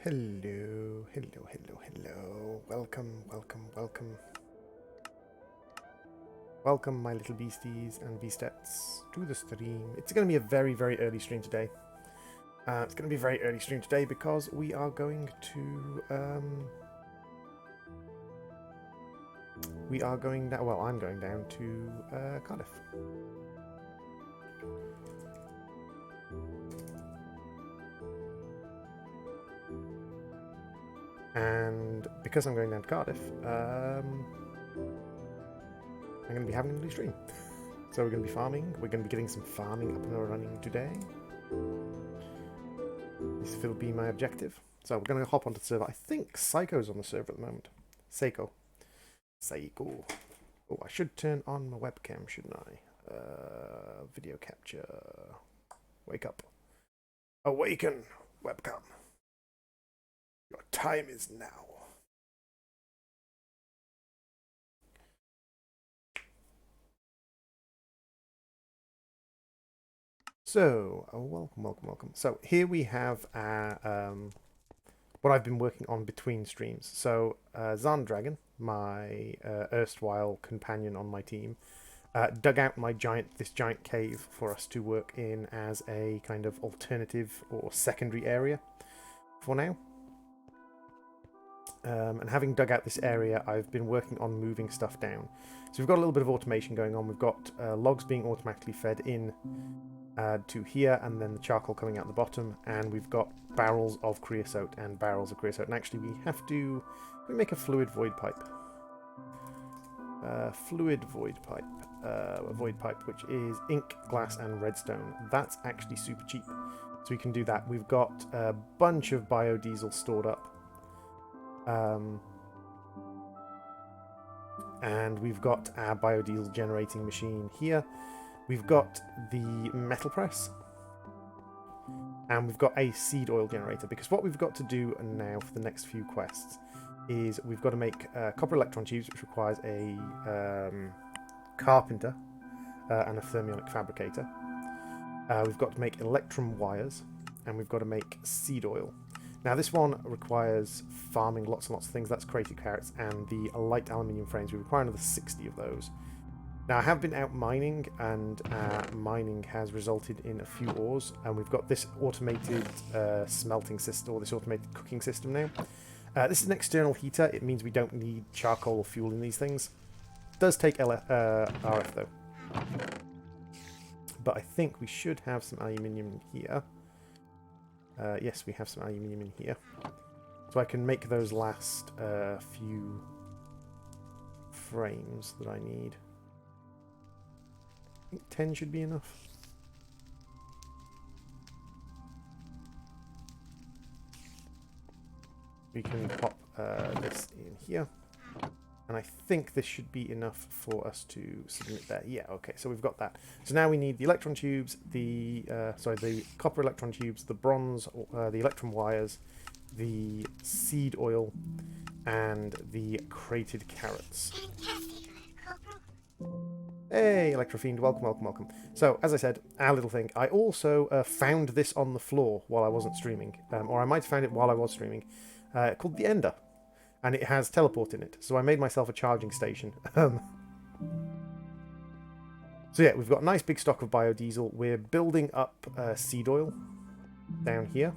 Hello, hello, hello, hello. Welcome, welcome, welcome. Welcome, my little beasties and beastettes, to the stream. It's going to be a very, very early stream today. It's going to be a very early stream today because we are going to... we are going down... Well, I'm going down to Cardiff. And because I'm going down to Cardiff, I'm going to be having an early stream. So we're going to be farming. We're going to be getting some farming up and running today. This will be my objective. So we're going to hop onto the server. I think Psycho's on the server at the moment. Psycho. Oh, I should turn on my webcam, shouldn't I? Video capture. Wake up. Awaken, webcam. Your time is now. So, welcome, welcome, welcome. So here we have what I've been working on between streams. So Zandragon, my erstwhile companion on my team, dug out this giant cave for us to work in as a kind of alternative or secondary area for now. And having dug out this area, I've been working on moving stuff down. So we've got a little bit of automation going on. We've got logs being automatically fed in to here, and then the charcoal coming out the bottom, and we've got barrels of creosote and barrels of creosote. And actually we have to make a fluid void pipe. A void pipe, which is ink, glass, and redstone. That's actually super cheap, so we can do that. We've got a bunch of biodiesel stored up. And we've got our biodiesel generating machine here. We've got the metal press. And we've got a seed oil generator, because what we've got to do now for the next few quests is we've got to make copper electron tubes, which requires a carpenter and a thermionic fabricator. We've got to make electrum wires, and we've got to make seed oil. Now this one requires farming lots and lots of things. That's created carrots, and the light aluminium frames. We require another 60 of those. Now I have been out mining, and mining has resulted in a few ores, and we've got this automated smelting system, or this automated cooking system now. This is an external heater. It means we don't need charcoal or fuel in these things. It does take RF though. But I think we should have some aluminium here. Yes, we have some aluminium in here. So I can make those last few frames that I need. I think 10 should be enough. We can pop this in here. And I think this should be enough for us to submit there. Yeah, okay, so we've got that. So now we need the electron tubes, the copper electron tubes, the bronze, the electrum wires, the seed oil, and the crated carrots. Hey, Electrofiend, welcome, welcome, welcome. So, as I said, our little thing. I also found this on the floor while I wasn't streaming, or I might have found it while I was streaming, called the Ender. And it has teleport in it, so I made myself a charging station. So yeah, we've got a nice big stock of biodiesel. We're building up seed oil down here.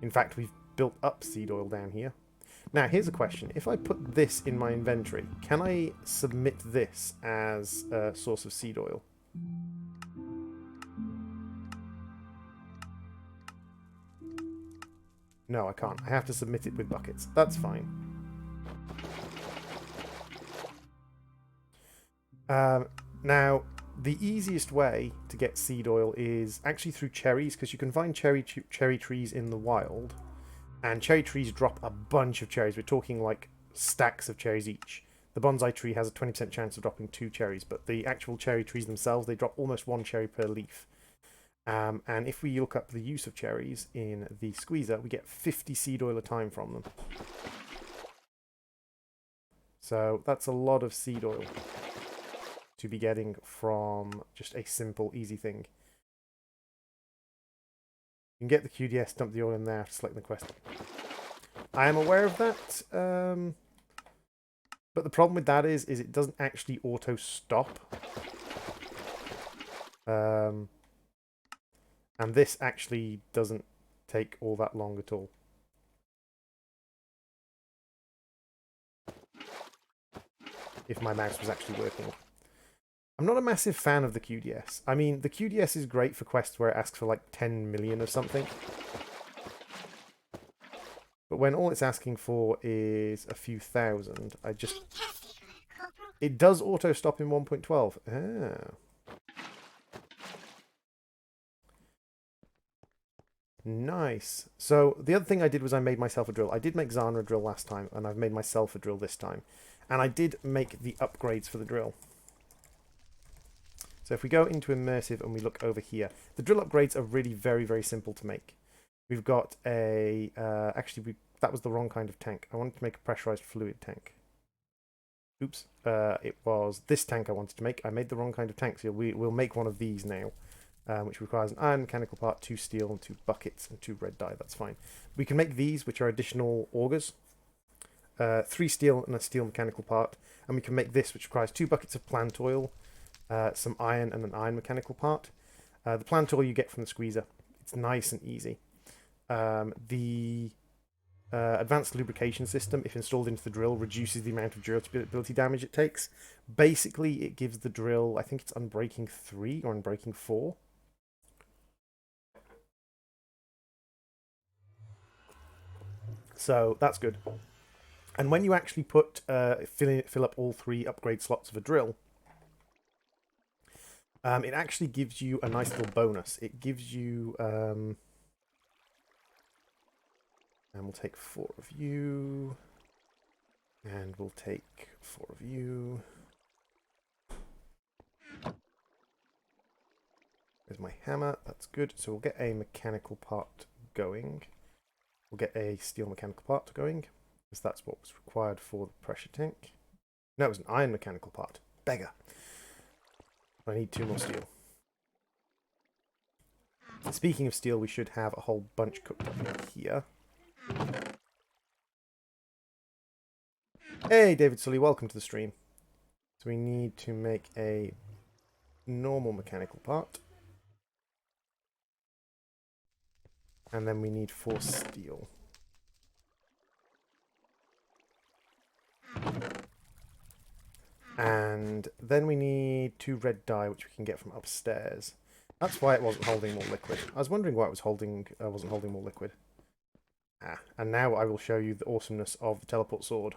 In fact, we've built up seed oil down here. Now, here's a question. If I put this in my inventory, can I submit this as a source of seed oil? No, I can't. I have to submit it with buckets. That's fine. Now, the easiest way to get seed oil is actually through cherries, because you can find cherry trees in the wild, and cherry trees drop a bunch of cherries. We're talking like stacks of cherries each. The bonsai tree has a 20% chance of dropping 2 cherries, but the actual cherry trees themselves, they drop almost 1 cherry per leaf. And if we look up the use of cherries in the squeezer, we get 50 seed oil a time from them. So that's a lot of seed oil to be getting from just a simple, easy thing. You can get the QDS, dump the oil in there after selecting the quest. I am aware of that, but the problem with that is it doesn't actually auto-stop. And this actually doesn't take all that long at all. If my mouse was actually working. I'm not a massive fan of the QDS. I mean, the QDS is great for quests where it asks for like 10 million or something. But when all it's asking for is a few thousand, I just... It does auto-stop in 1.12. Ah. Nice. So the other thing I did was I made myself a drill. I did make Zana a drill last time, and I've made myself a drill this time. And I did make the upgrades for the drill. So if we go into immersive and we look over here, the drill upgrades are really very, very simple to make. We've got a... that was the wrong kind of tank. I wanted to make a pressurized fluid tank. Oops. It was this tank I wanted to make. I made the wrong kind of tank, so we'll make one of these now. Which requires an iron mechanical part, 2 steel, and 2 buckets, and 2 red dye. That's fine. We can make these, which are additional augers. 3 steel and a steel mechanical part. And we can make this, which requires 2 buckets of plant oil, some iron, and an iron mechanical part. The plant oil you get from the squeezer. It's nice and easy. The advanced lubrication system, if installed into the drill, reduces the amount of durability damage it takes. Basically, it gives the drill, I think it's Unbreaking 3 or Unbreaking 4. So that's good. And when you actually put fill up all 3 upgrade slots of a drill, it actually gives you a nice little bonus. It gives you... and we'll take 4 of you. And we'll take 4 of you. There's my hammer. That's good. So we'll get a mechanical part going. We'll get a steel mechanical part going, because that's what was required for the pressure tank. No, it was an iron mechanical part. Beggar. I need 2 more steel. Speaking of steel, we should have a whole bunch cooked up in here. Hey, David Sully, welcome to the stream. So we need to make a normal mechanical part. And then we need 4 steel. And then we need 2 red dye, which we can get from upstairs. That's why it wasn't holding more liquid. I was wondering why it was wasn't holding more liquid. Ah, and now I will show you the awesomeness of the teleport sword.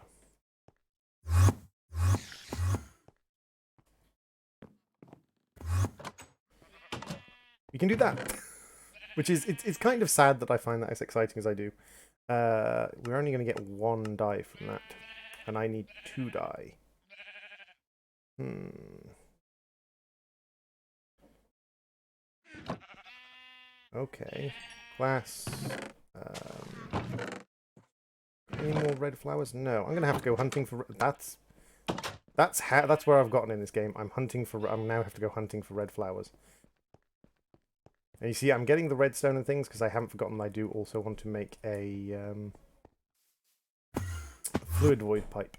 You can do that. Which is, it's kind of sad that I find that as exciting as I do. We're only going to get 1 dye from that. And I need 2 dye. Okay. Class. Any more red flowers? No. I'm going to have to go hunting for... That's where I've gotten in this game. I'm now have to go hunting for red flowers. And you see, I'm getting the redstone and things because I haven't forgotten I do also want to make a fluid void pipe.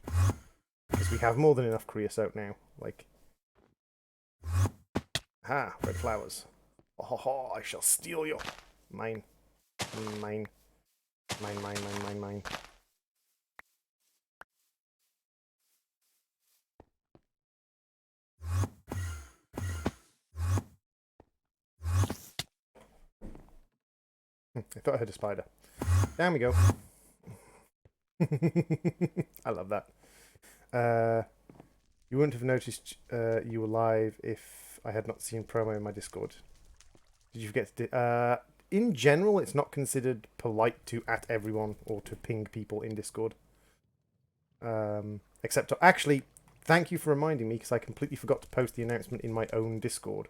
Because we have more than enough creosote now. Like, red flowers. Oh, ho, ho, I shall steal your... Mine. Mine. Mine, mine, mine, mine, mine. I thought I heard a spider. Down we go. I love that. You wouldn't have noticed you were live if I had not seen promo in my Discord. Did you forget to... in general, it's not considered polite to @ everyone or to ping people in Discord. Except... Actually, thank you for reminding me, because I completely forgot to post the announcement in my own Discord.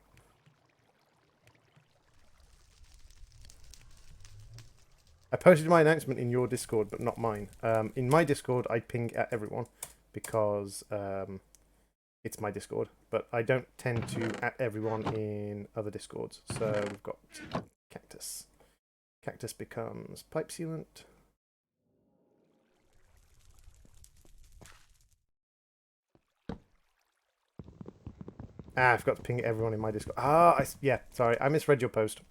I posted my announcement in your Discord, but not mine. In my Discord, I ping @ everyone because it's my Discord, but I don't tend to @ everyone in other Discords. So we've got cactus. Cactus becomes pipe sealant. Ah, I forgot to ping everyone in my Discord. Yeah, sorry, I misread your post.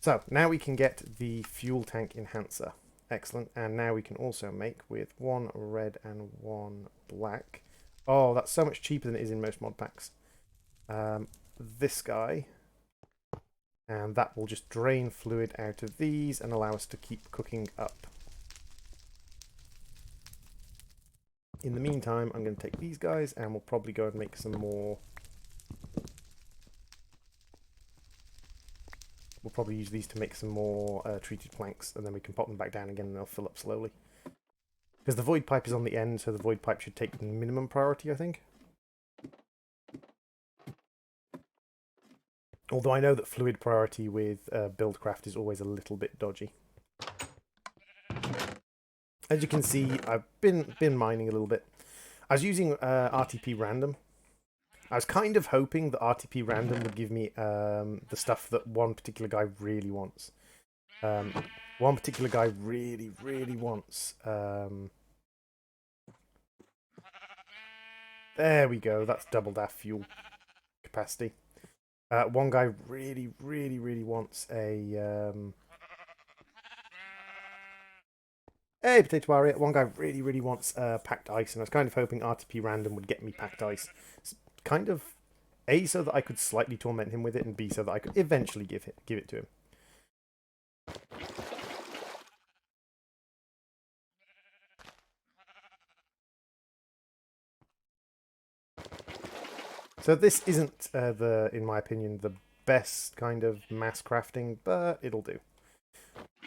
So, now we can get the fuel tank enhancer. Excellent. And now we can also make with one red and one black. Oh, that's so much cheaper than it is in most mod packs. This guy. And that will just drain fluid out of these and allow us to keep cooking up. In the meantime, I'm going to take these guys and we'll probably go and make some more. We'll probably use these to make some more treated planks, and then we can pop them back down again and they'll fill up slowly. Because the void pipe is on the end, so the void pipe should take minimum priority, I think. Although I know that fluid priority with Buildcraft is always a little bit dodgy. As you can see, I've been mining a little bit. I was using RTP random. I was kind of hoping that RTP random would give me the stuff that one particular guy really wants. One particular guy really wants. There we go. That's doubled our fuel capacity. One guy really wants a. Hey, Potato Warrior. One guy really wants packed ice, and I was kind of hoping RTP random would get me packed ice. It's kind of A, so that I could slightly torment him with it, and B, so that I could eventually give it to him. So this isn't, in my opinion, the best kind of mass crafting, but it'll do.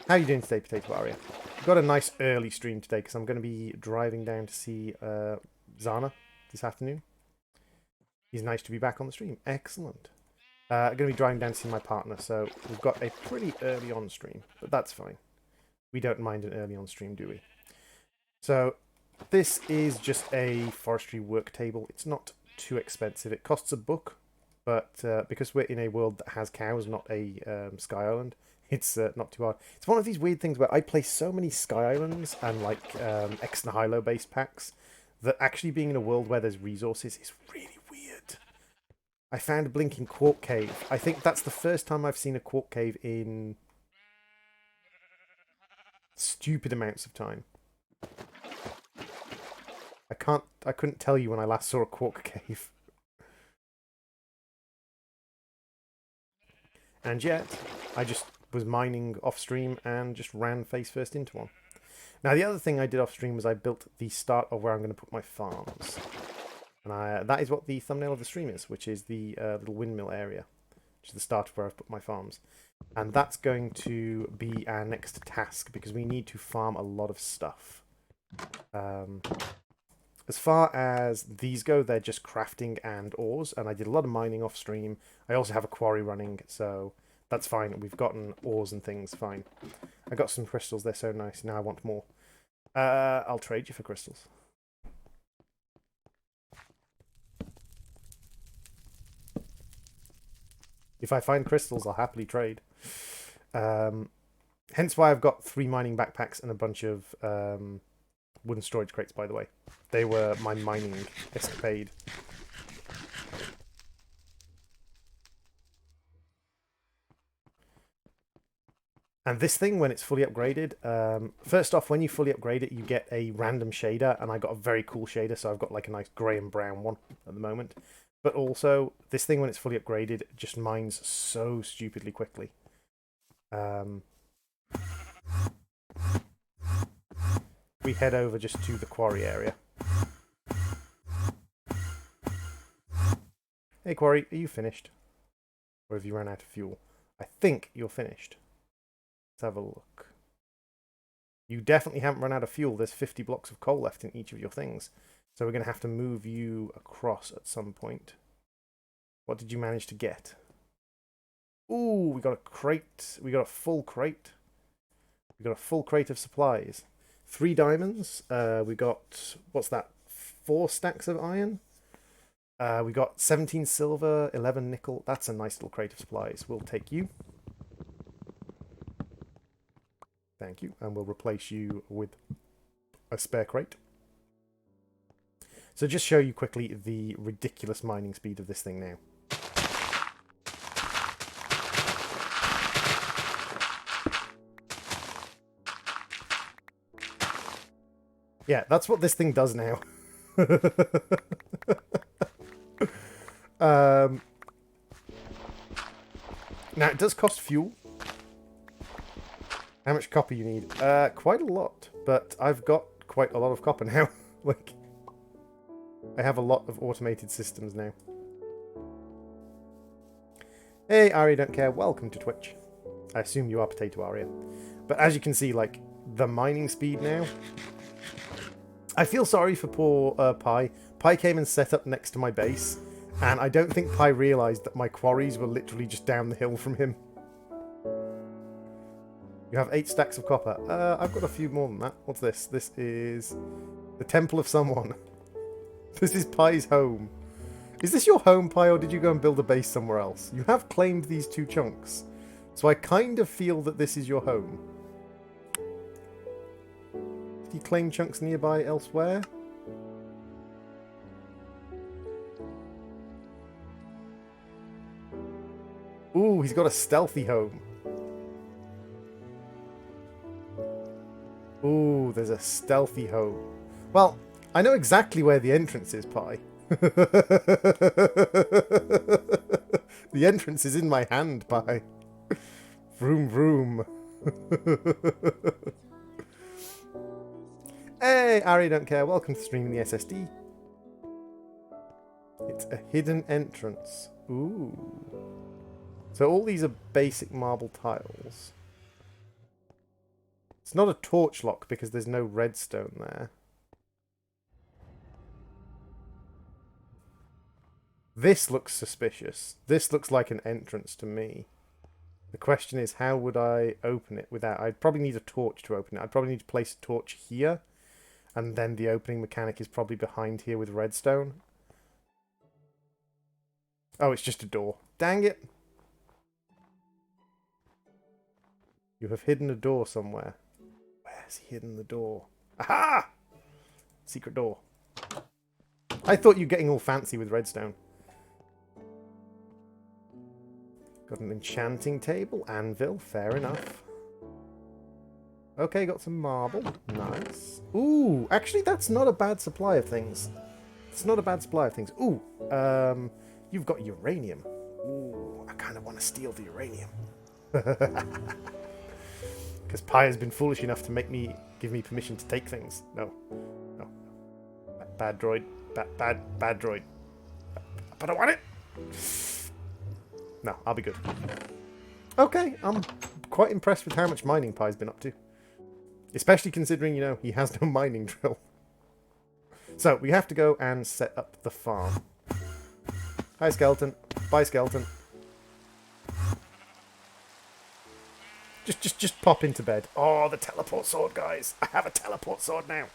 How are you doing today, Potato Warrior? I've got a nice early stream today because I'm going to be driving down to see Zana this afternoon. He's nice to be back on the stream. Excellent. I'm going to be driving down to see my partner, so we've got a pretty early on stream, but that's fine. We don't mind an early on stream, do we? So this is just a forestry work table. It's not too expensive. It costs a book, but because we're in a world that has cows, not a Sky Island, it's not too hard. It's one of these weird things where I play so many Sky Islands and like extra high-low based packs that actually being in a world where there's resources is really weird. I found a blinking quark cave. I think that's the first time I've seen a quark cave in stupid amounts of time. I couldn't tell you when I last saw a quark cave. And yet, I just was mining off stream and just ran face first into one. Now, the other thing I did off stream was I built the start of where I'm going to put my farms. And that is what the thumbnail of the stream is, which is the little windmill area, which is the start of where I've put my farms. And that's going to be our next task, because we need to farm a lot of stuff. As far as these go, they're just crafting and ores, and I did a lot of mining off stream. I also have a quarry running, so that's fine. We've gotten ores and things, fine. I got some crystals, they're so nice. Now I want more. I'll trade you for crystals. If I find crystals, I'll happily trade. Hence why I've got 3 mining backpacks and a bunch of wooden storage crates, by the way. They were my mining escapade. And this thing, when it's fully upgraded, first off, when you fully upgrade it, you get a random shader, and I got a very cool shader, so I've got like a nice grey and brown one at the moment. But also, this thing, when it's fully upgraded, just mines so stupidly quickly. We head over just to the quarry area. Hey quarry, are you finished? Or have you run out of fuel? I think you're finished. Let's have a look. You definitely haven't run out of fuel. There's 50 blocks of coal left in each of your things. So we're going to have to move you across at some point. What did you manage to get? Ooh, we got a crate. We got a full crate. We got a full crate of supplies. 3 diamonds. We got, what's that? 4 stacks of iron. We got 17 silver, 11 nickel. That's a nice little crate of supplies. We'll take you. Thank you. And we'll replace you with a spare crate. So just show you quickly the ridiculous mining speed of this thing now. Yeah, that's what this thing does now. Now, it does cost fuel. How much copper you need? Quite a lot, but I've got quite a lot of copper now. Like, I have a lot of automated systems now. Hey, Aria, don't care. Welcome to Twitch. I assume you are Potato Aria. But as you can see, like, the mining speed now... I feel sorry for poor Pi. Pi came and set up next to my base, and I don't think Pi realised that my quarries were literally just down the hill from him. You have 8 stacks of copper. I've got a few more than that. What's this? This is the Temple of Someone. This is Pi's home. Is this your home, Pi, or did you go and build a base somewhere else? You have claimed these 2 chunks, so I kind of feel that this is your home. Did you claim chunks nearby elsewhere? Ooh, he's got a stealthy home. Ooh, there's a stealthy home. Well, I know exactly where the entrance is, Pi. The entrance is in my hand, Pi. Vroom, vroom. Hey, Ari, don't care. Welcome to streaming the SSD. It's a hidden entrance. Ooh. So all these are basic marble tiles. It's not a torch lock because there's no redstone there. This looks suspicious. This looks like an entrance to me. The question is, how would I open it without... I'd probably need a torch to open it. I'd probably need to place a torch here. And then the opening mechanic is probably behind here with redstone. Oh, it's just a door. Dang it! You have hidden a door somewhere. Where's he hidden the door? Aha! Secret door. I thought you were getting all fancy with redstone. Got an enchanting table. Anvil. Fair enough. Okay, got some marble. Nice. Ooh, actually, that's not a bad supply of things. It's not a bad supply of things. Ooh, you've got uranium. Ooh, I kind of want to steal the uranium. Because Pi has been foolish enough to give me permission to take things. No. No. Bad droid. Bad droid. But I want it! No, I'll be good. Okay, I'm quite impressed with how much mining Pi's been up to. Especially considering, you know, he has no mining drill. So, we have to go and set up the farm. Hi, skeleton. Bye, skeleton. Just pop into bed. Oh, the teleport sword, guys. I have a teleport sword now.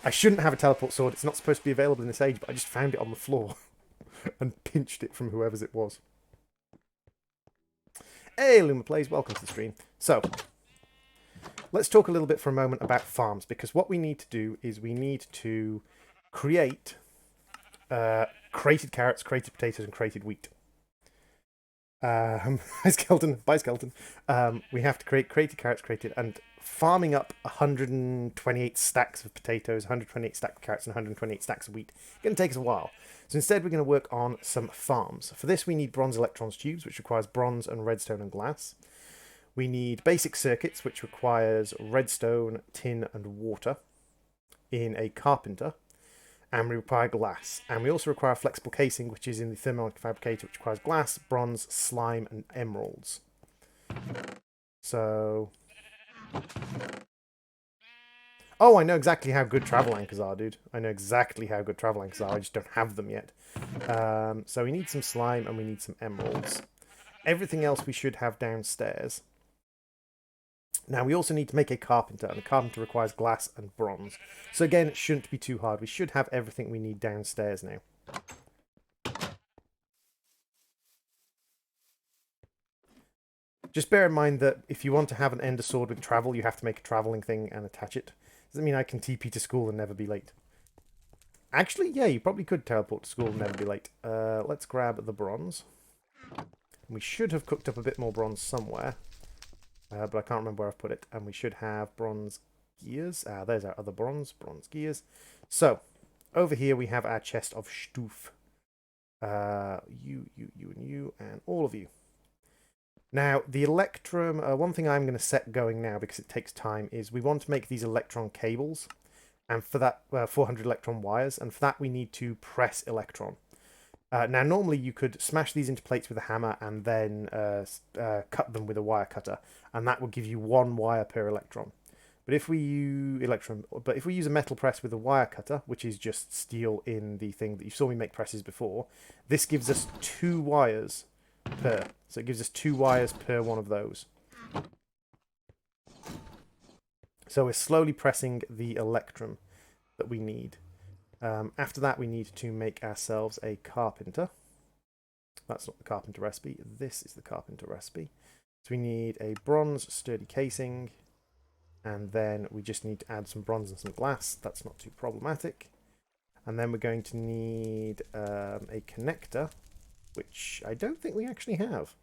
I shouldn't have a teleport sword. It's not supposed to be available in this age, but I just found it on the floor. And pinched it from whoever's it was. Hey, Luma Plays. Welcome to the stream. So... let's talk a little bit for a moment about farms, because what we need to do is we need to create crated carrots, crated potatoes, and crated wheat. Hi, skeleton. Bye, skeleton. We have to create crated carrots, and farming up 128 stacks of potatoes, 128 stacks of carrots, and 128 stacks of wheat. It's going to take us a while. So instead, we're going to work on some farms. For this, we need bronze electrons tubes, which requires bronze and redstone and glass. We need basic circuits, which requires redstone, tin, and water in a carpenter. And we require glass. And we also require flexible casing, which is in the thermal fabricator, which requires glass, bronze, slime, and emeralds. So... oh, I know exactly how good travel anchors are, dude. I know exactly how good travel anchors are. I just don't have them yet. So we need some slime and we need some emeralds. Everything else we should have downstairs. Now, we also need to make a carpenter, and a carpenter requires glass and bronze. So again, it shouldn't be too hard. We should have everything we need downstairs now. Just bear in mind that if you want to have an ender sword with travel, you have to make a traveling thing and attach it. Doesn't mean I can TP to school and never be late. Actually, yeah, you probably could teleport to school and never be late. Let's grab the bronze. We should have cooked up a bit more bronze somewhere, but I can't remember where I've put it. And we should have bronze gears. There's our other bronze gears. So, over here we have our chest of Stuf. You, and you, and all of you. Now, the Electrum, one thing I'm going to set going now, because it takes time, is we want to make these Electron cables, and for that, 400 Electron wires, and for that we need to press Electron. Now, normally you could smash these into plates with a hammer and then cut them with a wire cutter, and that would give you 1 wire per Electron. But if we use a metal press with a wire cutter, which is just steel in the thing that you saw me make presses before, this gives us 2 wires per. So it gives us 2 wires per one of those. So we're slowly pressing the Electrum that we need. After that, we need to make ourselves a carpenter. That's not the carpenter recipe. This is the carpenter recipe. So we need a bronze sturdy casing. And then we just need to add some bronze and some glass. That's not too problematic. And then we're going to need a connector, which I don't think we actually have.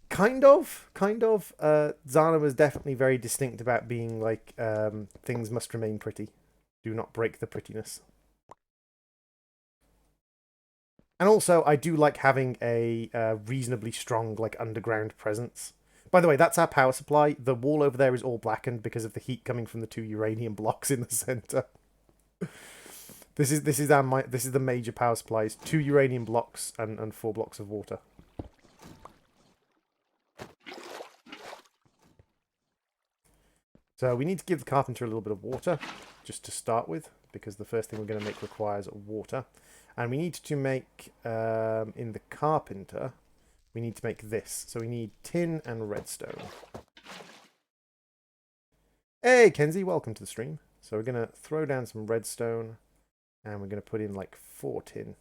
Kind of. Zana was definitely very distinct about being like, things must remain pretty. Do not break the prettiness. And also, I do like having a reasonably strong, like, underground presence. By the way, that's our power supply. The wall over there is all blackened because of the heat coming from the 2 uranium blocks in the center. This is the major power supplies: 2 uranium blocks and 4 blocks of water. So we need to give the carpenter a little bit of water, just to start with, because the first thing we're going to make requires water. And we need to make, in the carpenter, we need to make this. So we need tin and redstone. Hey, Kenzie, welcome to the stream. So we're going to throw down some redstone, and we're going to put in like 4 tin.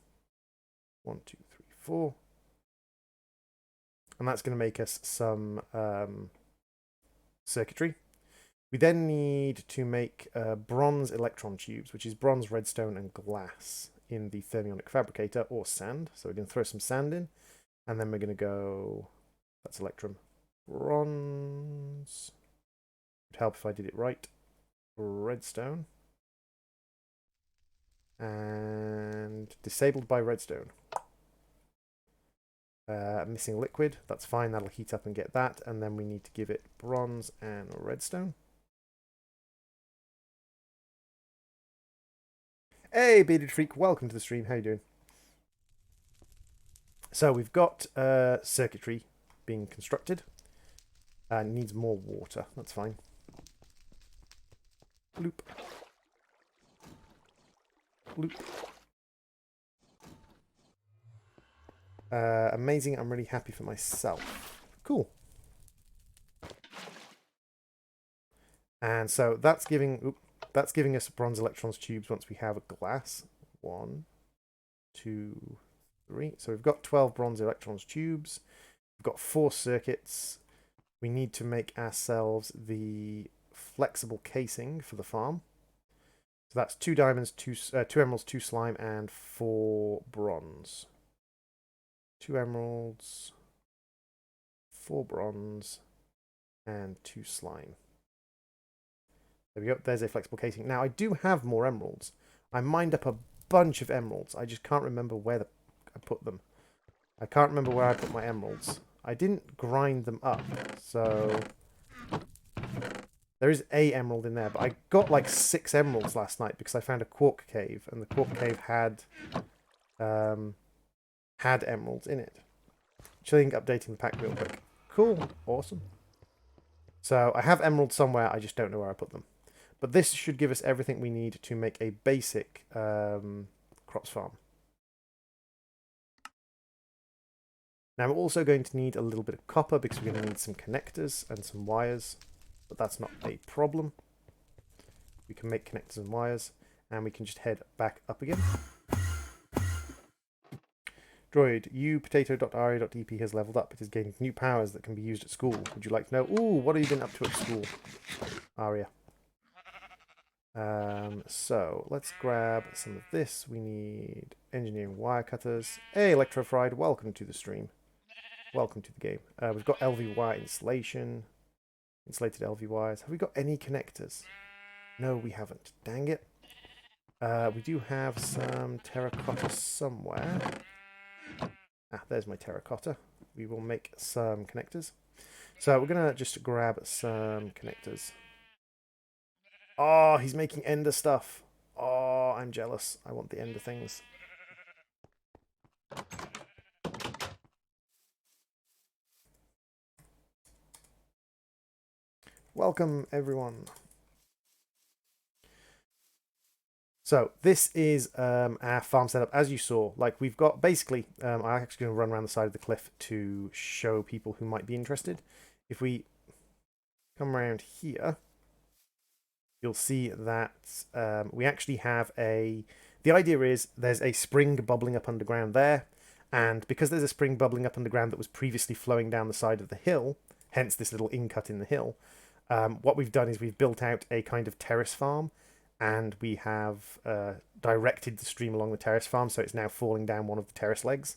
1, 2, 3, 4. And that's going to make us some circuitry. We then need to make bronze electron tubes, which is bronze, redstone, and glass in the thermionic fabricator, or sand. So we're going to throw some sand in, and then we're going to go, that's electrum, bronze. It would help if I did it right. Redstone. And disabled by redstone. Missing liquid, that's fine, that'll heat up and get that, and then we need to give it bronze and redstone. Hey, Bearded Freak, welcome to the stream. How you doing? So we've got circuitry being constructed. And needs more water. That's fine. Bloop. Bloop. Amazing. I'm really happy for myself. Cool. And so that's giving us bronze electrons tubes once we have a glass. 1, 2, 3. So we've got 12 bronze electrons tubes. We've got 4 circuits. We need to make ourselves the flexible casing for the farm. So that's 2 diamonds, 2 emeralds, 2 slime, and 4 bronze. 2 emeralds, 4 bronze, and 2 slime. There we go. There's a flexible casing. Now, I do have more emeralds. I mined up a bunch of emeralds. I just can't remember where I put them. I can't remember where I put my emeralds. I didn't grind them up, so there is a emerald in there. But I got like 6 emeralds last night because I found a quark cave, and the quark cave had emeralds in it. Chilling, updating the pack real quick. Cool, awesome. So I have emeralds somewhere. I just don't know where I put them. But this should give us everything we need to make a basic crops farm. Now we're also going to need a little bit of copper because we're going to need some connectors and some wires. But that's not a problem. We can make connectors and wires, and we can just head back up again. Droid, you potato.aria.dp has leveled up. It has gained new powers that can be used at school. Would you like to know? Ooh, what have you been up to at school, Aria? So let's grab some of this. We need engineering wire cutters. Hey, Electrofried, welcome to the stream. Welcome to the game. We've got LV wire installation. Insulated LV wires. Have we got any connectors? No, we haven't. Dang it. We do have some terracotta somewhere. Ah, there's my terracotta. We will make some connectors. So we're going to just grab some connectors. Oh, he's making ender stuff. Oh, I'm jealous. I want the ender things. Welcome, everyone. So this is our farm setup. As you saw, like we've got basically, I'm actually going to run around the side of the cliff to show people who might be interested. If we come around here, you'll see that we actually have the idea is there's a spring bubbling up underground there, and because there's a spring bubbling up underground that was previously flowing down the side of the hill, hence this little in-cut in the hill, what we've done is we've built out a kind of terrace farm, and we have directed the stream along the terrace farm, so it's now falling down one of the terrace legs.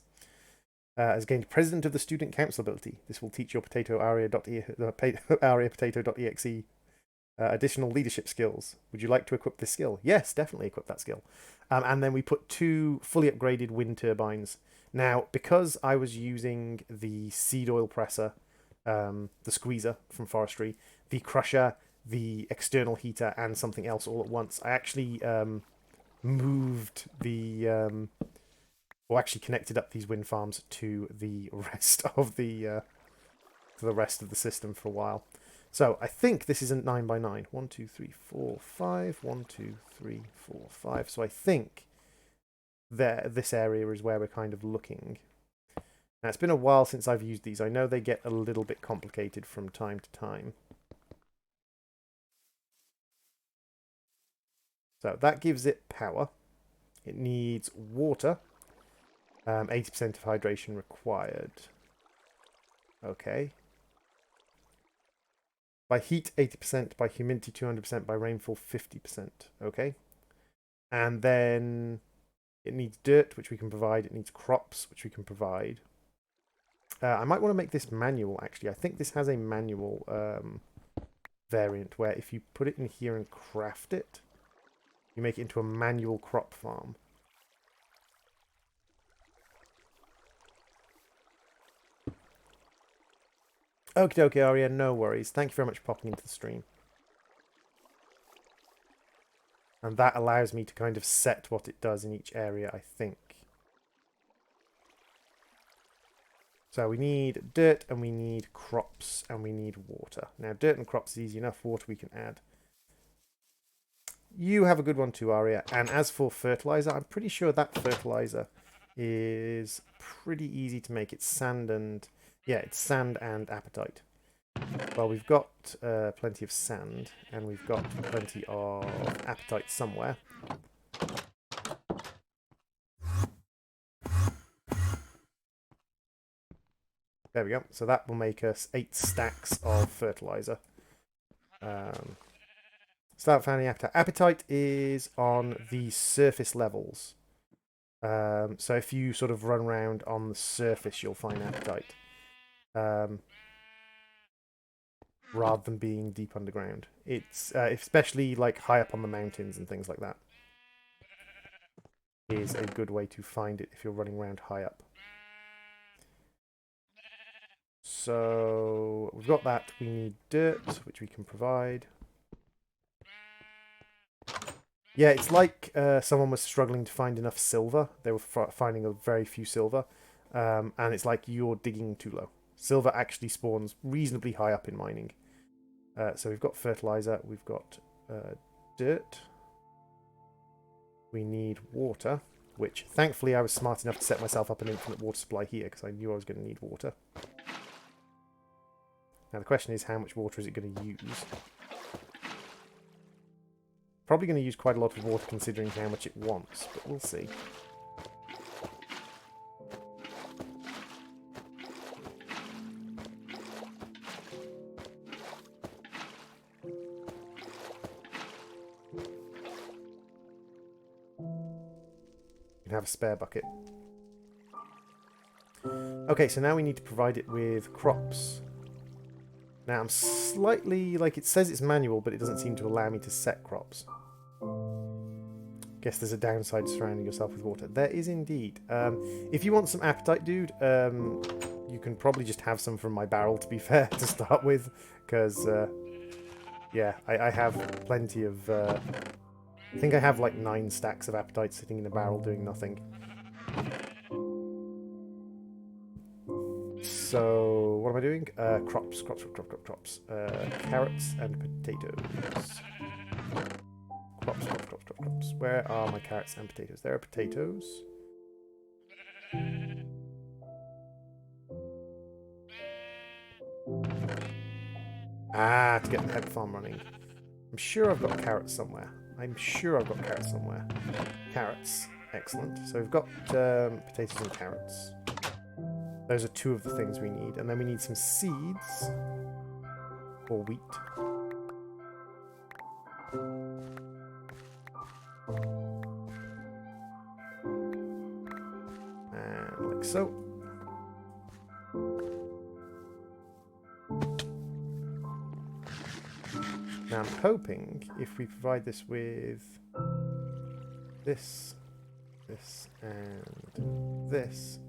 Has gained President of the Student Council ability. This will teach your potato aria.potato.exe additional leadership skills. Would you like to equip this skill? Yes, definitely equip that skill. And then we put 2 fully upgraded wind turbines. Now, because I was using the seed oil presser, the squeezer from forestry, the crusher, the external heater, and something else all at once, I actually moved the... or actually connected up these wind farms to the rest of the system for a while. So I think this isn't 9 by 9. 1, 2, 3, 4, 5. 1, 2, 3, 4, 5. So I think this area is where we're kind of looking. Now it's been a while since I've used these. I know they get a little bit complicated from time to time. So that gives it power. It needs water. 80% of hydration required. Okay. By heat, 80%. By humidity, 200%. By rainfall, 50%. Okay. And then it needs dirt, which we can provide. It needs crops, which we can provide. I might want to make this manual, actually. I think this has a manual variant where if you put it in here and craft it, you make it into a manual crop farm. Okie dokie, Aria, no worries. Thank you very much for popping into the stream. And that allows me to kind of set what it does in each area, I think. So we need dirt, and we need crops, and we need water. Now, dirt and crops is easy enough. Water we can add. You have a good one too, Aria. And as for fertilizer, I'm pretty sure that fertilizer is pretty easy to make. It's sand and... yeah, it's sand and apatite. Well, we've got plenty of sand, and we've got plenty of apatite somewhere. There we go. So that will make us 8 stacks of fertilizer. Start finding apatite. Apatite is on the surface levels. So if you sort of run around on the surface, you'll find apatite. Rather than being deep underground. It's especially like high up on the mountains and things like that. Is a good way to find it if you're running around high up. So we've got that. We need dirt, which we can provide. Yeah, it's like someone was struggling to find enough silver. They were finding a very few silver. And it's like you're digging too low. Silver actually spawns reasonably high up in mining. So we've got fertilizer. We've got dirt. We need water, which thankfully I was smart enough to set myself up an infinite water supply here because I knew I was going to need water. Now the question is, how much water is it going to use? Probably going to use quite a lot of water considering how much it wants, but we'll see. can have a spare bucket. Okay, so now we need to provide it with crops. Now I'm slightly, like, it says it's manual, but it doesn't seem to allow me to set crops. Guess there's a downside to surrounding yourself with water. There is indeed. If you want some appetite, dude, you can probably just have some from my barrel, to be fair, to start with. Because, yeah, I have plenty of... I think I have like 9 stacks of appetite sitting in a barrel doing nothing. So, what am I doing? Crops. Carrots and potatoes. Crops. Where are my carrots and potatoes? There are potatoes. Ah, to get the hemp farm running. I'm sure I've got carrots somewhere. Carrots. Excellent. So we've got potatoes and carrots. Those are 2 of the things we need. And then we need some seeds. Or wheat. And like so. Now I'm hoping if we provide this with this, and this.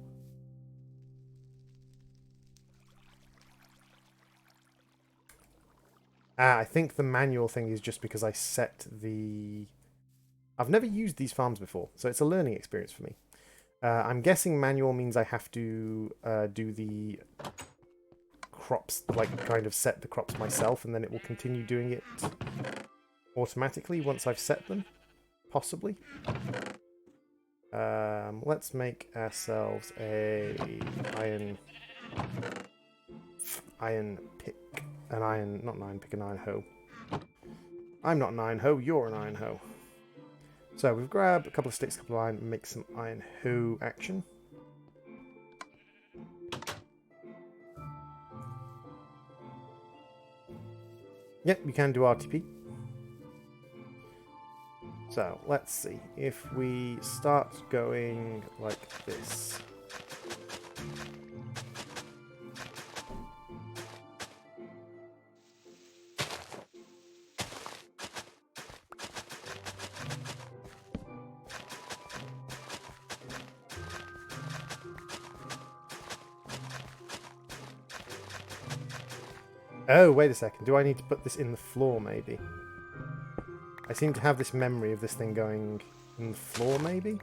I think the manual thing is just because I set the... I've never used these farms before, so it's a learning experience for me. I'm guessing manual means I have to do the crops, like kind of set the crops myself, and then it will continue doing it automatically once I've set them, possibly. Let's make ourselves a iron pick. An iron hoe. I'm not an iron hoe, you're an iron hoe. So we've grabbed a couple of sticks, a couple of iron, and make some iron hoe action. Yep, we can do RTP. So let's see if we start going like this. Oh, wait a second. Do I need to put this in the floor, maybe? I seem to have this memory of this thing going in the floor, maybe?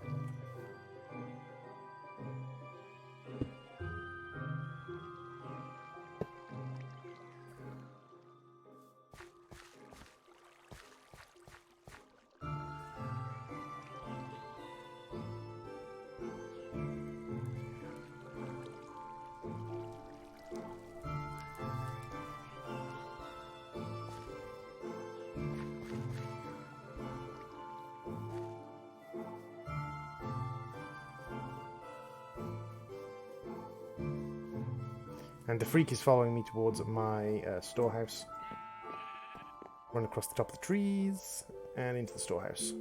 And the freak is following me towards my storehouse. Run across the top of the trees and into the storehouse.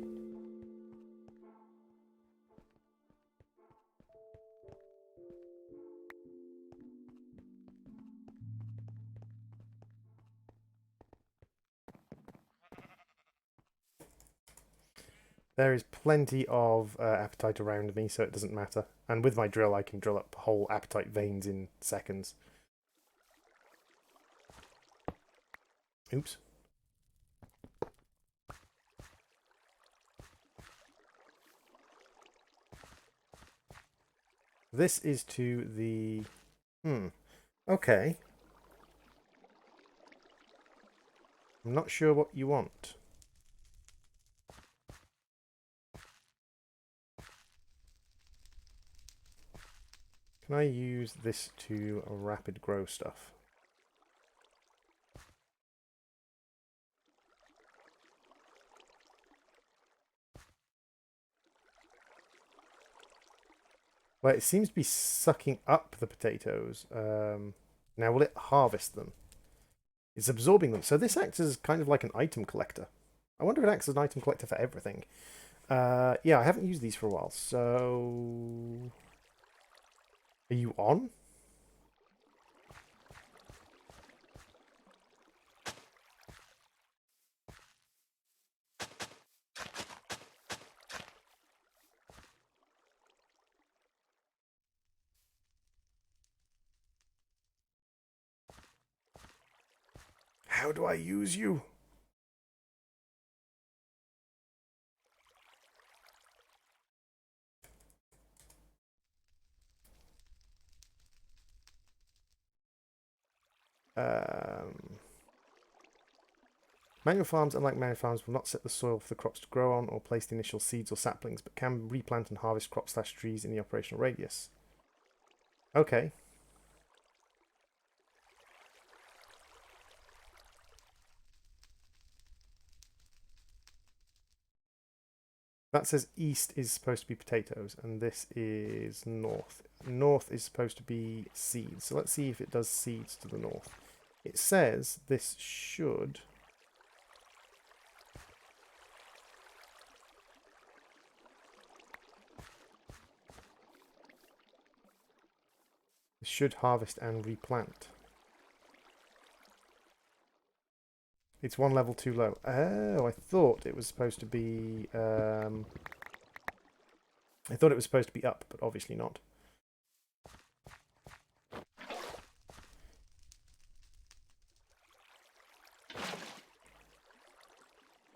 There is plenty of appetite around me, so it doesn't matter. And with my drill, I can drill up whole appetite veins in seconds. Oops. This is to the... Okay. I'm not sure what you want. Can I use this to rapid grow stuff? Well, it seems to be sucking up the potatoes. Now, will it harvest them? It's absorbing them. So this acts as kind of like an item collector. I wonder if it acts as an item collector for everything. Yeah, I haven't used these for a while, so... Are you on? How do I use you? Manual farms, unlike manual farms, will not set the soil for the crops to grow on or place the initial seeds or saplings, but can replant and harvest crops/trees in the operational radius. Okay. That says east is supposed to be potatoes, and this is north. North is supposed to be seeds. So let's see if it does seeds to the north. It says this should... This should harvest and replant. It's one level too low. Oh, I thought it was supposed to be... I thought it was supposed to be up, but obviously not.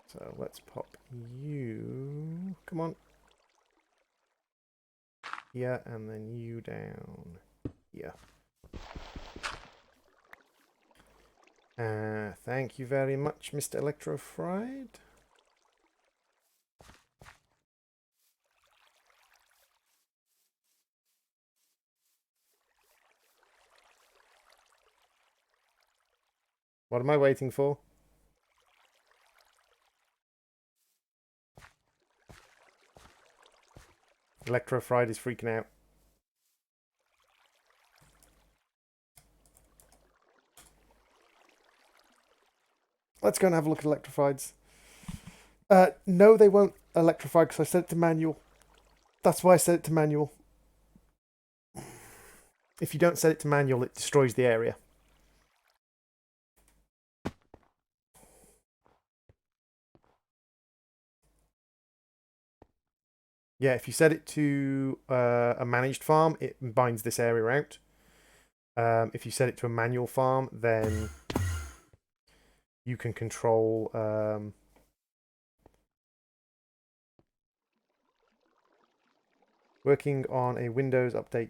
So let's pop you... Come on. Here, and then you down here. Thank you very much, Mr. Electrofried. What am I waiting for? Electrofried is freaking out. Let's go and have a look at Electrofrieds. No, they won't electrify because I set it to manual. That's why I set it to manual. If you don't set it to manual, it destroys the area. Yeah, if you set it to a managed farm, it binds this area out. If you set it to a manual farm, then you can control... working on a Windows update,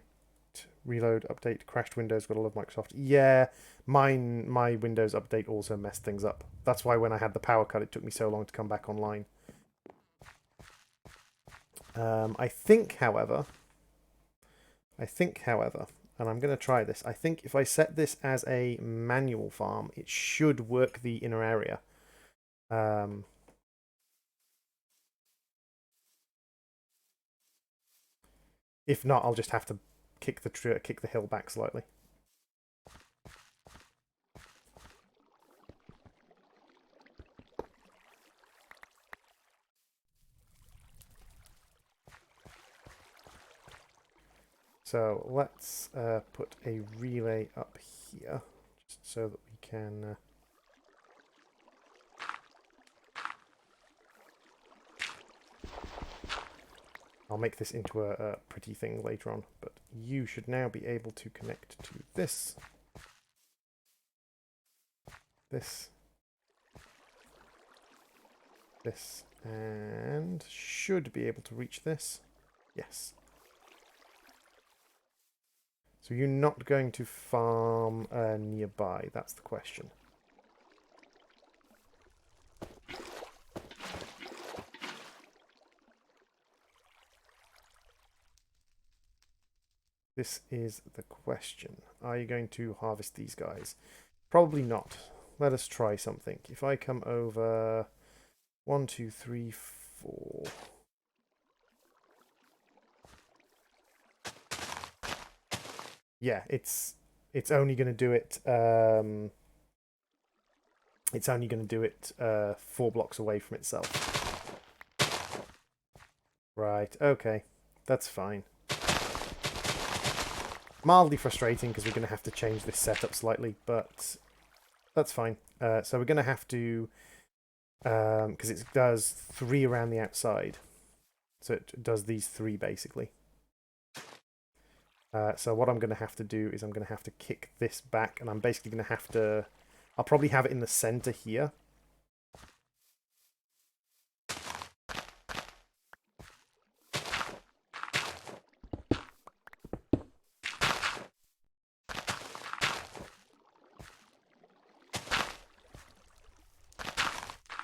reload, update, crashed Windows, gotta love Microsoft. Yeah, my Windows update also messed things up. That's why when I had the power cut, it took me so long to come back online. I think, however, and I'm going to try this, I think if I set this as a manual farm, it should work the inner area. If not, I'll just have to kick the hill back slightly. So let's put a relay up here, just so that we can... I'll make this into a pretty thing later on, but you should now be able to connect to this, this, and should be able to reach this. Yes. So you're not going to farm nearby, that's the question. This is the question. Are you going to harvest these guys? Probably not. Let us try something. If I come over 1, 2, 3, 4. Yeah, it's only going to do it. It's only going to do it 4 blocks away from itself. Right, okay. That's fine. Mildly frustrating because we're going to have to change this setup slightly, but that's fine. So we're going to have to, because it does 3 around the outside. So it does these 3 basically. So what I'm going to have to do is I'm going to have to kick this back, and I'm basically going to have to... I'll probably have it in the center here.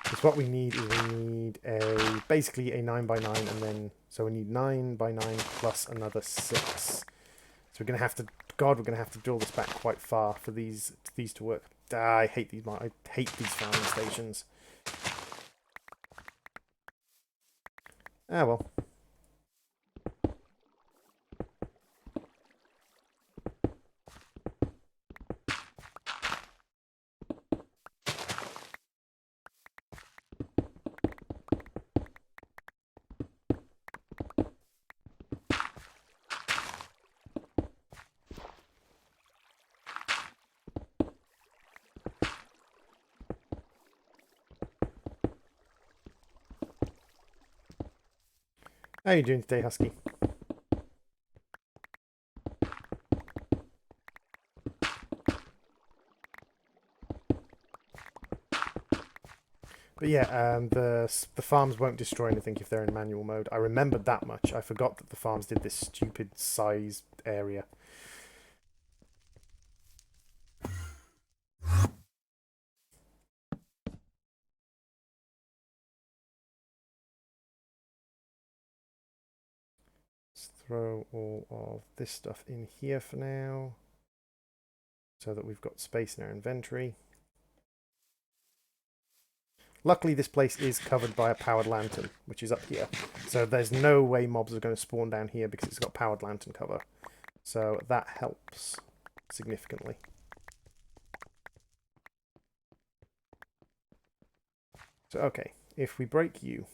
Because what we need is we need basically a 9 by 9, and then... So we need 9 by 9 plus another 6. So we're going to have to... God, we're going to have to drill this back quite far for these to work. I hate these farming stations. Ah, well. How are you doing today, Husky? But yeah, the farms won't destroy anything if they're in manual mode. I remembered that much. I forgot that the farms did this stupid size area. Let's throw all of this stuff in here for now, so that we've got space in our inventory. Luckily, this place is covered by a powered lantern, which is up here. So there's no way mobs are going to spawn down here because it's got powered lantern cover. So that helps significantly. So, okay, if we break you...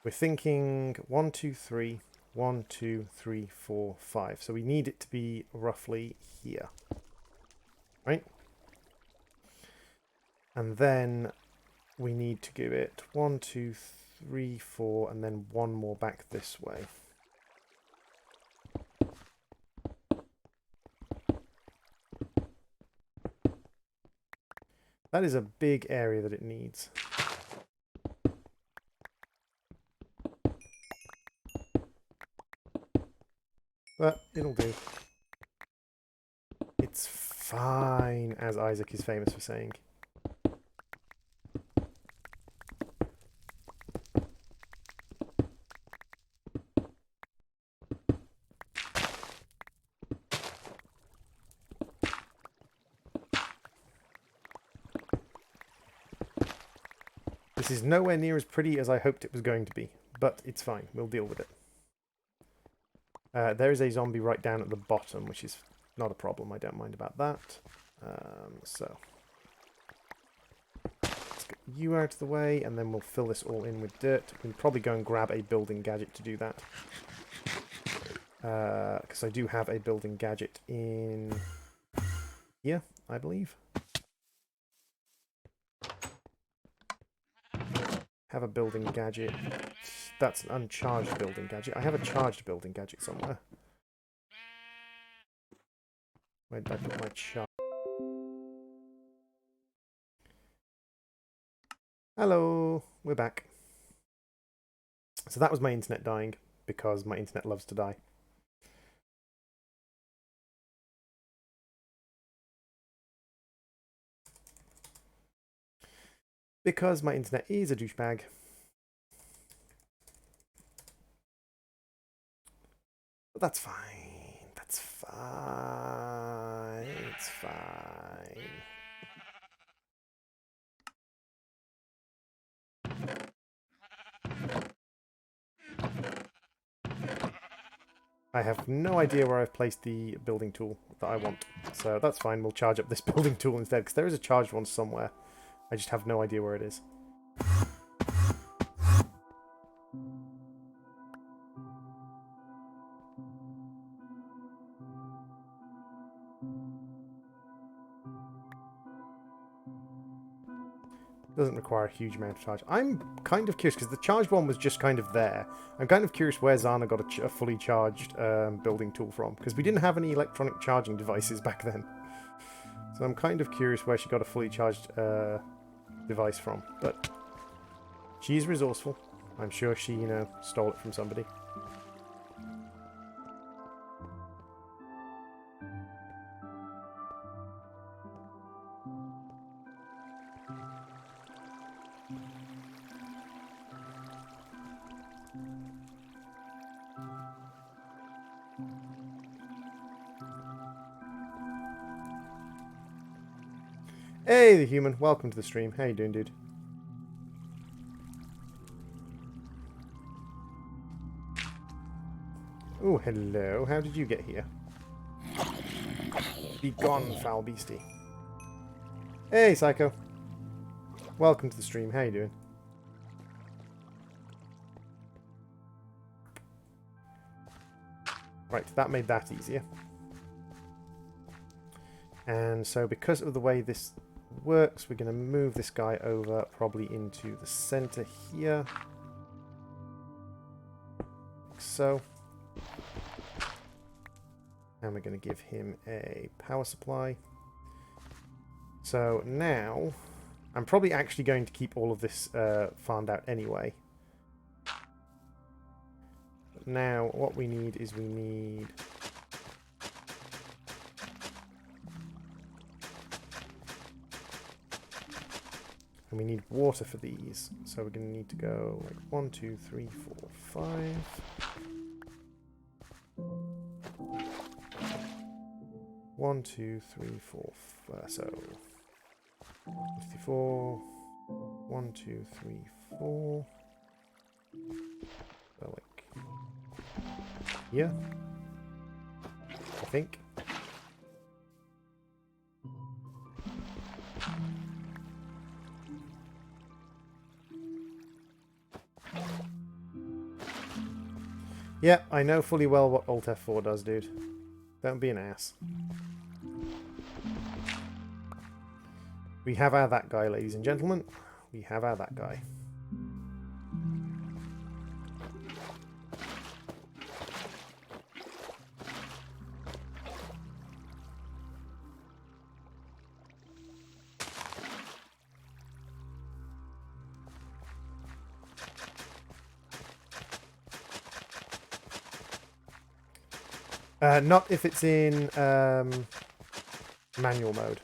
We're thinking 1, 2, 3, 1, 2, 3, 4, 5. So we need it to be roughly here. Right? And then we need to give it 1, 2, 3, 4, and then 1 more back this way. That is a big area that it needs. But it'll do. It's fine, as Isaac is famous for saying. This is nowhere near as pretty as I hoped it was going to be, but it's fine. We'll deal with it. There is a zombie right down at the bottom, which is not a problem. I don't mind about that. So let's get you out of the way, and then we'll fill this all in with dirt. We can probably go and grab a building gadget to do that. Because I do have a building gadget in here, I believe. Have a building gadget. That's an uncharged building gadget. I have a charged building gadget somewhere. Where did I put my charge? Hello, we're back. So that was my internet dying, because my internet loves to die. Because my internet is a douchebag. But that's fine. That's fine. It's fine. I have no idea where I've placed the building tool that I want. So that's fine. We'll charge up this building tool instead, because there is a charged one somewhere. I just have no idea where it is. Doesn't require a huge amount of charge. I'm kind of curious, because the charged one was just kind of there. I'm kind of curious where Zana got a fully charged building tool from, because we didn't have any electronic charging devices back then. So I'm kind of curious where she got a fully charged device from. But she's resourceful. I'm sure she, you know, stole it from somebody. Hey, the human. Welcome to the stream. How you doing, dude? Oh, hello. How did you get here? Be gone, foul beastie. Hey, Psycho. Welcome to the stream. How you doing? Right, that made that easier. And so because of the way this works, we're going to move this guy over probably into the center here. Like so. And we're going to give him a power supply. So now, I'm probably actually going to keep all of this farmed out anyway. But now, what we need is we need... And we need water for these. So we're going to need to go like 1, 2, 3, 4, 5. One, 2, 3, 4, so 54. 1, 2, 3, 4. So like here, I think. Yeah, I know fully well what Alt F4 does, dude. Don't be an ass. We have our that guy, ladies and gentlemen. We have our that guy. Not if it's in manual mode.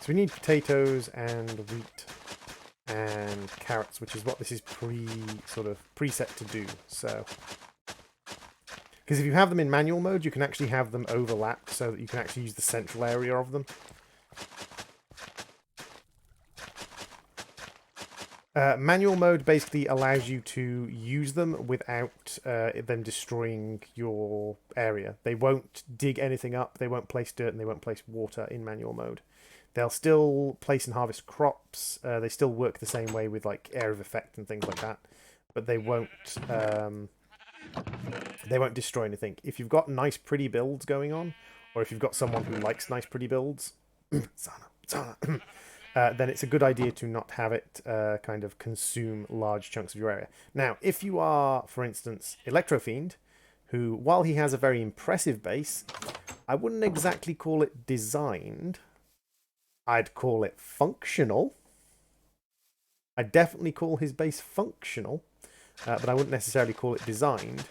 So we need potatoes and wheat and carrots, which is what this is preset to do. So, because if you have them in manual mode, you can actually have them overlap so that you can actually use the central area of them. Manual mode basically allows you to use them without them destroying your area. They won't dig anything up, they won't place dirt, and they won't place water in manual mode. They'll still place and harvest crops. They still work the same way with like area of effect and things like that, but they won't destroy anything. If you've got nice, pretty builds going on, or if you've got someone who likes nice, pretty builds, then it's a good idea to not have it kind of consume large chunks of your area. Now, if you are, for instance, Electrofiend, who, while he has a very impressive base, I wouldn't exactly call it designed. I'd call it functional. I'd definitely call his base functional, but I wouldn't necessarily call it designed.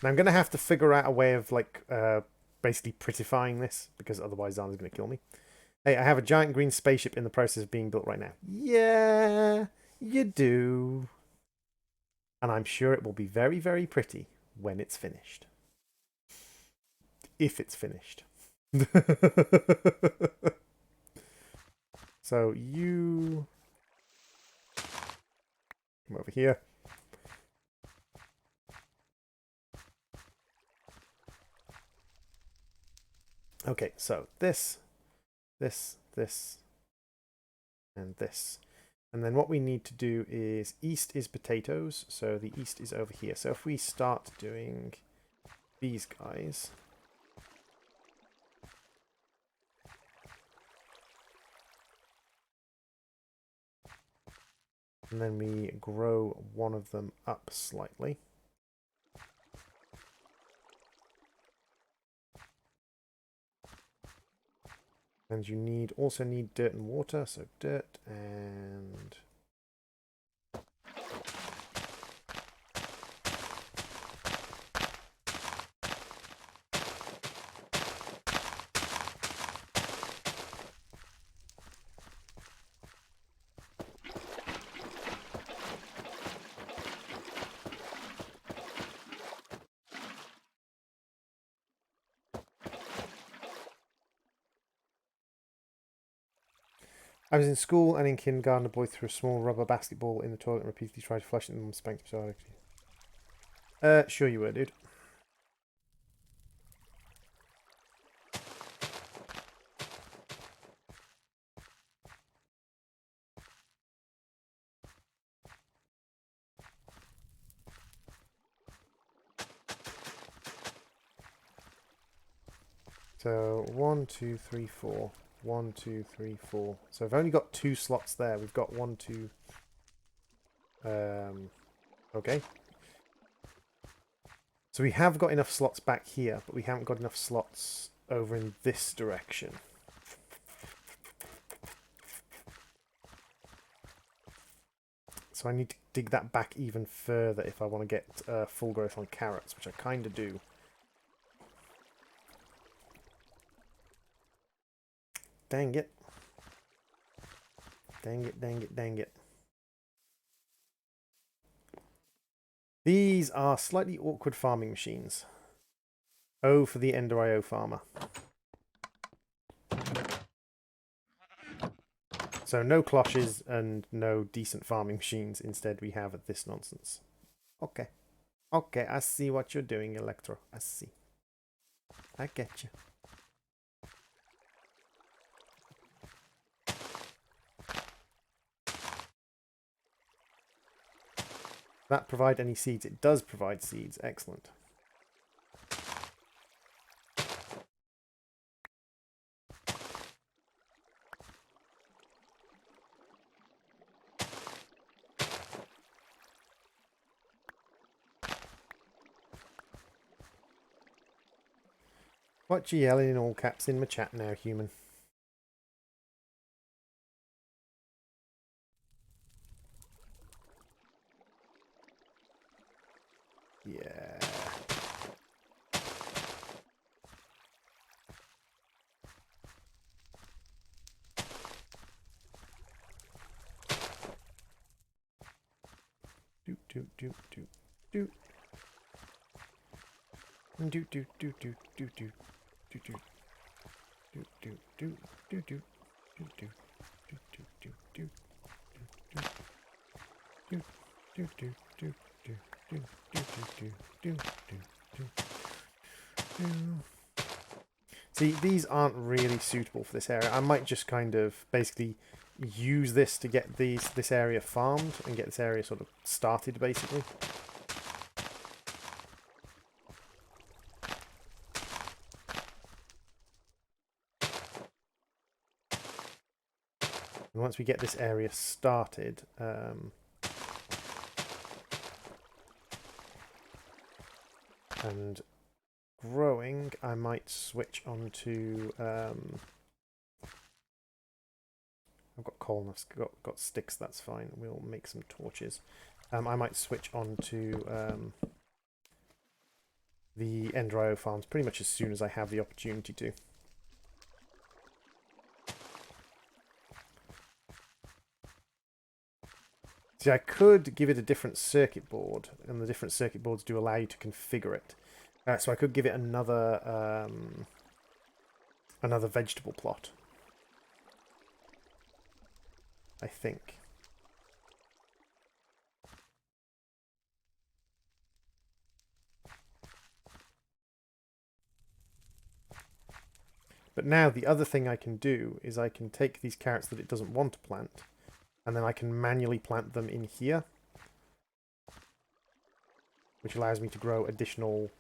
Now I'm going to have to figure out a way of like basically prettifying this, because otherwise Zana's going to kill me. Hey, I have a giant green spaceship in the process of being built right now. Yeah, you do. And I'm sure it will be very, very pretty when it's finished. If it's finished. So you come over here. Okay, so this, and this. And then what we need to do is east is potatoes, so the east is over here. So if we start doing these guys, and then we grow one of them up slightly. And you also need dirt and water, so dirt and I was in school and in kindergarten, a boy threw a small rubber basketball in the toilet and repeatedly tried to flush it and spanked him so hard. Sure you were, dude. So 1, 2, 3, 4. 1, 2, 3, 4. So I've only got 2 slots there. We've got 1, 2. Okay. So we have got enough slots back here, but we haven't got enough slots over in this direction. So I need to dig that back even further if I want to get full growth on carrots, which I kind of do. Dang it. Dang it, dang it, dang it. These are slightly awkward farming machines. Oh, for the Ender IO farmer. So no cloches and no decent farming machines. Instead, we have this nonsense. Okay. Okay, I see what you're doing, Electro. I see. I get you. That provide any seeds? It does provide seeds. Excellent. What you yelling in all caps in my chat now, human? Yeah. Do do do do do. Do do do do do do do do do do do do do do do do do See, these aren't really suitable for this area. I might just kind of basically use this to get this area farmed and get this area sort of started, basically. And once we get this area started, and growing, I might switch on to I've got coal and I've got sticks, that's fine. We'll make some torches. I might switch on to the Ender.io farms pretty much as soon as I have the opportunity to. See, I could give it a different circuit board, and the different circuit boards do allow you to configure it. So I could give it another another vegetable plot, I think. But now the other thing I can do is I can take these carrots that it doesn't want to plant, and then I can manually plant them in here, which allows me to grow additional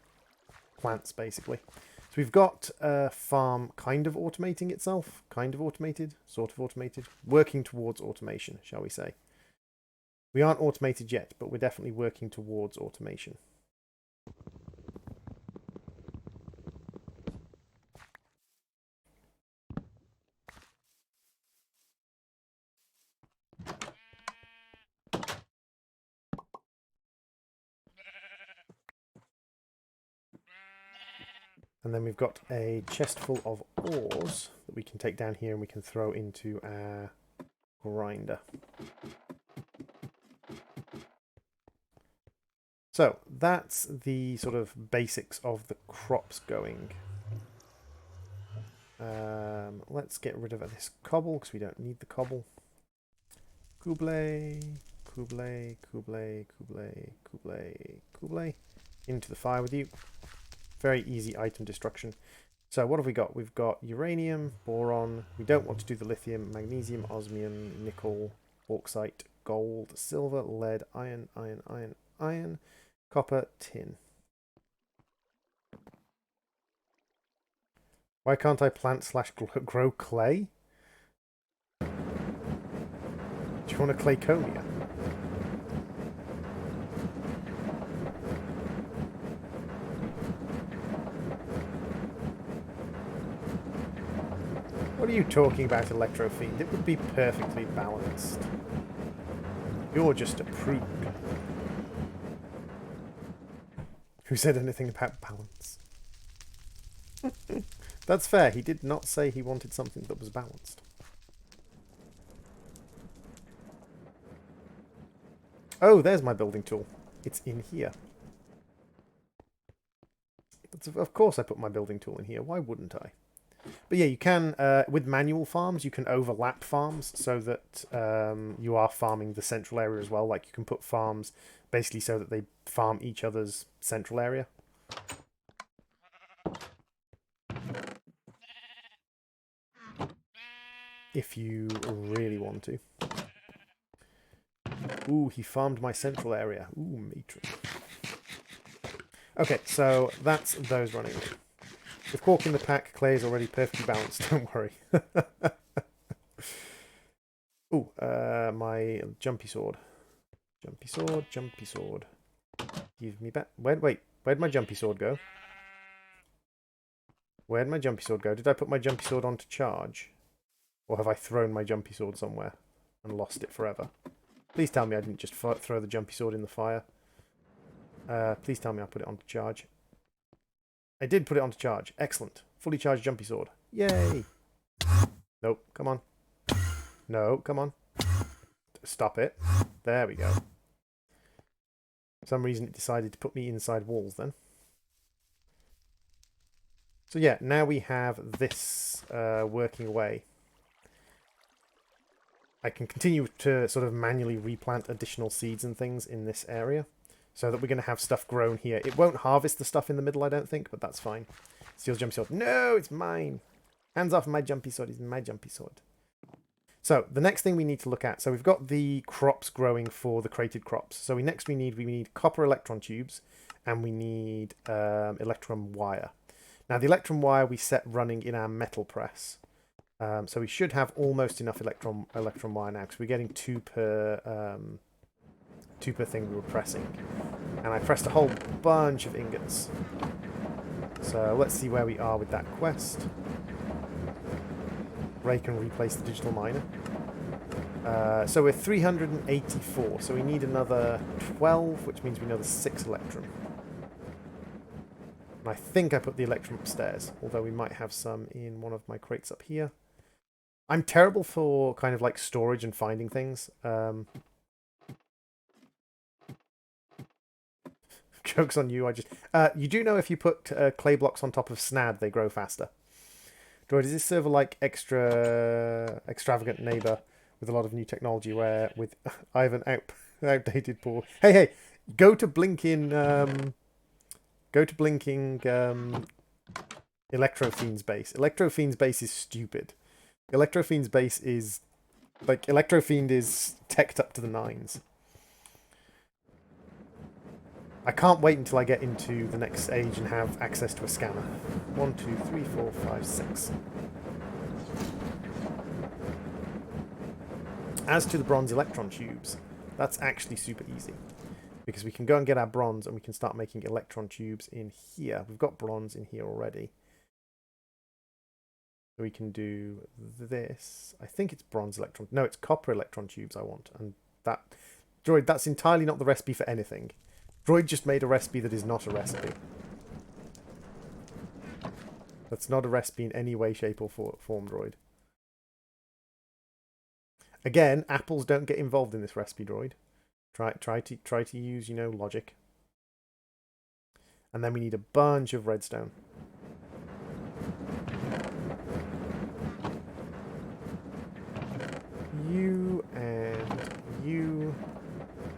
plants, basically. So we've got a farm kind of automating itself, kind of automated, sort of automated, working towards automation, shall we say. We aren't automated yet, but we're definitely working towards automation. And then we've got a chest full of ores that we can take down here and we can throw into our grinder. So that's the sort of basics of the crops going. Let's get rid of this cobble because we don't need the cobble. Kuble, Kuble, Kuble, Kuble, Kuble, Kuble. Into the fire with you. Very easy item destruction. So what have we got? We've got uranium, boron. We don't want to do the lithium, magnesium, osmium, nickel, bauxite, gold, silver, lead, iron, iron, iron, iron, copper, tin. Why can't I plant / grow clay? Do you want a clayconia? What are you talking about, Electrofiend? It would be perfectly balanced. You're just a prude. Who said anything about balance? That's fair. He did not say he wanted something that was balanced. Oh, there's my building tool. It's in here. Of course I put my building tool in here. Why wouldn't I? But yeah, you can, with manual farms, you can overlap farms so that you are farming the central area as well. Like you can put farms basically so that they farm each other's central area. If you really want to. Ooh, he farmed my central area. Ooh, matron. Okay, so that's those running. With cork in the pack, clay is already perfectly balanced, don't worry. Ooh, my jumpy sword. Jumpy sword, jumpy sword. Give me back. Wait, where'd my jumpy sword go? Where'd my jumpy sword go? Did I put my jumpy sword on to charge? Or have I thrown my jumpy sword somewhere and lost it forever? Please tell me I didn't just throw the jumpy sword in the fire. Please tell me I put it on to charge. I did put it onto charge. Excellent. Fully charged jumpy sword. Yay! Nope. Come on. No, come on. Stop it. There we go. For some reason it decided to put me inside walls then. So yeah, now we have this working away. I can continue to sort of manually replant additional seeds and things in this area. So that we're going to have stuff grown here. It won't harvest the stuff in the middle, I don't think, but that's fine. Steals jumpy sword. No, it's mine. Hands off my jumpy sword. It's my jumpy sword. So the next thing we need to look at. So we've got the crops growing for the crated crops. So we need copper electron tubes, and we need electrum wire. Now the electrum wire we set running in our metal press. So we should have almost enough electrum wire now because we're getting two per thing we were pressing. And I pressed a whole bunch of ingots. So let's see where we are with that quest. Break and replace the digital miner. So we're 384. So we need another 12, which means we need another 6 electrum. And I think I put the electrum upstairs, although we might have some in one of my crates up here. I'm terrible for kind of like storage and finding things. Joke's on you. You do know if you put clay blocks on top of snad, they grow faster. Droid, is this server like extravagant neighbor with a lot of new technology where with I have an outdated pool? Hey, go to blinking Electrofiend's base. Electrofiend's base is stupid. Electrofiend's base is like Electrofiend is teched up to the nines. I can't wait until I get into the next age and have access to a scanner. 1, 2, 3, 4, 5, 6. As to the bronze electron tubes, that's actually super easy. Because we can go and get our bronze and we can start making electron tubes in here. We've got bronze in here already. So we can do this. I think it's bronze electron. No, it's copper electron tubes I want. And that... Droid, that's entirely not the recipe for anything. Droid just made a recipe that is not a recipe. That's not a recipe in any way, shape, or form, Droid. Again, apples don't get involved in this recipe, Droid. Try to use, you know, logic. And then we need a bunch of redstone. You and you.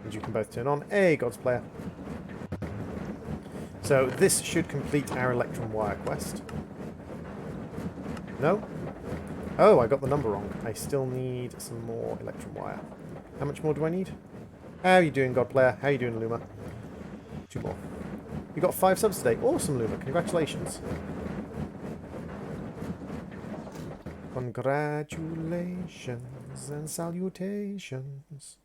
And you can both turn on. Hey, God's player. So this should complete our electron wire quest. No? Oh, I got the number wrong. I still need some more electron wire. How much more do I need? How are you doing, God player? How are you doing, Luma? 2 more. You got 5 subs today. Awesome, Luma. Congratulations. Congratulations and salutations.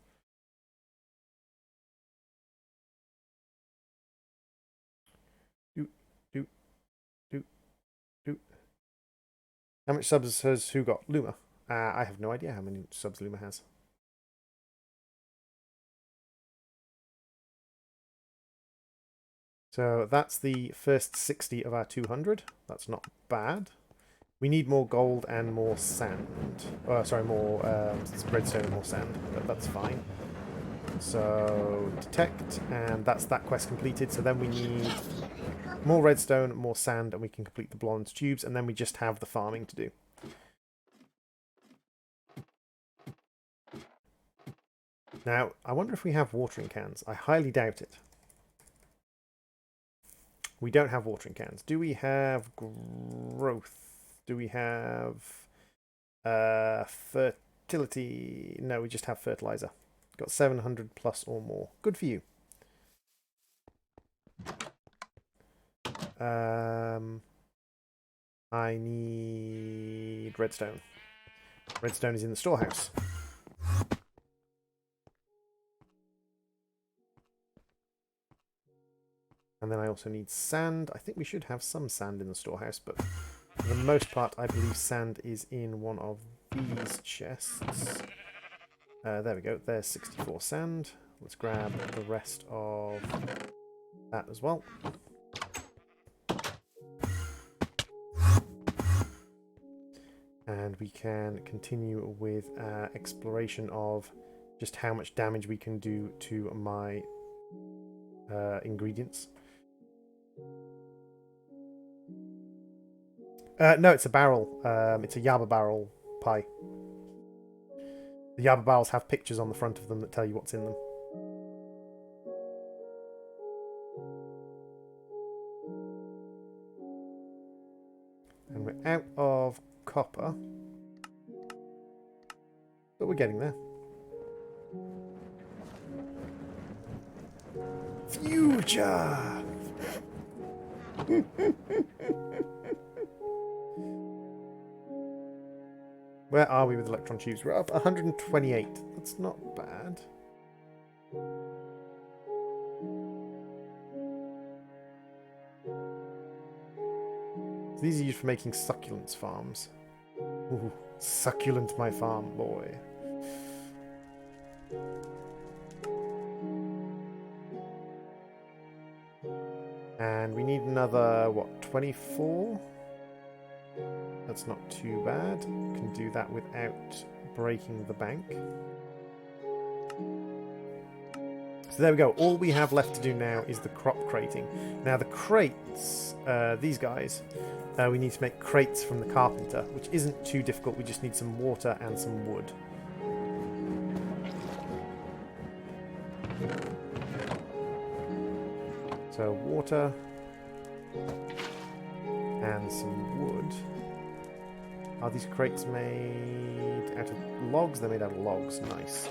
How much subs has who got? Luma. I have no idea how many subs Luma has. So that's the first 60 of our 200. That's not bad. We need more gold and more sand. Oh, sorry, more redstone and more sand, but that's fine. So detect, and that's that quest completed. So then we need more redstone, more sand, and we can complete the bronze tubes, and then we just have the farming to do. Now, I wonder if we have watering cans. I highly doubt it. We don't have watering cans. Do we have growth? Do we have fertility? No, we just have fertilizer. Got 700 plus or more. Good for you. I need redstone. Redstone is in the storehouse. And then I also need sand. I think we should have some sand in the storehouse, but for the most part, I believe sand is in one of these chests. There we go. There's 64 sand. Let's grab the rest of that as well. And we can continue with our exploration of just how much damage we can do to my ingredients. No, it's a barrel. It's a Yaba barrel pie. The Yaba barrels have pictures on the front of them that tell you what's in them. And we're out of copper. But we're getting there. Future! Where are we with electron tubes? We're up 128. That's not bad. So these are used for making succulents farms. Ooh, succulent my farm, boy. And we need another, what, 24? That's not too bad. Can do that without breaking the bank. So there we go. All we have left to do now is the crop crating. Now the crates, these guys, we need to make crates from the carpenter, which isn't too difficult. We just need some water and some wood. So water and some wood. Are these crates made out of logs? They're made out of logs. Nice.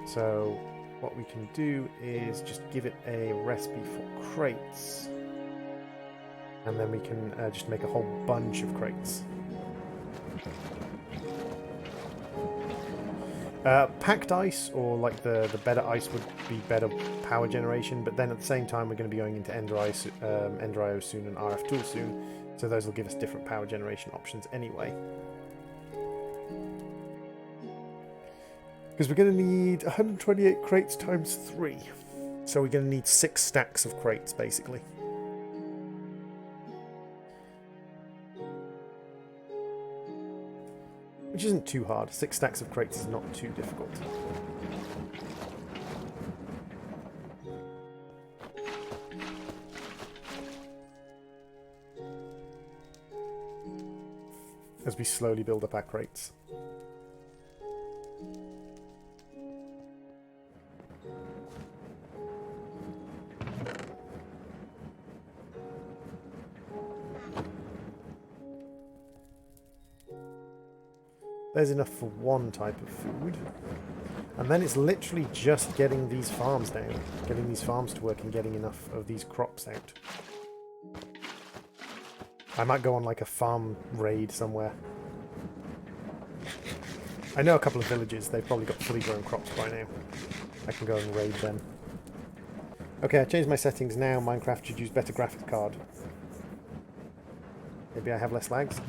So what we can do is just give it a recipe for crates. And then we can just make a whole bunch of crates. Packed ice, or like the better ice, would be better power generation, but then at the same time we're going to be going into Ender IO soon and RF Tool soon, so those will give us different power generation options anyway. Because we're going to need 128 crates times 3, so we're going to need 6 stacks of crates basically. Which isn't too hard. 6 stacks of crates is not too difficult. As we slowly build up our crates. There's enough for one type of food. And then it's literally just getting these farms down. Getting these farms to work and getting enough of these crops out. I might go on like a farm raid somewhere. I know a couple of villages. They've probably got fully grown crops by now. I can go and raid them. Okay, I changed my settings now. Minecraft should use better graphics card. Maybe I have less lags.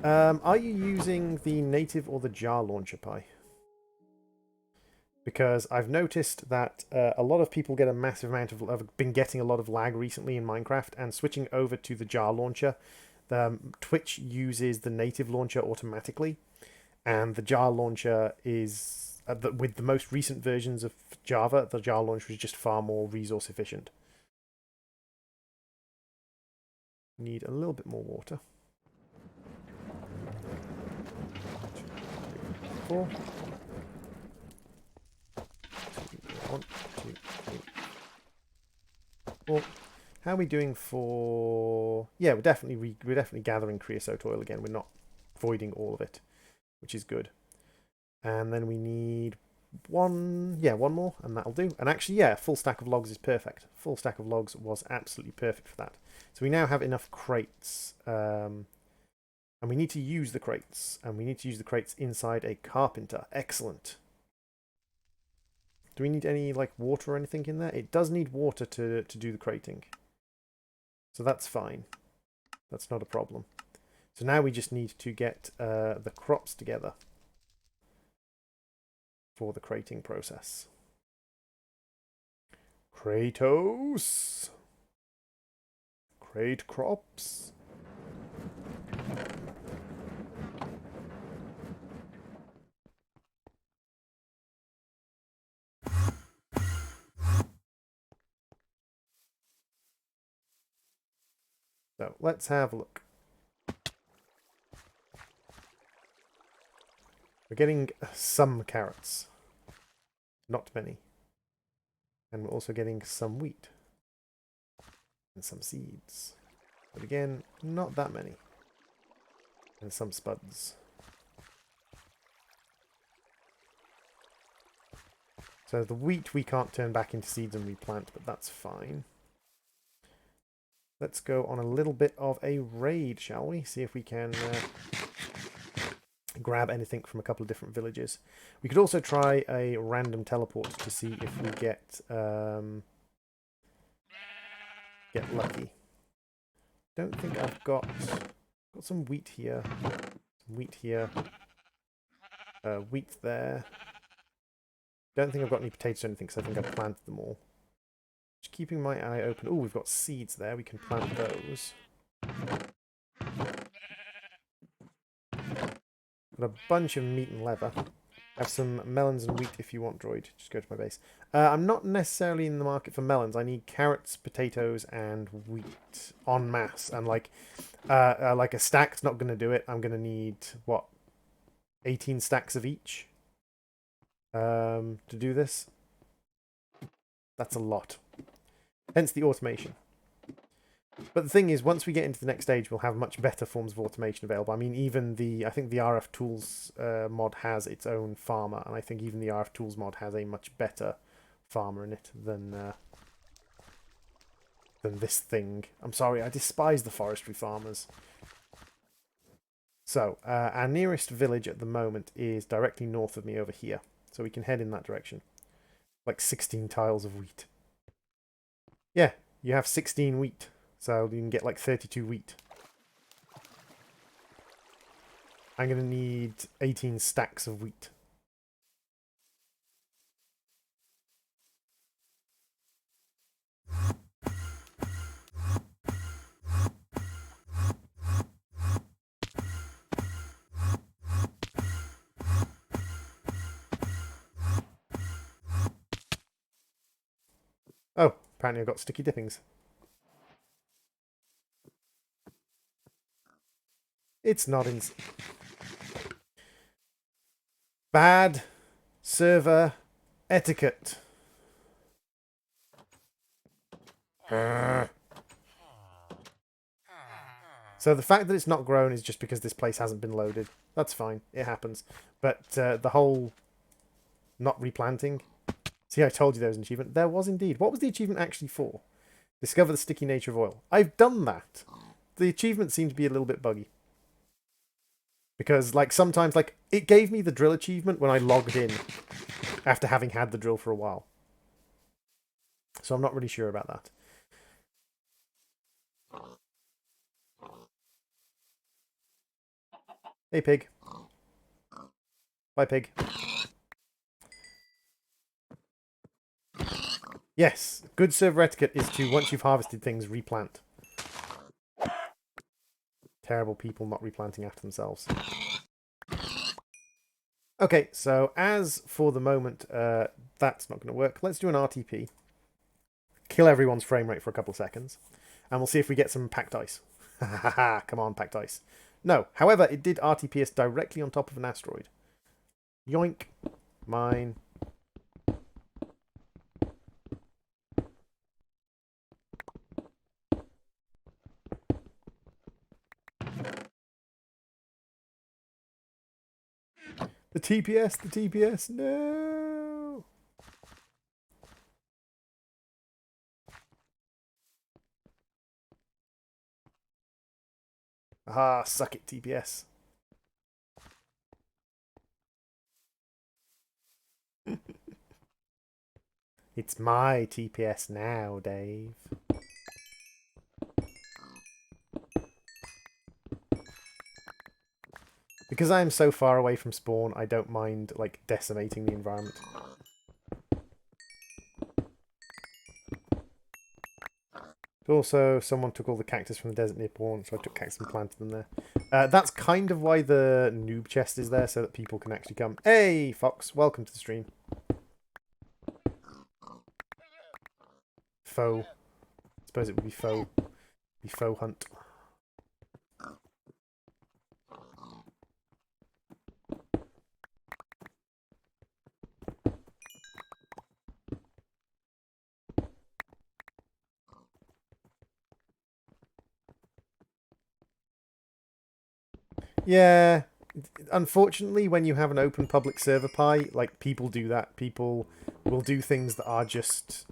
Are you using the native or the jar launcher, Pi? Because I've noticed that a lot of people get a massive amount of... I've been getting a lot of lag recently in Minecraft, and switching over to the jar launcher, Twitch uses the native launcher automatically, and the jar launcher is... with the most recent versions of Java, the jar launcher is just far more resource efficient. Need a little bit more water. 4. 1, 2, 3, 4. How are we doing for... Yeah, we're definitely gathering creosote oil again. We're not voiding all of it, which is good. And then we need one more, and that'll do. And actually, yeah, full stack of logs is perfect. Full stack of logs was absolutely perfect for that. So we now have enough crates. And we need to use the crates. And we need to use the crates inside a carpenter. Excellent. Do we need any like water or anything in there? It does need water to do the crating. So that's fine. That's not a problem. So now we just need to get the crops together for the crating process. Kratos! Crate crops. So let's have a look. We're getting some carrots. Not many. And we're also getting some wheat. And some seeds. But again, not that many. And some spuds. So the wheat we can't turn back into seeds and replant, but that's fine. Let's go on a little bit of a raid, shall we? See if we can grab anything from a couple of different villages. We could also try a random teleport to see if we get lucky. Don't think I've got some wheat here. Wheat here. Wheat there. Don't think I've got any potatoes or anything because I think I've planted them all. just keeping my eye open. Oh, we've got seeds there. We can plant those. Got a bunch of meat and leather. I have some melons and wheat if you want, Droid. Just go to my base. I'm not necessarily in the market for melons. I need carrots, potatoes, and wheat en masse. And like a stack's not going to do it. I'm going to need, what, 18 stacks of each to do this. That's a lot. Hence the automation. But the thing is, once we get into the next stage, we'll have much better forms of automation available. I mean, even I think the RF Tools mod has its own farmer, and I think even the RF Tools mod has a much better farmer in it than this thing. I'm sorry, I despise the forestry farmers. So, our nearest village at the moment is directly north of me over here, so we can head in that direction. Like 16 tiles of wheat. Yeah, you have 16 wheat. So you can get like 32 wheat. I'm going to need 18 stacks of wheat. Oh, apparently I've got sticky dippings. It's not in... Bad server etiquette. So the fact that it's not grown is just because this place hasn't been loaded. That's fine. It happens. But the whole not replanting... See, I told you there was an achievement. There was indeed. What was the achievement actually for? Discover the sticky nature of oil. I've done that. The achievement seemed to be a little bit buggy. Because, like, sometimes, like, it gave me the drill achievement when I logged in after having had the drill for a while. So I'm not really sure about that. Hey, pig. Bye, pig. Yes, good server etiquette is to, once you've harvested things, replant. Terrible people not replanting after themselves. Okay, so as for the moment, that's not going to work. Let's do an RTP. Kill everyone's frame rate for a couple of seconds. And we'll see if we get some packed ice. Come on, packed ice. No, however, it did RTP us directly on top of an asteroid. Yoink. Mine. The TPS, no! Ah, suck it, TPS. It's my TPS now, Dave. Because I am so far away from spawn, I don't mind, like, decimating the environment. Also, someone took all the cactus from the desert near spawn, so I took cactus and planted them there. That's kind of why the noob chest is there, so that people can actually come. Hey, Fox, welcome to the stream. Foe. I suppose it would be foe. Be foe hunt. Yeah, unfortunately, when you have an open public server pie, like, people do that. People will do things that are just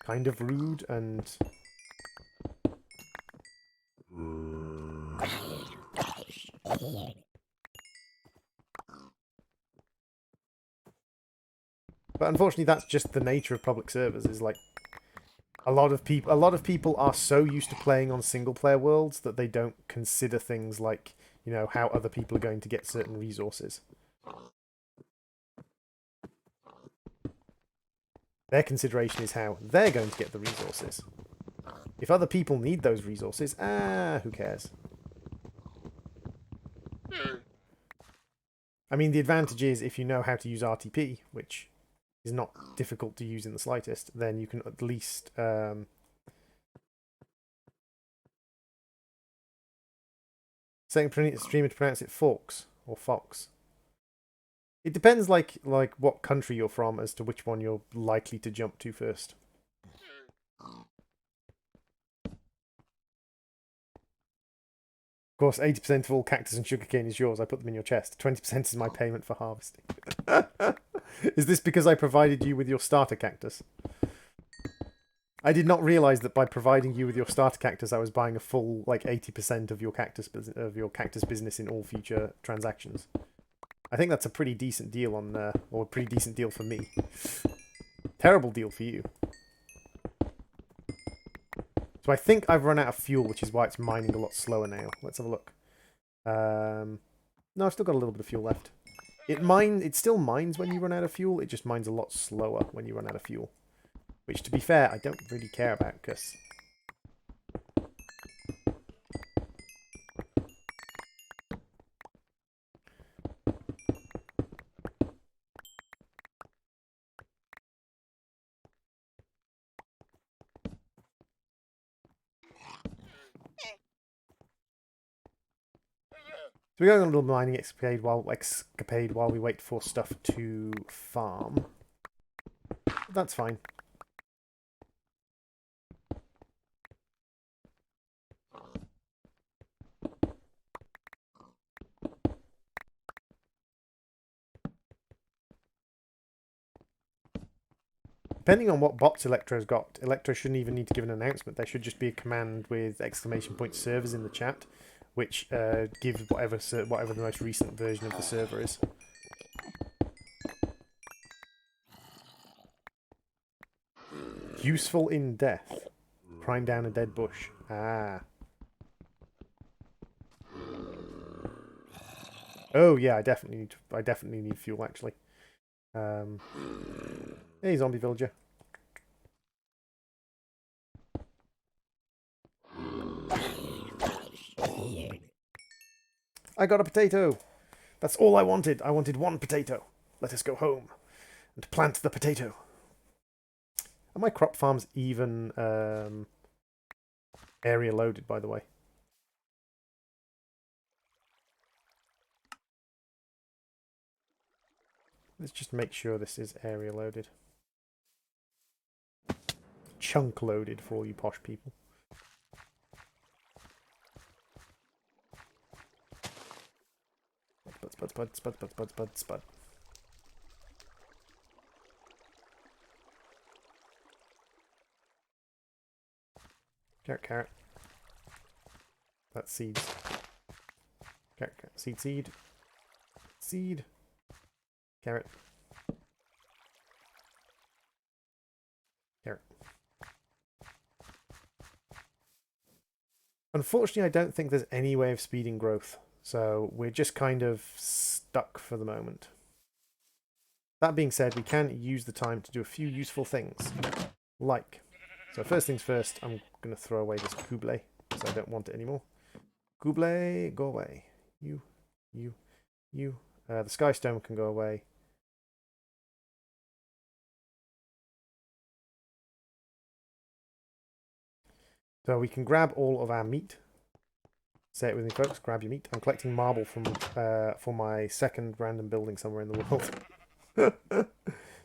kind of rude and... But unfortunately, that's just the nature of public servers, is like... A lot of people are so used to playing on single-player worlds that they don't consider things like, you know, how other people are going to get certain resources. Their consideration is how they're going to get the resources. If other people need those resources, who cares? I mean, the advantage is if you know how to use RTP, which is not difficult to use in the slightest, then you can at least setting streamer to pronounce it Forks or Fox. It depends, like what country you're from, as to which one you're likely to jump to first. Of course, 80% of all cactus and sugarcane is yours. I put them in your chest. 20% is my payment for harvesting. Is this because I provided you with your starter cactus? I did not realize that by providing you with your starter cactus, I was buying a full, like, 80% of your cactus business in all future transactions. I think that's a pretty decent deal on, or a pretty decent deal for me. Terrible deal for you. So I think I've run out of fuel, which is why it's mining a lot slower now. Let's have a look. No, I've still got a little bit of fuel left. It still mines when you run out of fuel. It just mines a lot slower when you run out of fuel. Which, to be fair, I don't really care about, because... So we're going on a little mining escapade while we wait for stuff to farm. That's fine. Depending on what bots Electro's got, Electro shouldn't even need to give an announcement. There should just be a command with exclamation point servers in the chat, which gives whatever the most recent version of the server is. Useful in death. Prime down a dead bush. Ah. Oh yeah, I definitely need fuel actually. Hey, zombie villager. I got a potato. That's all I wanted. I wanted one potato. Let us go home and plant the potato. Are my crop farms even area loaded, by the way? Let's just make sure this is area loaded. Chunk loaded for all you posh people. Spud. Carrot. That's seeds. Carrot. Seed. Seed. Carrot. Carrot. Unfortunately, I don't think there's any way of speeding growth, so we're just kind of stuck for the moment. That being said, we can use the time to do a few useful things, like... So first things first, I'm going to throw away this Kuble, because I don't want it anymore. Kuble, go away. You. The Skystone can go away. So we can grab all of our meat. Say it with me, folks. Grab your meat. I'm collecting marble from for my second random building somewhere in the world.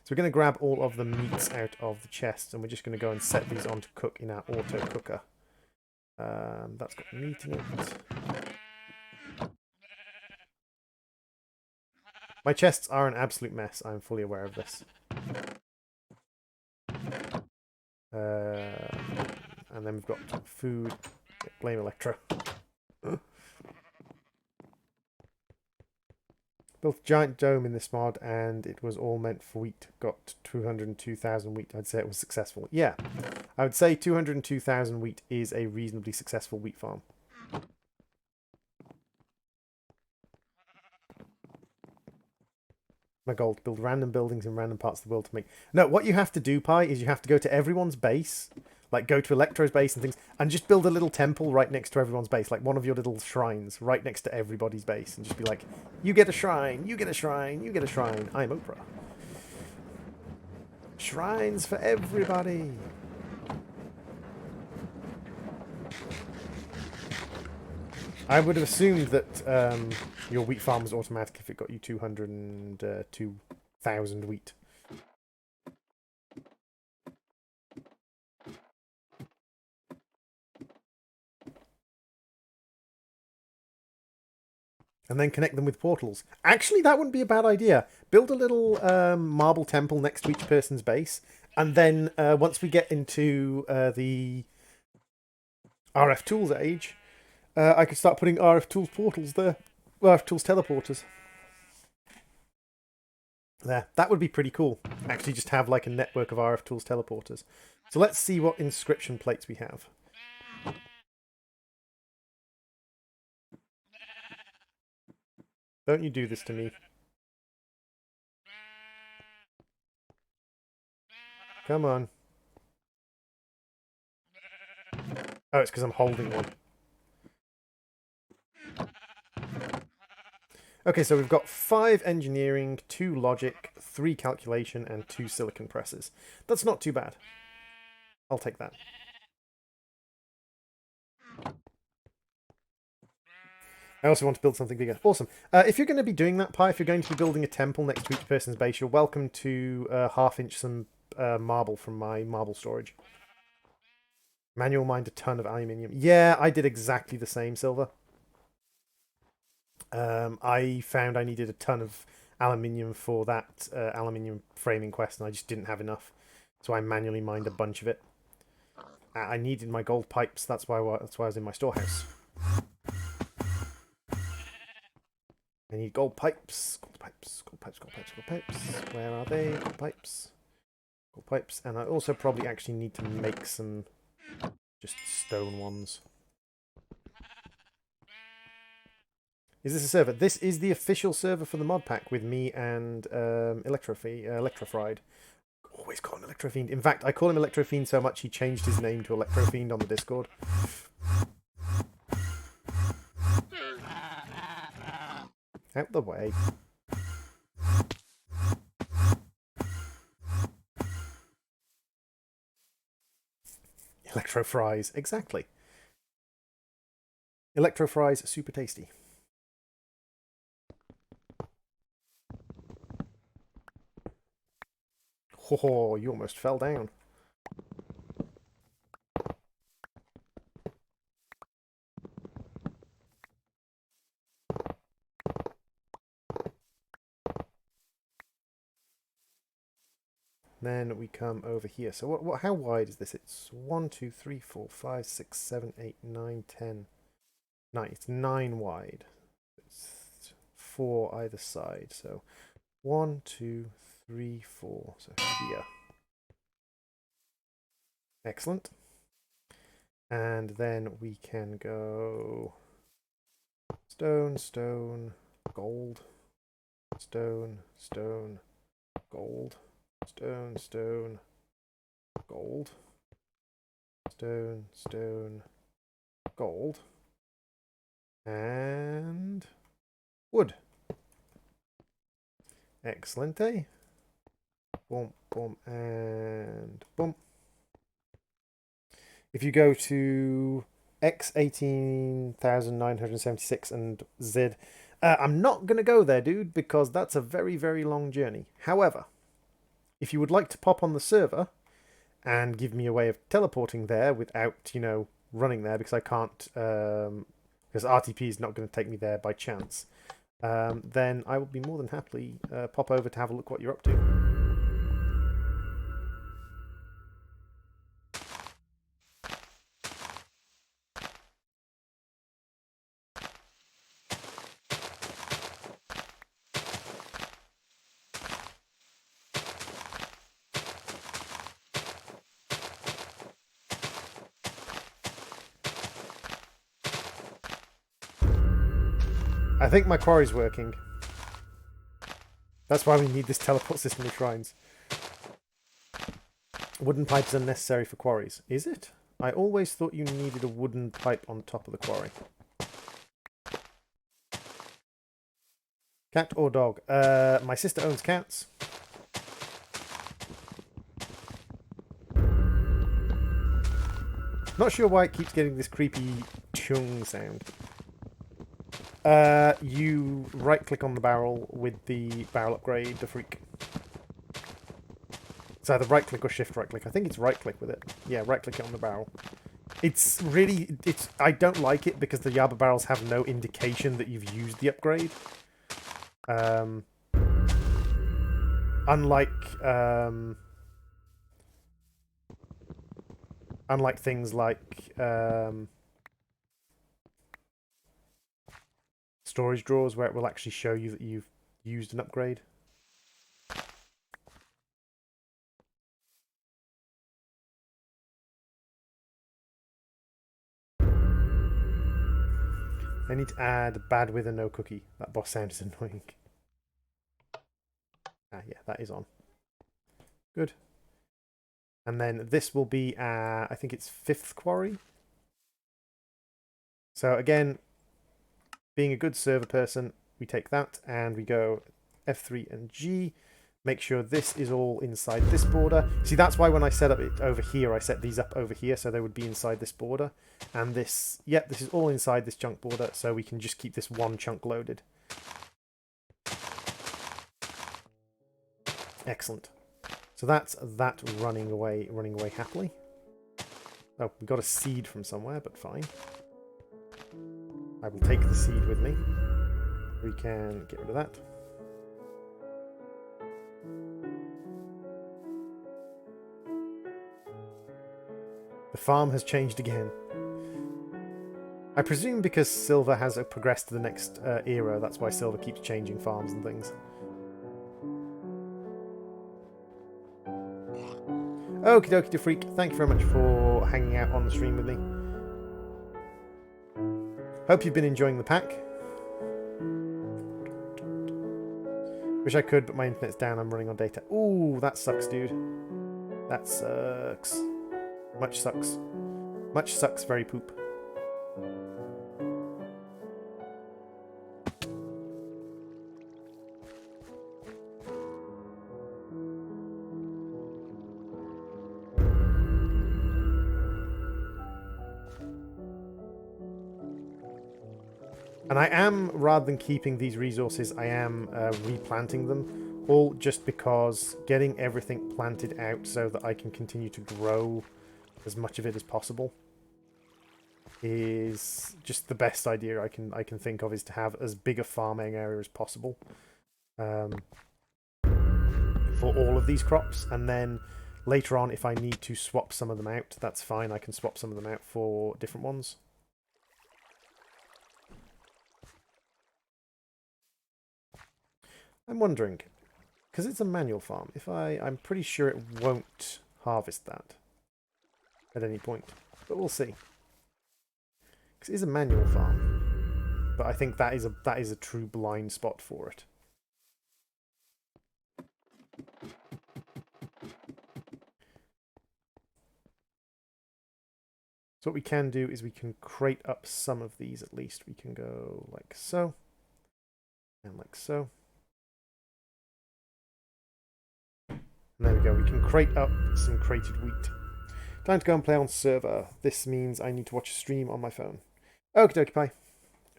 So we're going to grab all of the meats out of the chests, and we're just going to go and set these on to cook in our auto cooker. That's got meat in it. My chests are an absolute mess. I'm fully aware of this. And then we've got food. Blame Electro. Built a giant dome in this mod, and it was all meant for wheat. Got 202,000 wheat. I'd say it was successful. Yeah, I would say 202,000 wheat is a reasonably successful wheat farm. My goal to build random buildings in random parts of the world to make... No, what you have to do, Pi, is you have to go to everyone's base, like go to Electro's base and things, and just build a little temple right next to everyone's base, like one of your little shrines right next to everybody's base, and just be like, you get a shrine, you get a shrine, you get a shrine. I'm Oprah. Shrines for everybody. I would have assumed that your wheat farm was automatic if it got you 202,000 wheat. And then connect them with portals. Actually, that wouldn't be a bad idea. Build a little marble temple next to each person's base. And then once we get into the RF Tools age, I could start putting RF Tools portals there. RF Tools teleporters. There. That would be pretty cool. Actually just have like a network of RF Tools teleporters. So let's see what inscription plates we have. Don't you do this to me. Come on. Oh, it's because I'm holding one. Okay, so we've got 5 engineering, 2 logic, 3 calculation, and 2 silicon presses. That's not too bad. I'll take that. I also want to build something bigger. Awesome. If you're going to be doing that, Pi, if you're going to be building a temple next to each person's base, you're welcome to half-inch some marble from my marble storage. Manual mined a ton of aluminium. Yeah, I did exactly the same, Silver. I found I needed a ton of aluminium for that aluminium framing quest, and I just didn't have enough. So I manually mined a bunch of it. I needed my gold pipes. That's why I was in my storehouse. I need gold pipes. Gold pipes. Gold pipes. Gold pipes. Gold pipes. Where are they? Gold pipes. Gold pipes. And I also probably actually need to make some just stone ones. Is this a server? This is the official server for the mod pack with me and Electrofried. Always call him Electrofiend. In fact, I call him Electrofiend so much he changed his name to Electrofiend on the Discord. Out the way. Electro fries, exactly. Electro fries, super tasty. Oh, you almost fell down. Then we come over here. So what? How wide is this? It's 1, 2, 3, 4, 5, 6, 7, 8, 9, 10. 9. It's 9 wide. It's 4 either side. So 1, 2, 3, 4. So here. Excellent. And then we can go stone, stone, gold, stone, stone, gold. Stone, stone, gold, stone, stone, gold, and wood. Excellent, eh? Boom, boom, and boom. If you go to X18976 and Z, I'm not going to go there, dude, because that's a very, very long journey. However, if you would like to pop on the server and give me a way of teleporting there without, you know, running there, because I can't, because RTP is not going to take me there by chance, then I will be more than happily pop over to have a look what you're up to. I think my quarry's working. That's why we need this teleport system with shrines. Wooden pipes are necessary for quarries. Is it? I always thought you needed a wooden pipe on top of the quarry. Cat or dog? My sister owns cats. Not sure why it keeps getting this creepy chung sound. You right-click on the barrel with the barrel upgrade, the freak. It's either right-click or shift right-click. I think it's right-click with it. Yeah, right-click it on the barrel. It's really... I don't like it because the Yaba barrels have no indication that you've used the upgrade. Unlike things like storage drawers where it will actually show you that you've used an upgrade. I need to add bad with a no cookie. That boss sound is annoying. Ah, yeah, that is on. Good. And then this will be, I think it's 5th quarry. So again, being a good server person, we take that and we go F3 and G. Make sure this is all inside this border. See, that's why when I set up it over here, I set these up over here so they would be inside this border. And this, yep, this is all inside this chunk border, so we can just keep this one chunk loaded. Excellent. So that's that running away happily. Oh, we got a seed from somewhere, but fine. I will take the seed with me. We can get rid of that. The farm has changed again. I presume because silver has progressed to the next era, that's why silver keeps changing farms and things. Okie dokie to freak, thank you very much for hanging out on the stream with me. Hope you've been enjoying the pack. Wish I could, but my internet's down, I'm running on data. Ooh, that sucks, dude. That sucks. Much sucks. Much sucks, very poop. And I am, rather than keeping these resources, I am replanting them. All just because getting everything planted out so that I can continue to grow as much of it as possible is just the best idea I can think of, is to have as big a farming area as possible for all of these crops. And then later on, if I need to swap some of them out, that's fine. I can swap some of them out for different ones. I'm wondering, because it's a manual farm, if I'm pretty sure it won't harvest that at any point, but we'll see. Because it is a manual farm, but I think that is a true blind spot for it. So what we can do is we can crate up some of these at least. We can go like so, and like so. And there we go, we can crate up some crated wheat. Time to go and play on server. This means I need to watch a stream on my phone. Okie dokie pie.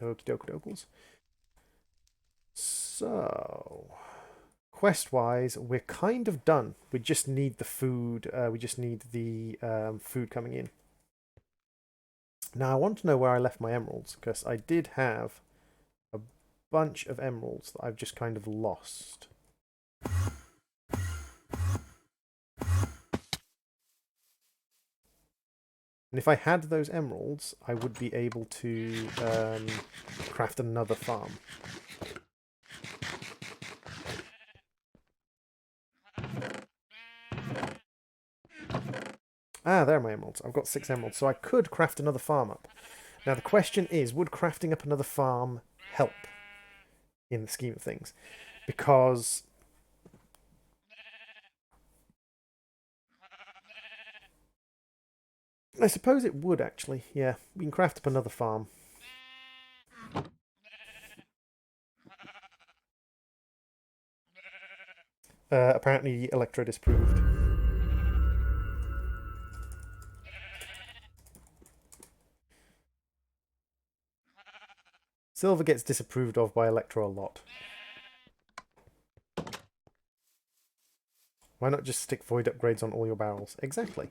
Okie dokie dokles. So, quest-wise, we're kind of done. We just need the food. We just need the food coming in. Now, I want to know where I left my emeralds, because I did have a bunch of emeralds that I've just kind of lost. And if I had those emeralds, I would be able to craft another farm. Ah, there are my emeralds. I've got 6 emeralds, so I could craft another farm up. Now the question is, would crafting up another farm help in the scheme of things? Because I suppose it would, actually. Yeah, we can craft up another farm. Apparently, Electro disproved. Silver gets disapproved of by Electro a lot. Why not just stick void upgrades on all your barrels? Exactly.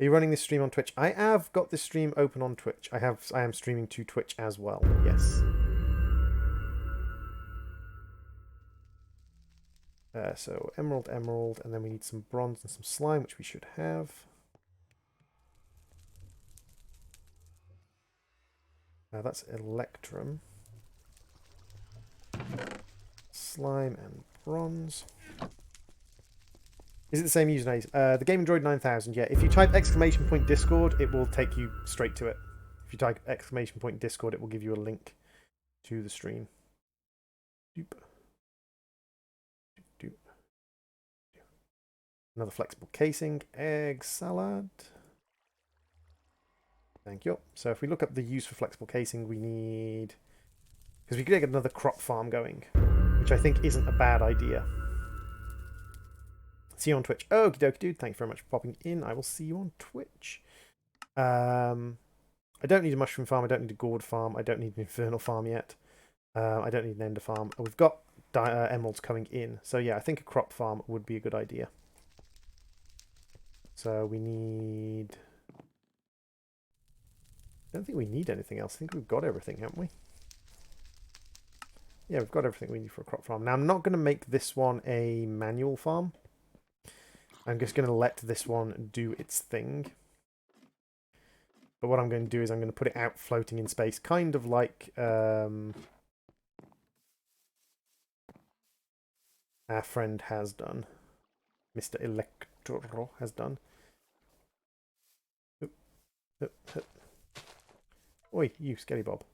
Are you running this stream on Twitch? I have got this stream open on Twitch. I am streaming to Twitch as well. Yes. So emerald, emerald, and then we need some bronze and some slime, which we should have. That's electrum. Slime and bronze. Is it the same username? The GamingDroid 9000, yeah. If you type ! Discord, it will take you straight to it. If you type ! Discord, it will give you a link to the stream. Doop. Doop. Another flexible casing. Egg salad. Thank you. So if we look up the use for flexible casing, we need... Because we could get another crop farm going, which I think isn't a bad idea. See you on Twitch. Okie dokie, dude. Thank you very much for popping in. I will see you on Twitch. I don't need a mushroom farm. I don't need a gourd farm. I don't need an infernal farm yet. I don't need an ender farm. We've got emeralds coming in. So yeah, I think a crop farm would be a good idea. So we need... I don't think we need anything else. I think we've got everything, haven't we? Yeah, we've got everything we need for a crop farm. Now, I'm not going to make this one a manual farm. I'm just going to let this one do its thing. But what I'm going to do is I'm going to put it out floating in space, kind of like our friend has done. Mr. Electro has done. Oop, oop, oop. Oi, you, Skelly Bob.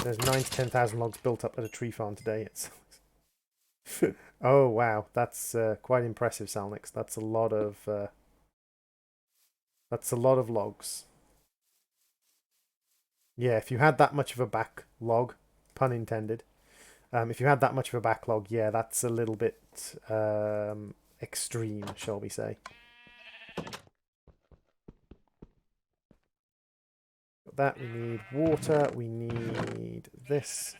There's 9 to 10,000 logs built up at a tree farm today. It's oh wow, that's quite impressive, Salnix. That's a lot of logs. Yeah, if you had that much of a backlog, pun intended. If you had that much of a backlog, yeah, that's a little bit extreme, shall we say. That, we need water, we need this.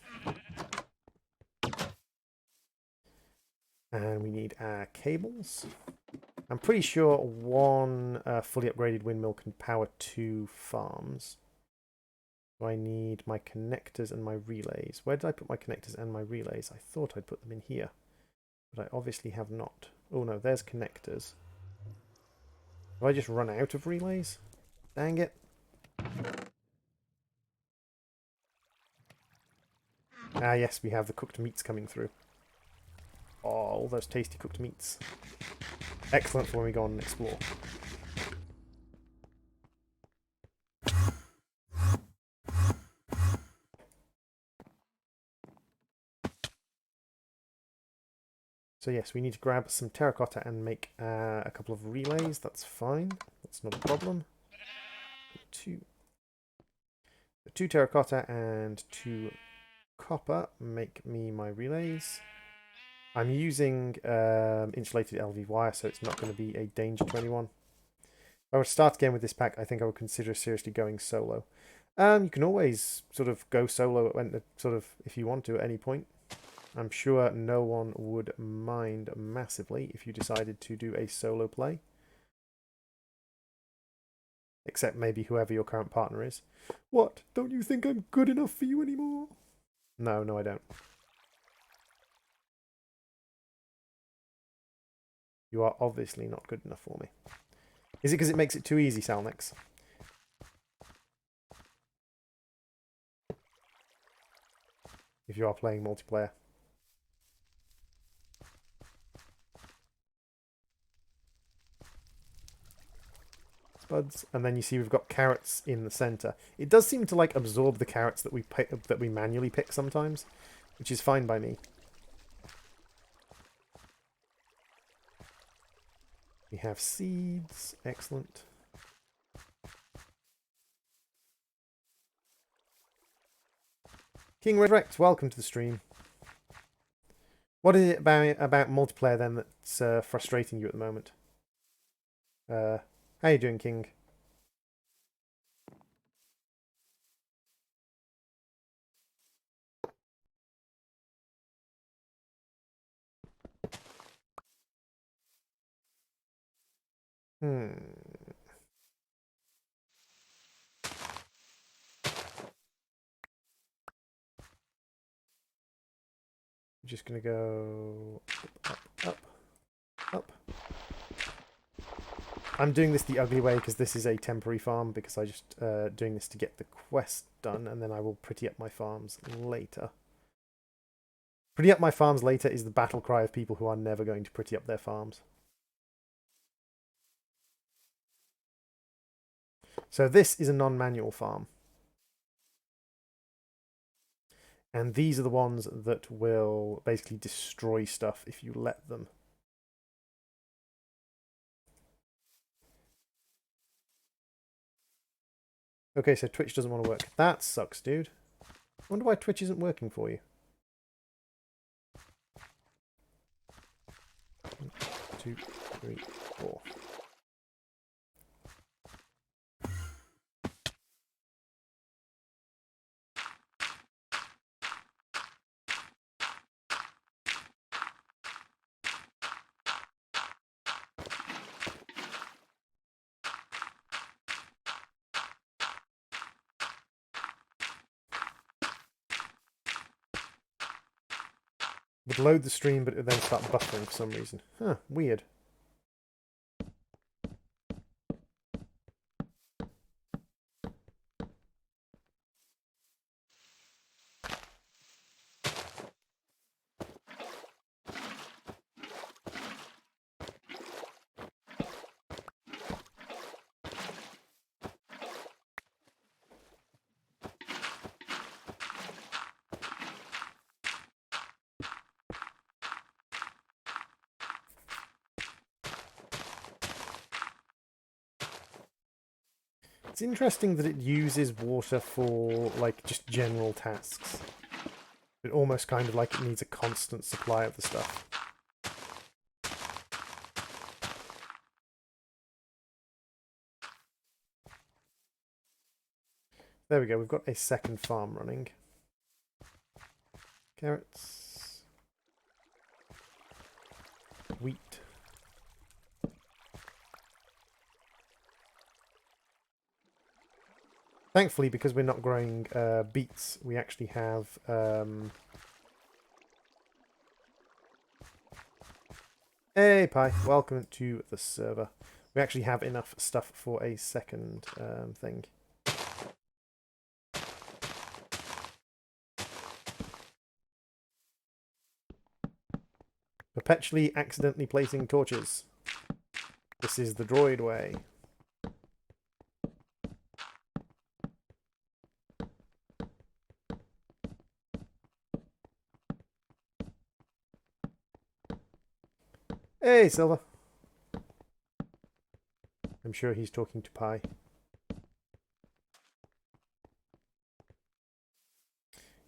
And we need our cables. I'm pretty sure one fully upgraded windmill can power 2 farms. So I need my connectors and my relays. Where did I put my connectors and my relays? I thought I'd put them in here, but I obviously have not. Oh no, there's connectors. Have I just run out of relays? Dang it. Ah yes, we have the cooked meats coming through. Oh, all those tasty cooked meats. Excellent for when we go on and explore. So yes, we need to grab some terracotta and make a couple of relays. That's fine. That's not a problem. 2 terracotta and 2 copper make me my relays. I'm using insulated LV wire, so it's not going to be a danger to anyone. If I were to start again with this pack, I think I would consider seriously going solo. You can always sort of go solo if you want to at any point. I'm sure no one would mind massively if you decided to do a solo play. Except maybe whoever your current partner is. What? Don't you think I'm good enough for you anymore? No, I don't. You are obviously not good enough for me. Is it because it makes it too easy, Salnix? If you are playing multiplayer. Spuds, and then you see we've got carrots in the center. It does seem to like absorb the carrots that we manually pick sometimes, which is fine by me. We have seeds. Excellent. King Resurrect, welcome to the stream. What is it about multiplayer then that's frustrating you at the moment? How you doing, King? Hmm. I'm just gonna go up, up. I'm doing this the ugly way because this is a temporary farm because I just doing this to get the quest done, and then I will pretty up my farms later. Pretty up my farms later is the battle cry of people who are never going to pretty up their farms. So this is a non-manual farm. And these are the ones that will basically destroy stuff if you let them. Okay, so Twitch doesn't want to work. That sucks, dude. I wonder why Twitch isn't working for you. 1, 2, 3, 4. Would load the stream, but it would then start buffering for some reason. Huh, weird. It's interesting that it uses water for, like, just general tasks. It almost kind of like it needs a constant supply of the stuff. There we go, we've got a second farm running. Carrots. Wheat. Thankfully, because we're not growing beets, we actually have... Hey, Pi, welcome to the server. We actually have enough stuff for a second thing. Perpetually accidentally placing torches. This is the droid way. Hey, Silver. I'm sure he's talking to Pi.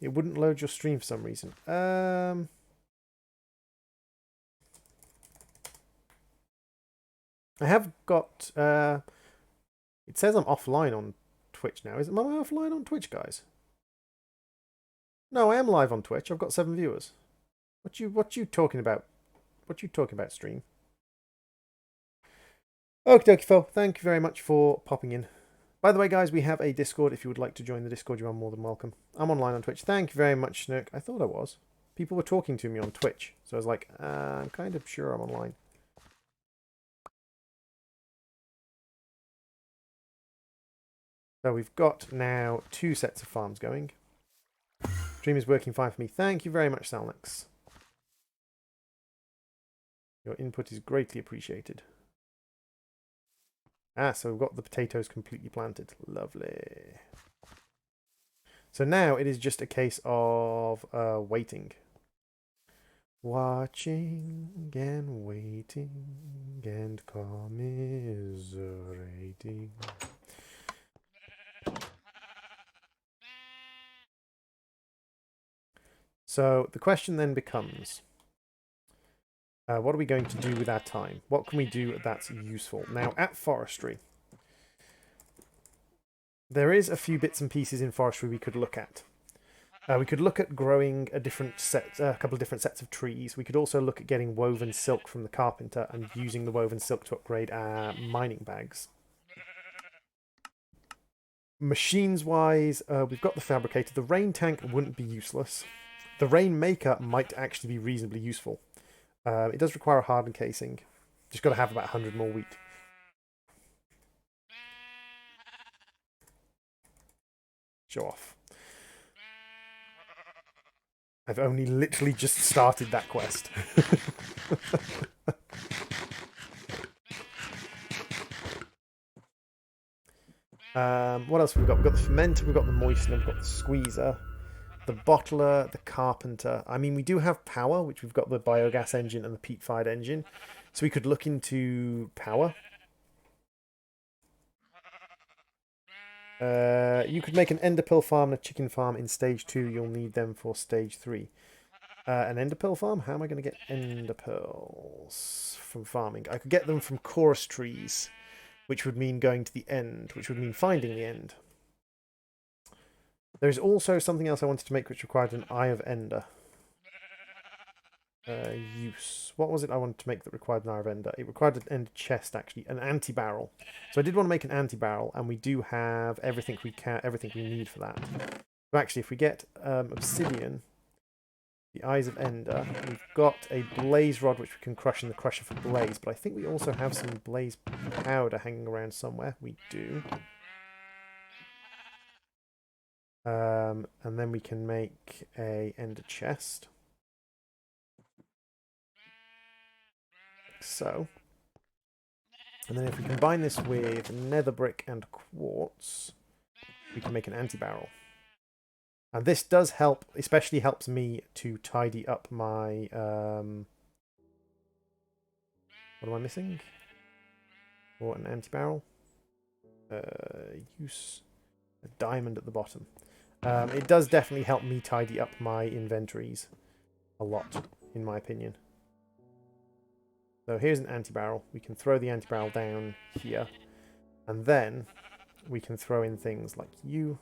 It wouldn't load your stream for some reason. I have got... it says I'm offline on Twitch now. Am I offline on Twitch, guys? No, I am live on Twitch. I've got 7 viewers. What you talking about? What you talking about, stream? Okie dokie, Phil. Thank you very much for popping in. By the way, guys, we have a Discord. If you would like to join the Discord, you are more than welcome. I'm online on Twitch. Thank you very much, Snurk. I thought I was. People were talking to me on Twitch, so I was like, I'm kind of sure I'm online. So we've got now 2 sets of farms going. Stream is working fine for me. Thank you very much, Salnex. Your input is greatly appreciated. Ah, so we've got the potatoes completely planted. Lovely. So now it is just a case of waiting. Watching and waiting and commiserating. So the question then becomes, what are we going to do with our time? What can we do that's useful? Now, at forestry, there is a few bits and pieces in forestry we could look at. We could look at growing a couple of different sets of trees. We could also look at getting woven silk from the carpenter and using the woven silk to upgrade our mining bags. Machines-wise, we've got the fabricator. The rain tank wouldn't be useless. The rain maker might actually be reasonably useful. It does require a hardened casing. Just got to have about 100 more wheat. Show off. I've only literally just started that quest. What else have we got? We've got the fermenter, we've got the moistener, we've got the squeezer, the bottler, the carpenter. I mean, we do have power, which we've got the biogas engine and the peat-fired engine. So we could look into power. You could make an enderpearl farm and a chicken farm in stage 2. You'll need them for stage 3. An enderpearl farm? How am I going to get enderpearls from farming? I could get them from chorus trees, which would mean going to the end, which would mean finding the end. There's also something else I wanted to make which required an Eye of Ender. Use. What was it I wanted to make that required an Eye of Ender? It required an ender chest, actually, an anti-barrel. So I did want to make an anti-barrel, and we do have everything we need for that. So actually, if we get obsidian, the Eyes of Ender, we've got a blaze rod which we can crush in the crusher for blaze, but I think we also have some blaze powder hanging around somewhere. We do. And then we can make a ender chest. Like so. And then if we combine this with nether brick and quartz, we can make an anti-barrel. And this does help, especially helps me to tidy up my... what am I missing? Or an anti-barrel? Use a diamond at the bottom. It does definitely help me tidy up my inventories a lot, in my opinion. So here's an anti-barrel. We can throw the anti-barrel down here. And then we can throw in things like you.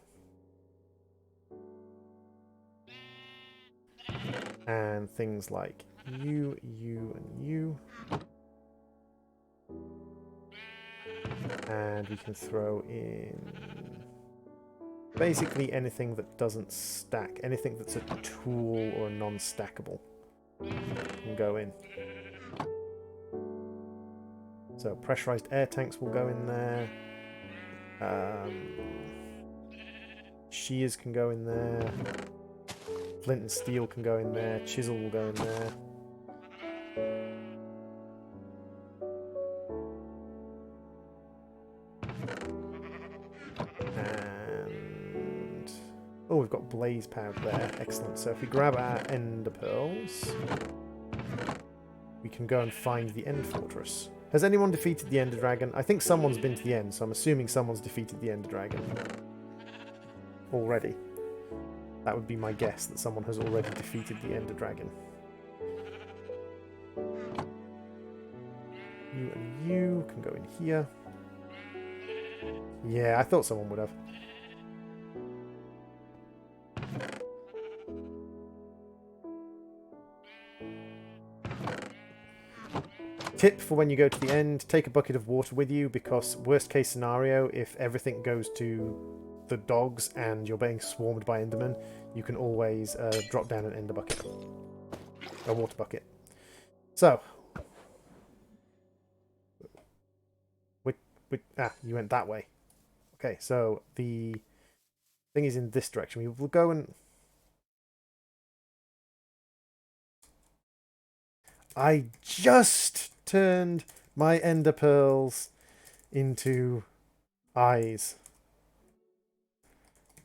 And things like you, and you. And we can throw in basically anything that doesn't stack. Anything that's a tool or a non-stackable can go in. So pressurized air tanks will go in there. Shears can go in there. Flint and steel can go in there. Chisel will go in there. And... oh, we've got blaze powder there. Excellent. So if we grab our ender pearls, we can go and find the end fortress. Has anyone defeated the ender dragon? I think someone's been to the end, so I'm assuming someone's defeated the ender dragon already. That would be my guess, that someone has already defeated the ender dragon. You and you can go in here. Yeah, I thought someone would have. Tip for when you go to the end, take a bucket of water with you, because worst case scenario, if everything goes to the dogs and you're being swarmed by endermen, you can always drop down an ender bucket. A water bucket. So. You went that way. Okay, so the thing is in this direction. We will go and... I just turned my ender pearls into eyes.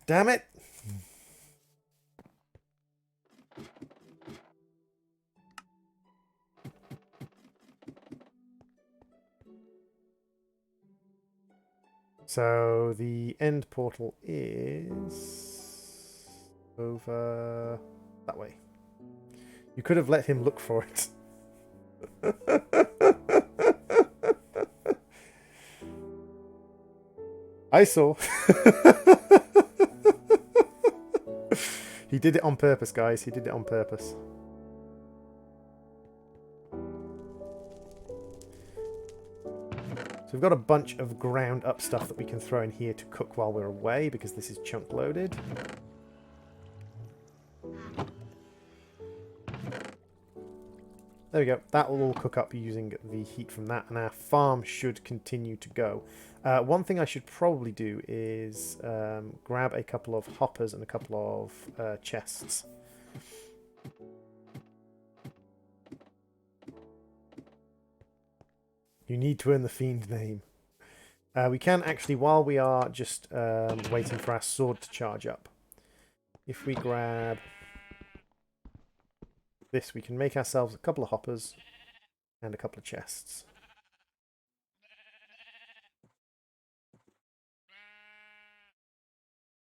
Damn it! So the end portal is over that way. You could have let him look for it. I saw. He did it on purpose, guys. He did it on purpose. So we've got a bunch of ground up stuff that we can throw in here to cook while we're away, because this is chunk loaded. There we go. That will all cook up using the heat from that, and our farm should continue to go. One thing I should probably do is grab a couple of hoppers and a couple of chests. You need to earn the fiend name. We can actually, while we are just waiting for our sword to charge up, if we grab this, we can make ourselves a couple of hoppers and a couple of chests.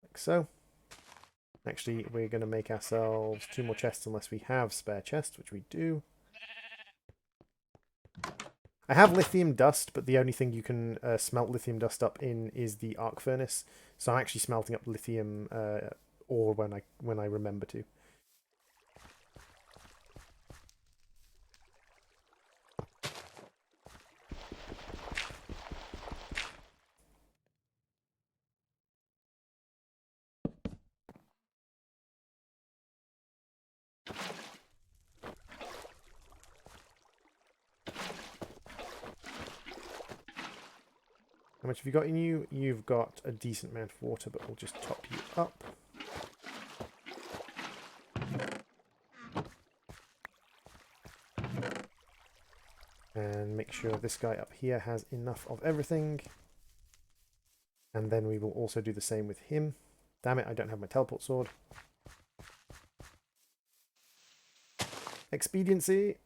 Like so. Actually, we're going to make ourselves 2 more chests unless we have spare chests, which we do. I have lithium dust, but the only thing you can smelt lithium dust up in is the arc furnace. So I'm actually smelting up lithium ore when I remember to. How much have you got in you? You've got a decent amount of water, but we'll just top you up. And make sure this guy up here has enough of everything. And then we will also do the same with him. Damn it, I don't have my teleport sword. Expediency.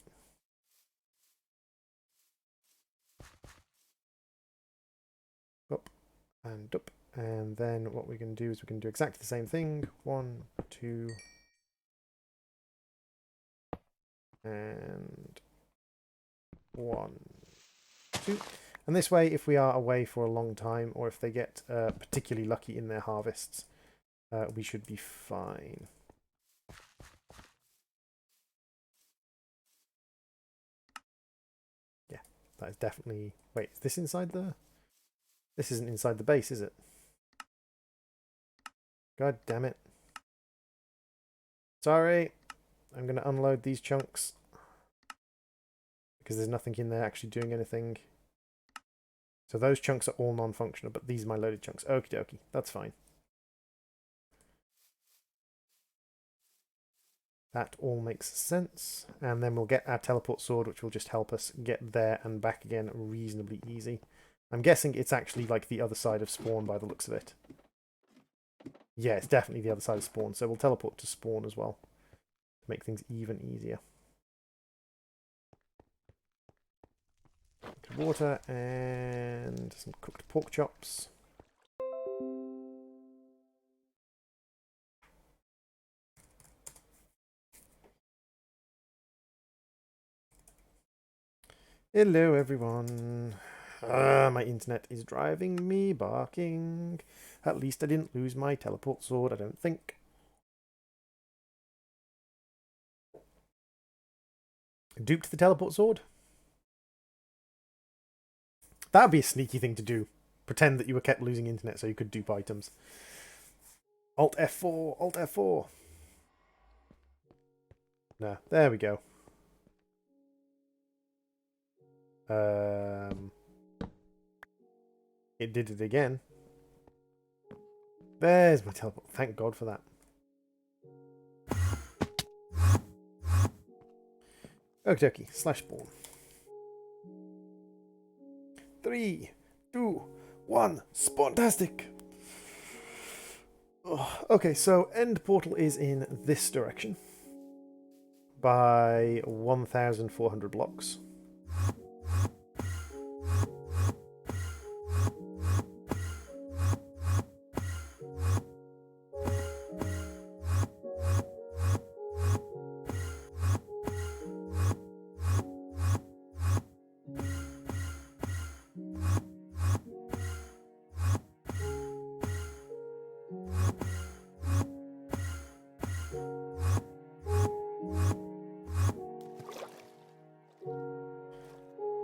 Up and up. And then what we can do is we can do exactly the same thing. 1, 2. And 1, 2. And this way, if we are away for a long time, or if they get particularly lucky in their harvests, we should be fine. Yeah, that is definitely... Wait, is this inside the... This isn't inside the base, is it? God damn it. Sorry. I'm going to unload these chunks. Because there's nothing in there actually doing anything. So those chunks are all non-functional, but these are my loaded chunks. Okie dokie, that's fine. That all makes sense. And then we'll get our teleport sword, which will just help us get there and back again reasonably easy. I'm guessing it's actually like the other side of spawn by the looks of it. Yeah, it's definitely the other side of spawn. So we'll teleport to spawn as well to make things even easier. Water and some cooked pork chops. Hello everyone. My internet is driving me barking. At least I didn't lose my teleport sword, I don't think. Duped the teleport sword? That would be a sneaky thing to do. Pretend that you were kept losing internet so you could dupe items. Alt F4, Alt F4. No, there we go. It did it again. There's my teleport. Thank God for that. Okie dokie. Slash spawn. 3, 2, 1. Spawntastic! Oh, okay, so end portal is in this direction. By 1,400 blocks.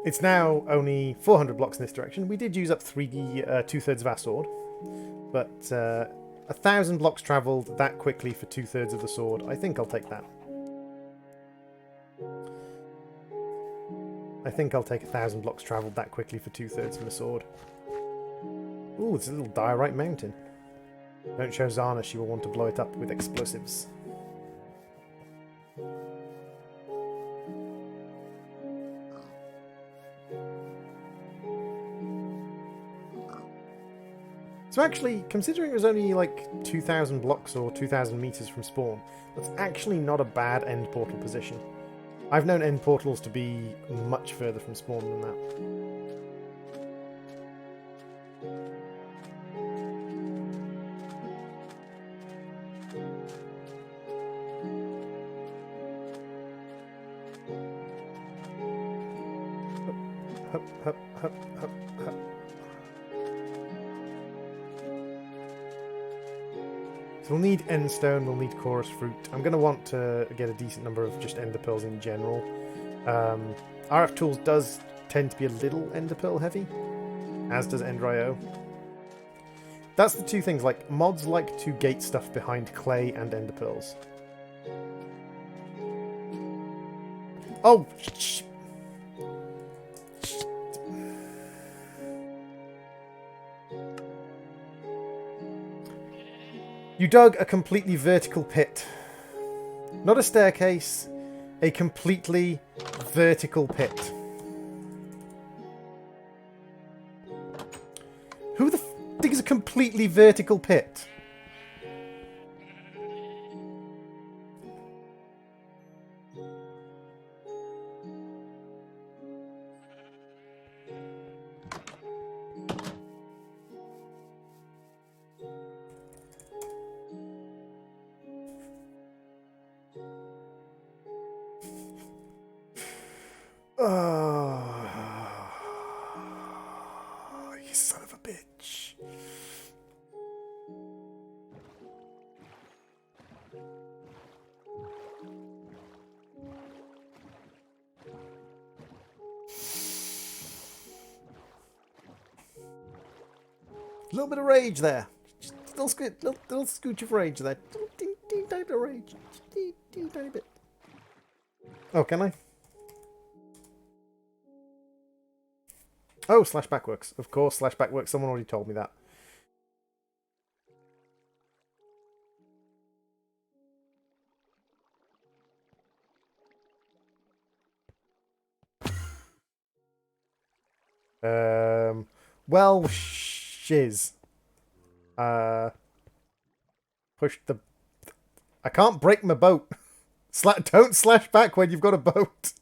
It's now only 400 blocks in this direction. We did use up two-thirds of our sword, but 1,000 blocks travelled that quickly for two-thirds of the sword. I think I'll take that. I think I'll take 1,000 blocks travelled that quickly for two-thirds of the sword. Ooh, it's a little diorite mountain. Don't show Zana, she will want to blow it up with explosives. So actually, considering it was only like 2,000 blocks or 2,000 meters from spawn, that's actually not a bad end portal position. I've known end portals to be much further from spawn than that. Hup, hup, hup, hup, hup. So we'll need end stone, we'll need chorus fruit. I'm going to want to get a decent number of just ender pearls in general. RF Tools does tend to be a little ender pearl heavy, as does Ender.io. That's the two things, like, mods like to gate stuff behind clay and ender pearls. Oh! You dug a completely vertical pit. Not a staircase, a completely vertical pit. Who the f digs a completely vertical pit? Oh, you son of a bitch. A little bit of rage there. Just a little scooch of rage there. Tiny bit of rage. Tiny bit. Oh, can I? Oh, slashback works. Of course, slashback works. Someone already told me that. Well, shiz. Push the... I can't break my boat. Don't slash back when you've got a boat.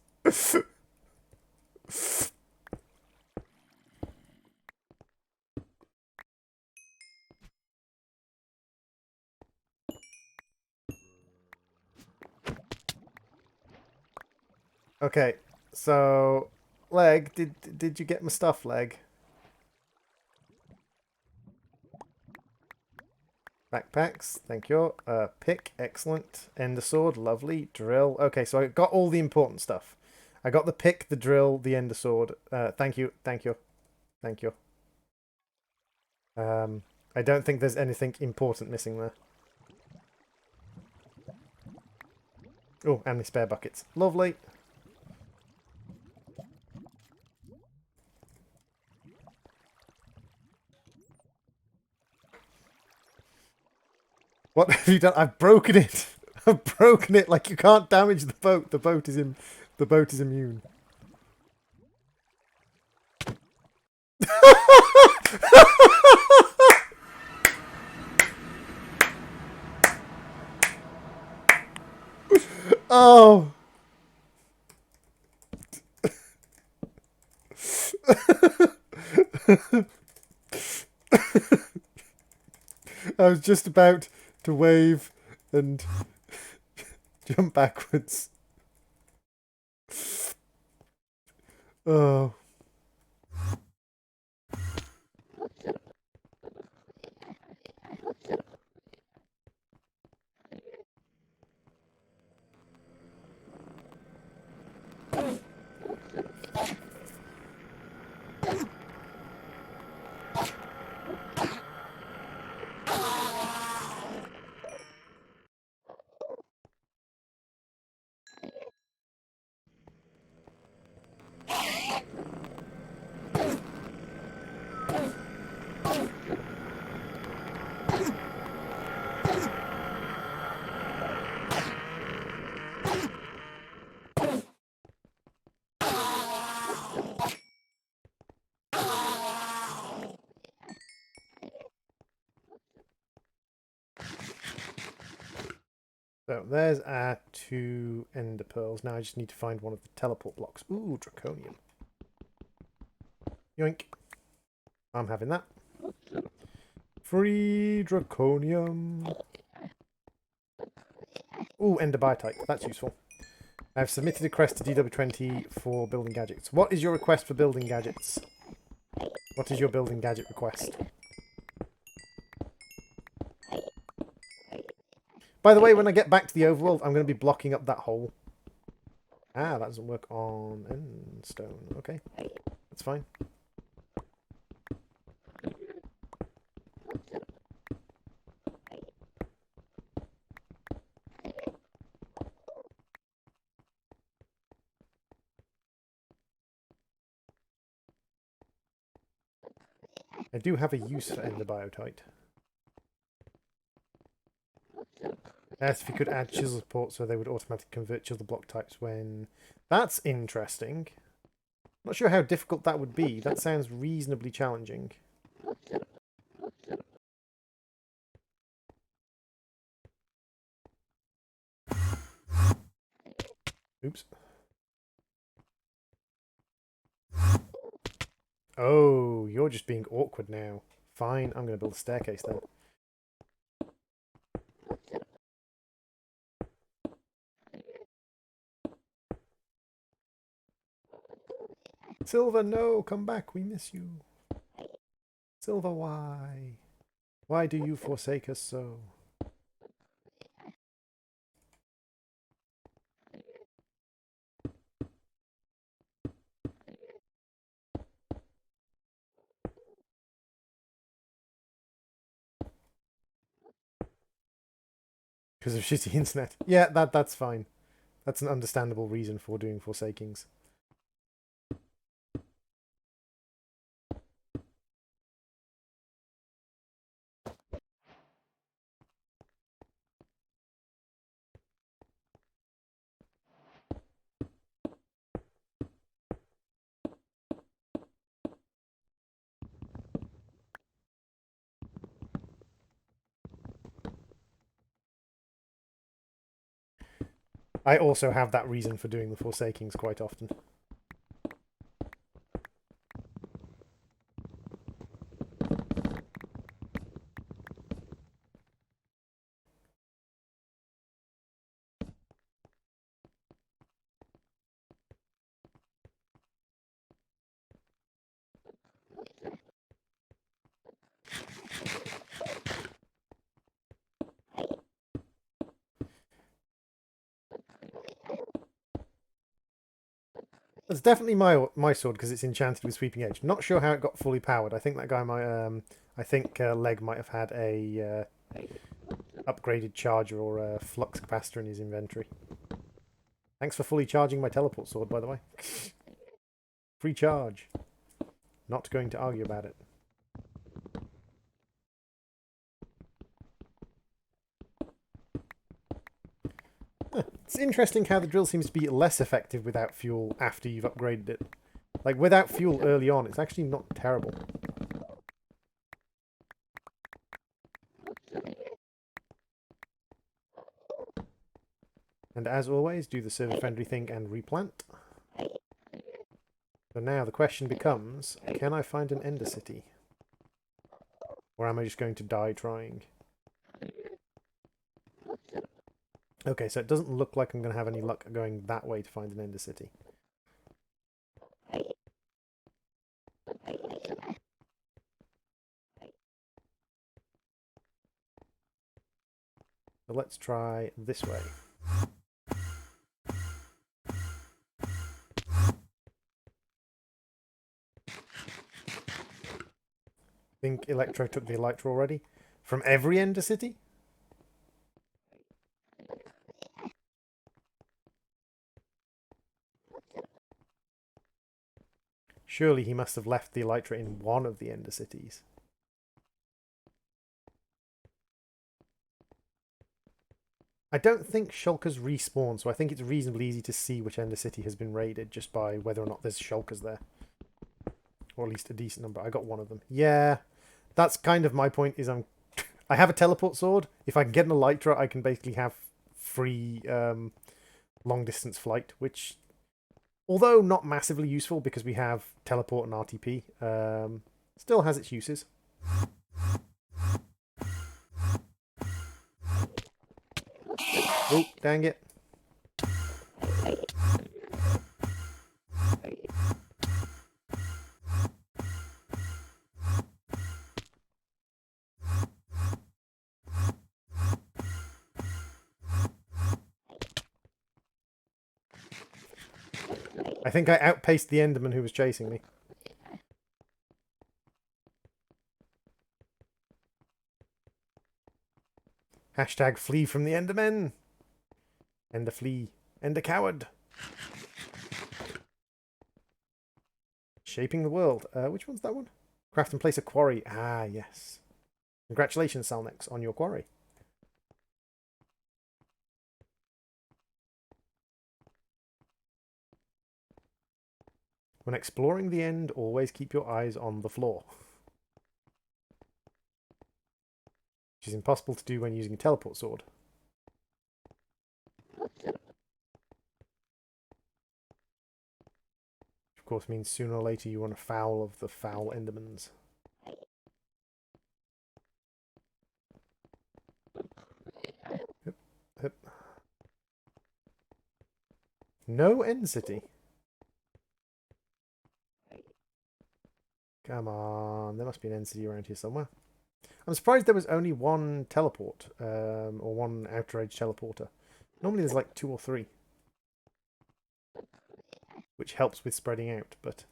Okay, so Leg, did you get my stuff, Leg? Backpacks, thank you. Pick, excellent. Ender sword, lovely. Drill. Okay, so I got all the important stuff. I got the pick, the drill, the ender sword. Thank you, thank you, thank you. I don't think there's anything important missing there. Oh, and my spare buckets. Lovely. What have you done? I've broken it. I've broken it. Like, you can't damage the boat. The boat is immune. Oh. I was just about to wave and jump backwards. Oh. So there's our 2 ender pearls. Now I just need to find one of the teleport blocks. Ooh, draconium. Yoink. I'm having that. Free draconium. Ooh, ender biotite. That's useful. I've submitted a request to DW20 for building gadgets. What is your request for building gadgets? What is your building gadget request? By the way, when I get back to the overworld, I'm going to be blocking up that hole. Ah, that doesn't work on endstone. Okay, that's fine. I do have a use for ender biotite. Asked if you could add chisel support so they would automatically convert chisel block types when... That's interesting. Not sure how difficult that would be. That sounds reasonably challenging. Oops. Oh, you're just being awkward now. Fine, I'm going to build a staircase then. Silver, no! Come back, we miss you. Silver, why? Why do you forsake us so? Because of shitty internet. Yeah, that's fine. That's an understandable reason for doing forsakings. I also have that reason for doing the forsakings quite often. It's definitely my sword because it's enchanted with sweeping edge. Not sure how it got fully powered. I think that guy might. I think Leg might have had a upgraded charger or a flux capacitor in his inventory. Thanks for fully charging my teleport sword, by the way. Free charge. Not going to argue about it. It's interesting how the drill seems to be less effective without fuel after you've upgraded it. Like, without fuel early on, it's actually not terrible. And as always, do the server-friendly thing and replant. So now the question becomes, can I find an Ender City? Or am I just going to die trying? Okay, so it doesn't look like I'm going to have any luck going that way to find an Ender City. So let's try this way. Think Electro took the Elytra already? From every Ender City? Surely he must have left the Elytra in one of the Ender Cities. I don't think shulkers respawn, so I think it's reasonably easy to see which Ender City has been raided just by whether or not there's shulkers there. Or at least a decent number. I got one of them. Yeah, that's kind of my point, is I have a teleport sword. If I can get an Elytra, I can basically have free long distance flight, which, although not massively useful because we have teleport and RTP, still has its uses. Oh, dang it. I think I outpaced the Enderman who was chasing me. Hashtag flee from the Endermen. Ender flee. Ender coward. Shaping the world. Which one's that one? Craft and place a quarry. Ah, yes. Congratulations, Salnex, on your quarry. When exploring the end, always keep your eyes on the floor. Which is impossible to do when using a teleport sword. Which of course means sooner or later you run afoul of the foul Endermans. Hip, hip. No end city. Come on, there must be an end city around here somewhere. I'm surprised there was only one teleport, or one outer edge teleporter. Normally there's like 2 or 3. Which helps with spreading out, but...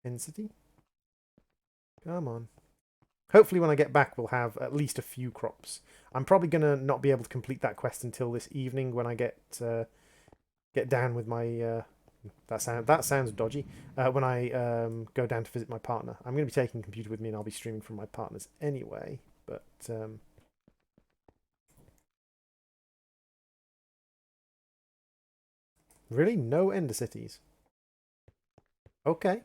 End city? Come on. Hopefully when I get back we'll have at least a few crops. I'm probably going to not be able to complete that quest until this evening when I get down with my... that sounds dodgy. When I go down to visit my partner. I'm going to be taking a computer with me and I'll be streaming from my partner's anyway. But... Really? No Ender Cities? Okay.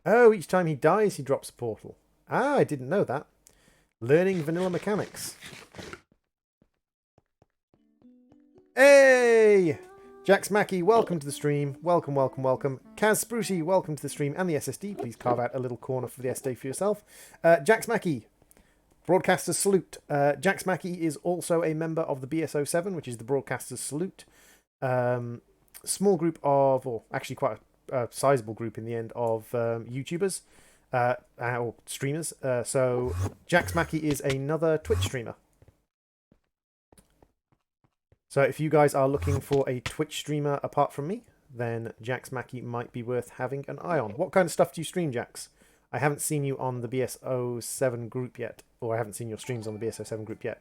Oh, each time he dies he drops a portal. Ah, I didn't know that. Learning vanilla mechanics. Hey! Jax Mackey, welcome to the stream. Welcome, welcome, welcome. Kaz Sprucey, welcome to the stream and the SSD. Please carve out a little corner for the SSD for yourself. Jax Mackey, Broadcasters Salute. Jax Mackey is also a member of the BSO7, which is the Broadcasters Salute. Small group of, or actually quite a sizable group in the end, of YouTubers or streamers. So Jax Mackey is another Twitch streamer. So if you guys are looking for a Twitch streamer apart from me, then Jax Mackey might be worth having an eye on. What kind of stuff do you stream, Jax? I haven't seen you on the BSO7 group yet. Or I haven't seen your streams on the BSO7 group yet.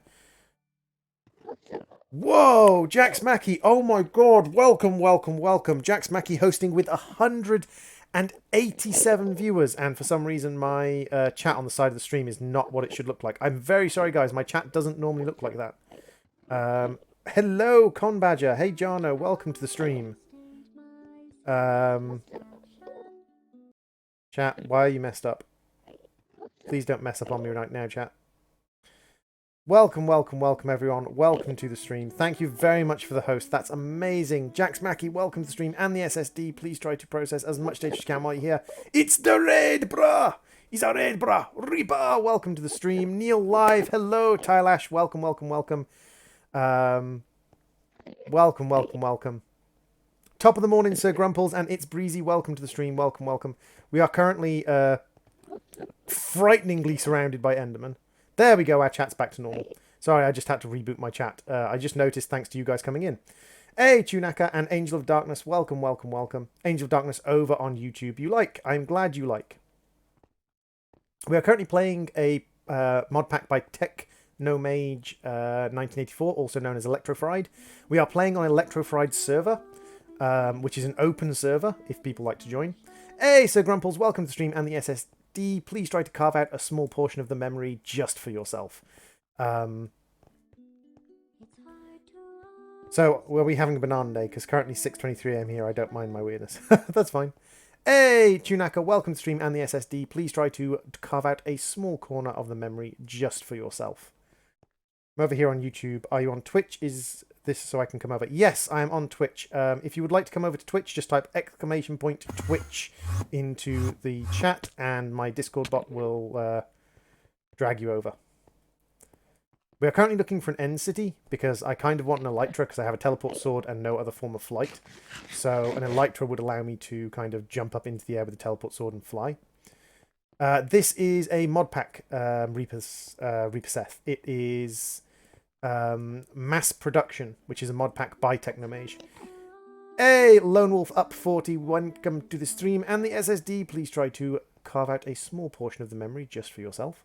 Whoa! Jax Mackey! Oh my god! Welcome, welcome, welcome. Jax Mackey hosting with 187 viewers. And for some reason my chat on the side of the stream is not what it should look like. I'm very sorry, guys. My chat doesn't normally look like that. Hello, Con Badger. Hey, Jarno. Welcome to the stream. Chat, why are you messed up? Please don't mess up on me right now, chat. Welcome, welcome, welcome, everyone. Welcome to the stream. Thank you very much for the host. That's amazing. Jax Mackey, welcome to the stream and the SSD. Please try to process as much data as you can while you're here. It's the raid, bruh! It's a raid, bruh! Reaper, welcome to the stream. Neil Live, hello. Tylash, welcome, welcome, welcome. Welcome, welcome, welcome. Top of the morning, Sir Grumples, and It's Breezy. Welcome to the stream. Welcome, welcome. We are currently frighteningly surrounded by Endermen. There we go. Our chat's back to normal. Sorry, I just had to reboot my chat. I just noticed thanks to you guys coming in. Hey, Tunaka and Angel of Darkness. Welcome, welcome, welcome. Angel of Darkness over on YouTube. You like. I'm glad you like. We are currently playing a mod pack by Technomage 1984, also known as Electrofried. We are playing on Electrofried server, which is an open server if people like to join. Hey, Sir Grumples, welcome to the stream and the SSD. Please try to carve out a small portion of the memory just for yourself. So, we'll be having a banana day, because currently 6:23 AM here, I don't mind my weirdness. That's fine. Hey, Tunaka, welcome to stream and the SSD. Please try to carve out a small corner of the memory just for yourself. I'm over here on YouTube. Are you on Twitch? Is this so I can come over? Yes, I am on Twitch. If you would like to come over to Twitch, just type !Twitch into the chat and my Discord bot will drag you over. We are currently looking for an end city because I kind of want an elytra because I have a teleport sword and no other form of flight. So an elytra would allow me to kind of jump up into the air with a teleport sword and fly. This is a mod pack, Reaper Seth. It is Mass Production, which is a mod pack by Technomage. Hey, Lone Wolf up 40, welcome to the stream and the SSD. Please try to carve out a small portion of the memory just for yourself.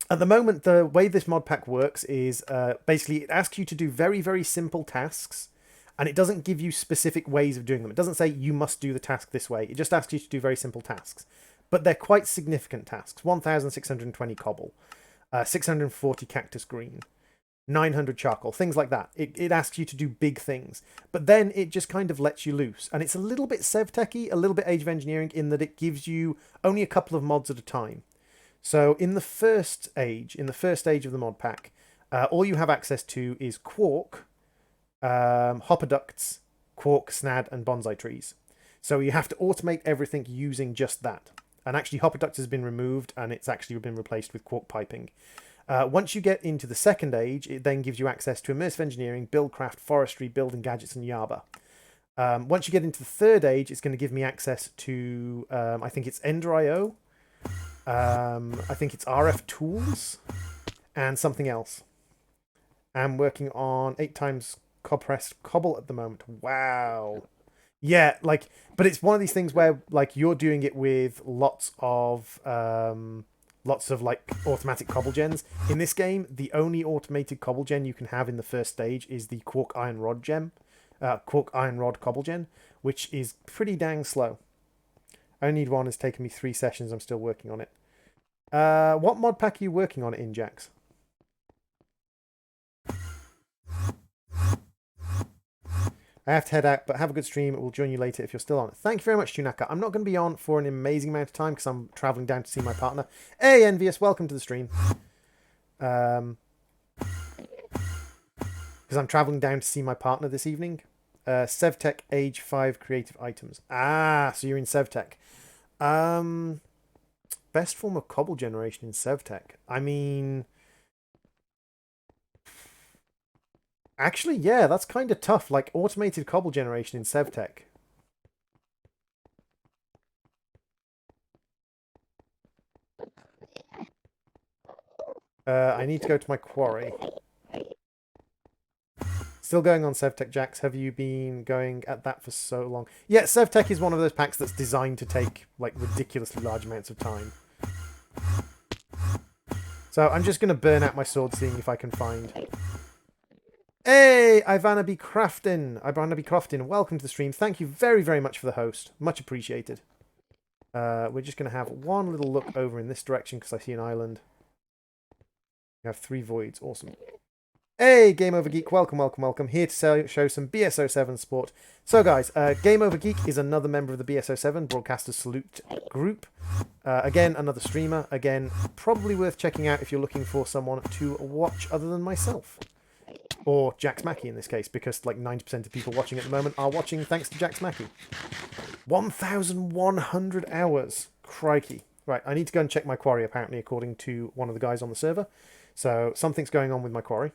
At the moment, the way this mod pack works is basically it asks you to do very, very simple tasks, and it doesn't give you specific ways of doing them. It doesn't say you must do the task this way. It just asks you to do very simple tasks. But they're quite significant tasks. 1,620 cobble, 640 cactus green, 900 charcoal, things like that. It asks you to do big things. But then it just kind of lets you loose. And it's a little bit SevTech-y, a little bit Age of Engineering, in that it gives you only a couple of mods at a time. So in the first age of the mod pack, all you have access to is quark, hopper ducts, quark, snad, and bonsai trees. So you have to automate everything using just that. And actually, hopper ducts has been removed, and it's actually been replaced with quark piping. Once you get into the second age, it then gives you access to immersive engineering, buildcraft, forestry, building gadgets, and Yaba. Once you get into the third age, it's going to give me access to, I think it's Ender.io. I think it's RF tools and something else. I'm working on 8 times compressed cobble at the moment. Wow. Yeah, like, but it's one of these things where like you're doing it with lots of like automatic cobble gens. In this game, the only automated cobble gen you can have in the first stage is the quark iron rod cobble gen, which is pretty dang slow. I only need one. It's taken me 3 sessions. I'm still working on it. What mod pack are you working on in, Jax? I have to head out, but have a good stream. We'll join you later if you're still on. Thank you very much, Tunaka. I'm not going to be on for an amazing amount of time because I'm traveling down to see my partner. Hey, Envious, welcome to the stream. Because I'm traveling down to see my partner this evening. SevTech Age 5 creative items. Ah, so you're in SevTech. Best form of cobble generation in SevTech. I mean, actually, yeah, that's kind of tough. Like automated cobble generation in SevTech. I need to go to my quarry. Still going on SevTech, Jax. Have you been going at that for so long? Yeah, SevTech is one of those packs that's designed to take like ridiculously large amounts of time. So I'm just going to burn out my sword, seeing if I can find... Hey, Ivana B. Crofton, welcome to the stream. Thank you very, very much for the host. Much appreciated. We're just going to have one little look over in this direction because I see an island. We have 3 voids. Awesome. Hey, Game Over Geek, welcome, welcome, welcome. Here to show some BSO7 support. So, guys, Game Over Geek is another member of the BSO7 Broadcasters Salute group. Again, another streamer. Again, probably worth checking out if you're looking for someone to watch other than myself. Or Jax Mackey in this case, because like 90% of people watching at the moment are watching thanks to Jax Mackey. 1,100 hours. Crikey. Right, I need to go and check my quarry, apparently, according to one of the guys on the server. So, something's going on with my quarry.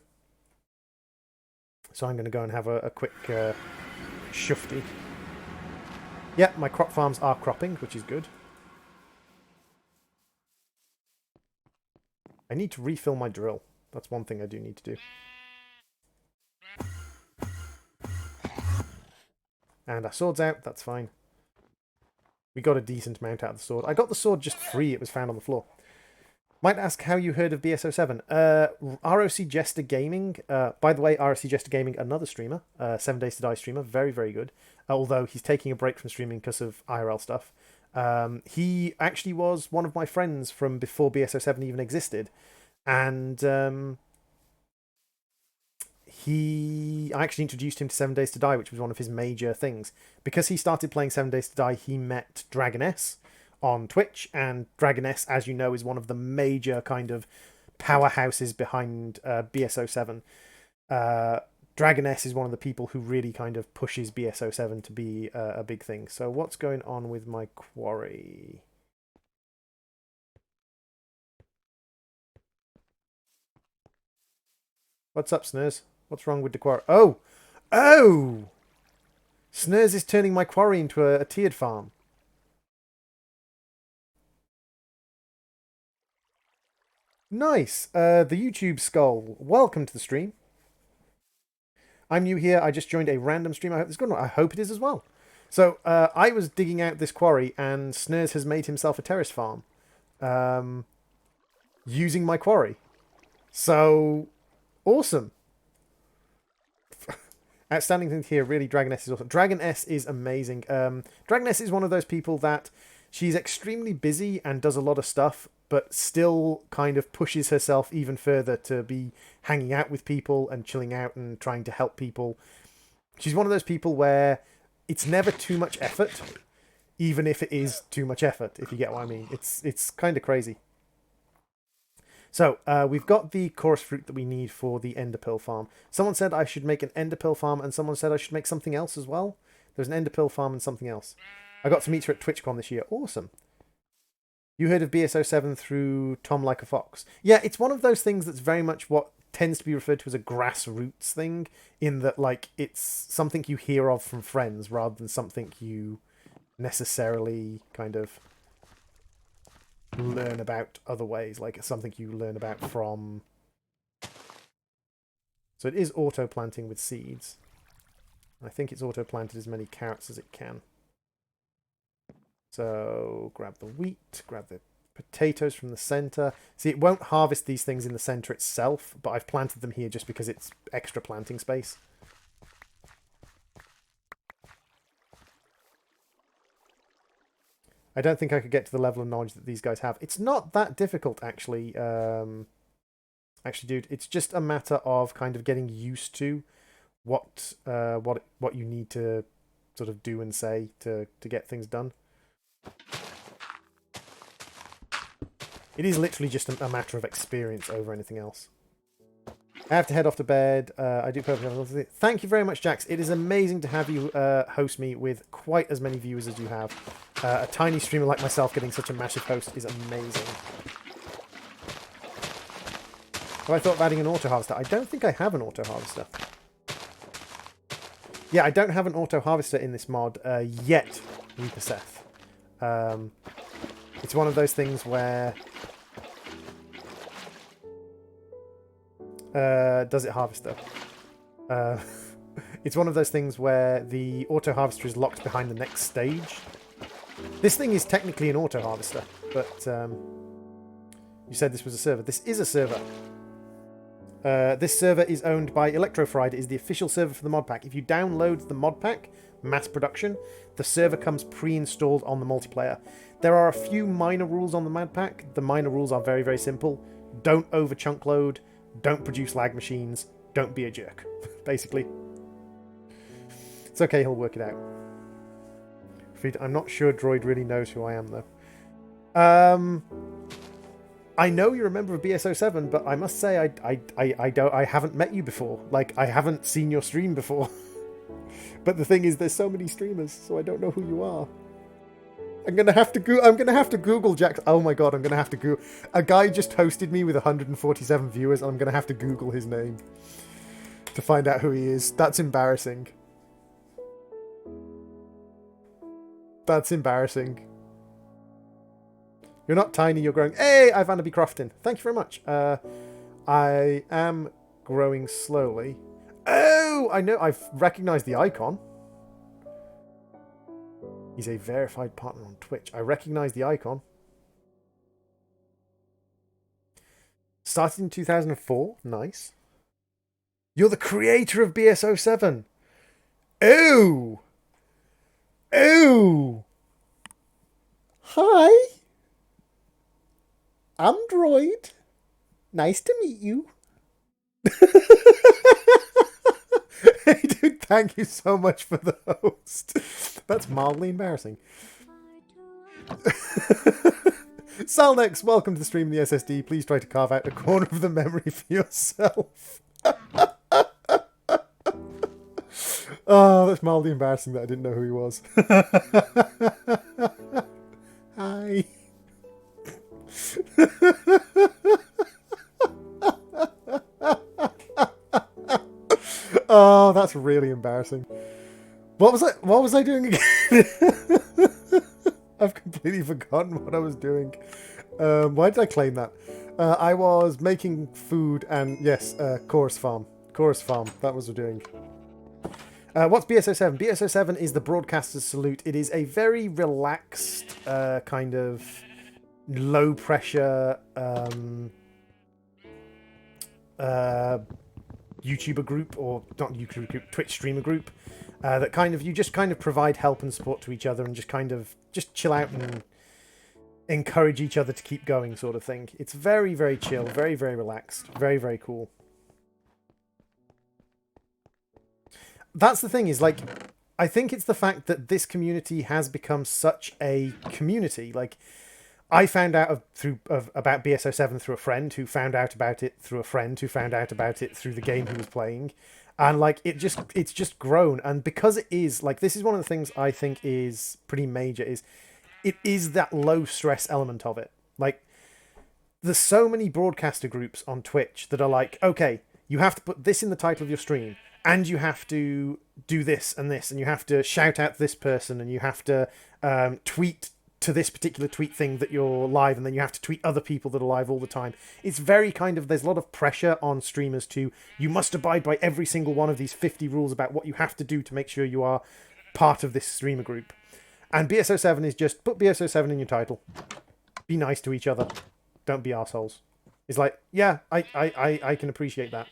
So I'm going to go and have a quick shufty. Yeah, my crop farms are cropping, which is good. I need to refill my drill. That's one thing I do need to do. And our sword's out, that's fine. We got a decent amount out of the sword. I got the sword just free, it was found on the floor. Might ask how you heard of BSO7. ROC Jester Gaming. By the way, ROC Jester Gaming, another streamer. 7 Days to Die streamer. Very, very good. Although he's taking a break from streaming because of IRL stuff. He actually was one of my friends from before BSO7 even existed. And I actually introduced him to 7 Days to Die, which was one of his major things. Because he started playing 7 Days to Die, he met Dragoness on Twitch, and Dragoness, as you know, is one of the major kind of powerhouses behind BSO7. Dragoness is one of the people who really kind of pushes BSO7 to be a big thing. So what's going on with my quarry? What's up, Snurs? What's wrong with the quarry? Oh! Oh! Snurs is turning my quarry into a tiered farm. Nice. The YouTube skull. Welcome to the stream. I'm new here. I just joined a random stream. I hope it's good. I hope it is as well. So I was digging out this quarry, and Snurs has made himself a terrace farm using my quarry. So awesome. Outstanding thing here, really. Dragoness is awesome. Dragoness is amazing. Dragoness is one of those people that she's extremely busy and does a lot of stuff, but still kind of pushes herself even further to be hanging out with people and chilling out and trying to help people. She's one of those people where it's never too much effort, even if it is too much effort, if you get what I mean. It's kind of crazy. So, we've got the chorus fruit that we need for the enderpearl farm. Someone said I should make an enderpearl farm, and someone said I should make something else as well. There's an enderpearl farm and something else. I got to meet her at TwitchCon this year. Awesome. You heard of BSO7 through Tom Like a Fox. Yeah, it's one of those things that's very much what tends to be referred to as a grassroots thing, in that, like, it's something you hear of from friends rather than something you necessarily kind of learn about other ways, like something you learn about from. So it is auto planting with seeds. I think it's auto planted as many carrots as it can. So grab the wheat, grab the potatoes from the center. See, it won't harvest these things in the center itself, but I've planted them here just because it's extra planting space. I don't think I could get to the level of knowledge that these guys have. It's not that difficult, actually. Actually, dude, it's just a matter of kind of getting used to what you need to sort of do and say to get things done. It is literally just a matter of experience over anything else. I have to head off to bed. I do perfectly. Thank you very much, Jax. It is amazing to have you host me with quite as many viewers as you have. A tiny streamer like myself getting such a massive host is amazing. Have I thought of adding an auto harvester? I don't think I have an auto harvester. Yeah, I don't have an auto harvester in this mod yet, Reaper Seth. It's one of those things where... does it harvest though? It's one of those things where the auto harvester is locked behind the next stage. This thing is technically an auto harvester, but you said this was a server. This is a server. This server is owned by Electrofried. It is the official server for the mod pack. If you download the mod pack, mass production, the server comes pre-installed on the multiplayer. There are a few minor rules on the mod pack. The minor rules are very, very simple. Don't over chunk load. Don't produce lag machines. Don't be a jerk, basically. It's okay, he'll work it out. I'm not sure Droid really knows who I am, though. I know you're a member of BSO7, but I must say I haven't met you before. Like, I haven't seen your stream before. But the thing is, there's so many streamers, so I don't know who you are. I'm gonna have to Google Jack. Oh my god, I'm gonna have to Google. A guy just hosted me with 147 viewers, and I'm gonna have to Google his name to find out who he is. That's embarrassing. That's embarrassing. You're not tiny, you're growing. Hey, Ivana B. Crofton. Thank you very much. I am growing slowly. Oh, I know. I've recognized the icon. He's a verified partner on Twitch. I recognize the icon. Started in 2004. Nice. You're the creator of BSO7. Oh! Oh! Hi! I'm Droid. Nice to meet you. Hey, dude, thank you so much for the host. That's mildly embarrassing. Salnex, welcome to the stream of the SSD. Please try to carve out a corner of the memory for yourself. Oh, that's mildly embarrassing that I didn't know who he was. Hi. Oh, that's really embarrassing. What was I doing again? I've completely forgotten what I was doing. Why did I claim that? I was making food and, yes, Chorus Farm. Chorus Farm, that was what we're doing. What's BSO7? BSO7 is the Broadcaster's Salute. It is a very relaxed, kind of low-pressure YouTuber group, or not YouTuber group, Twitch streamer group, that kind of, you just kind of provide help and support to each other and just chill out and encourage each other to keep going, sort of thing. It's very, very chill, very, very relaxed, very, very cool. That's the thing, is like, I think it's the fact that this community has become such a community. Like, I found out about BSO7 through a friend who found out about it through a friend who found out about it through the game he was playing. And like, it's just grown. And because it is, like, this is one of the things I think is pretty major, is it is that low stress element of it. Like, there's so many broadcaster groups on Twitch that are like, okay, you have to put this in the title of your stream, and you have to do this and this, and you have to shout out this person, and you have to tweet to this particular tweet thing that you're live, and then you have to tweet other people that are live all the time. It's very kind of, there's a lot of pressure on streamers to, you must abide by every single one of these 50 rules about what you have to do to make sure you are part of this streamer group. And BSO7 is just, put BSO7 in your title. Be nice to each other. Don't be arseholes. It's like, yeah, I can appreciate that.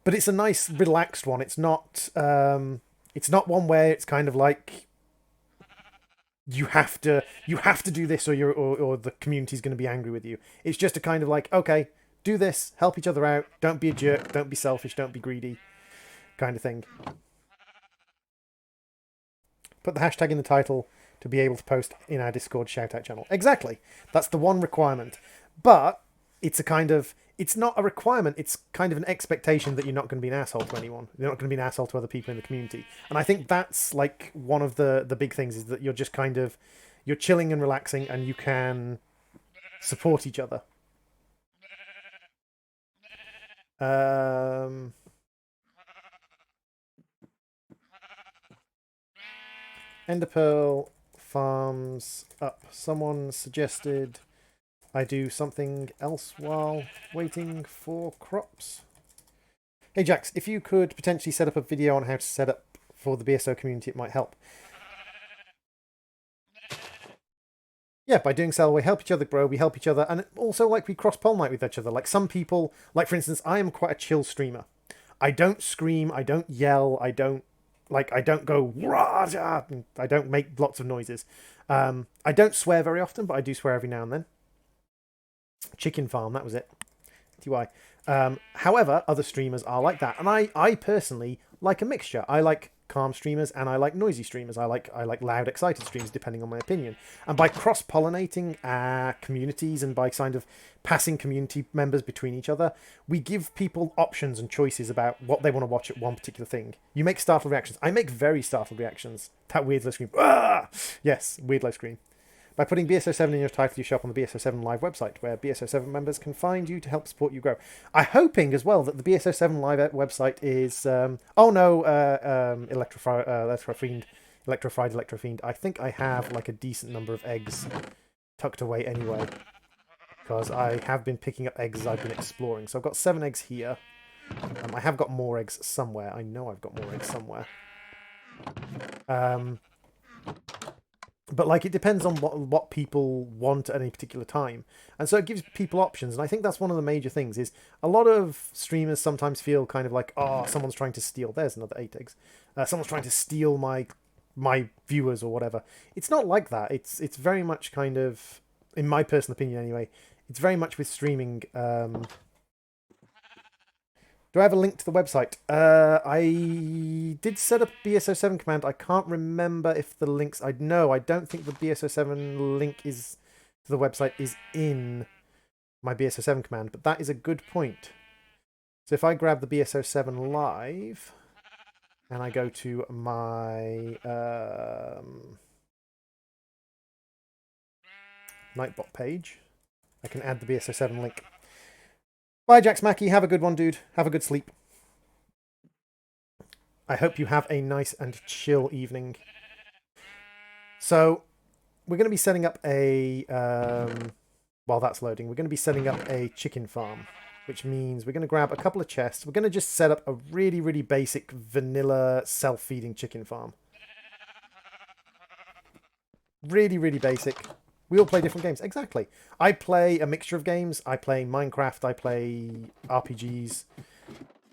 But it's a nice, relaxed one. It's not one where it's kind of like you have to do this, or the community's going to be angry with you. It's just a kind of like, okay, do this, help each other out, don't be a jerk, don't be selfish, don't be greedy, kind of thing. Put the hashtag in the title to be able to post in our Discord shoutout channel. Exactly. That's the one requirement. But it's a kind of, it's not a requirement, it's kind of an expectation that you're not going to be an asshole to anyone. You're not going to be an asshole to other people in the community. And I think that's like one of the big things, is that you're just kind of, you're chilling and relaxing, and you can support each other. Enderpearl farms up. Someone suggested I do something else while waiting for crops. Hey Jax, if you could potentially set up a video on how to set up for the BSO community, it might help. Yeah, by doing so, we help each other grow, we help each other, and also, like, we cross-pollinate with each other. Like, some people, like, for instance, I am quite a chill streamer. I don't scream, I don't yell, I don't go, Raja! I don't make lots of noises. I don't swear very often, but I do swear every now and then. Chicken farm, that was it. TY. However, other streamers are like that, and I personally like a mixture. I like calm streamers and I like noisy streamers. I like loud, excited streamers, depending on my opinion. And by cross-pollinating our communities and by kind of passing community members between each other, we give people options and choices about what they want to watch at one particular thing. You make startled reactions. I make very startled reactions. That weird low scream. Ah! Yes, weird low scream. By putting BSO7 in your title, you show up on the BSO7 live website, where BSO7 members can find you to help support you grow. I'm hoping as well that the BSO7 live website is... oh no, Electrofiend. I think I have like a decent number of eggs tucked away anyway, because I have been picking up eggs as I've been exploring. So I've got 7 eggs here. I have got more eggs somewhere. I know I've got more eggs somewhere. But like, it depends on what people want at any particular time, and so it gives people options. And I think that's one of the major things, is a lot of streamers sometimes feel kind of like, oh, someone's trying to steal, there's another 8 eggs, someone's trying to steal my viewers or whatever. It's not like that. It's very much kind of, in my personal opinion anyway, it's very much with streaming. Do I have a link to the website? I did set up BSO7 command. I can't remember if the links... I don't think the BSO7 link is to the website is in my BSO7 command, but that is a good point. So if I grab the BSO7 live and I go to my Nightbot page, I can add the BSO7 link. Bye, Jax Mackie. Have a good one, dude. Have a good sleep. I hope you have a nice and chill evening. So, we're going to be setting up a... while that's loading, we're going to be setting up a chicken farm, which means we're going to grab a couple of chests. We're going to just set up a really, really basic vanilla self-feeding chicken farm. Really, really basic. We all play different games. Exactly. I play a mixture of games. I play Minecraft. I play RPGs.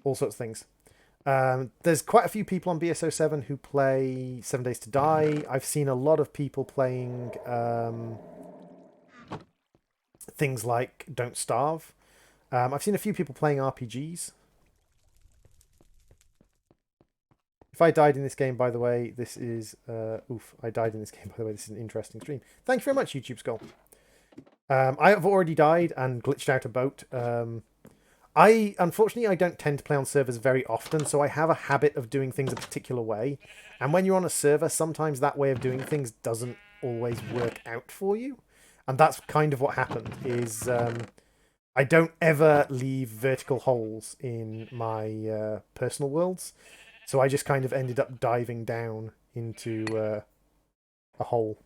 All sorts of things. There's quite a few people on BSO7 who play 7 Days to Die. I've seen a lot of people playing things like Don't Starve. I've seen a few people playing RPGs. If I died in this game, by the way, this is... I died in this game, by the way. This is an interesting stream. Thank you very much, YouTube Skull. I have already died and glitched out a boat. Unfortunately, I don't tend to play on servers very often, so I have a habit of doing things a particular way. And when you're on a server, sometimes that way of doing things doesn't always work out for you. And that's kind of what happened, is I don't ever leave vertical holes in my personal worlds. So I just kind of ended up diving down into a hole.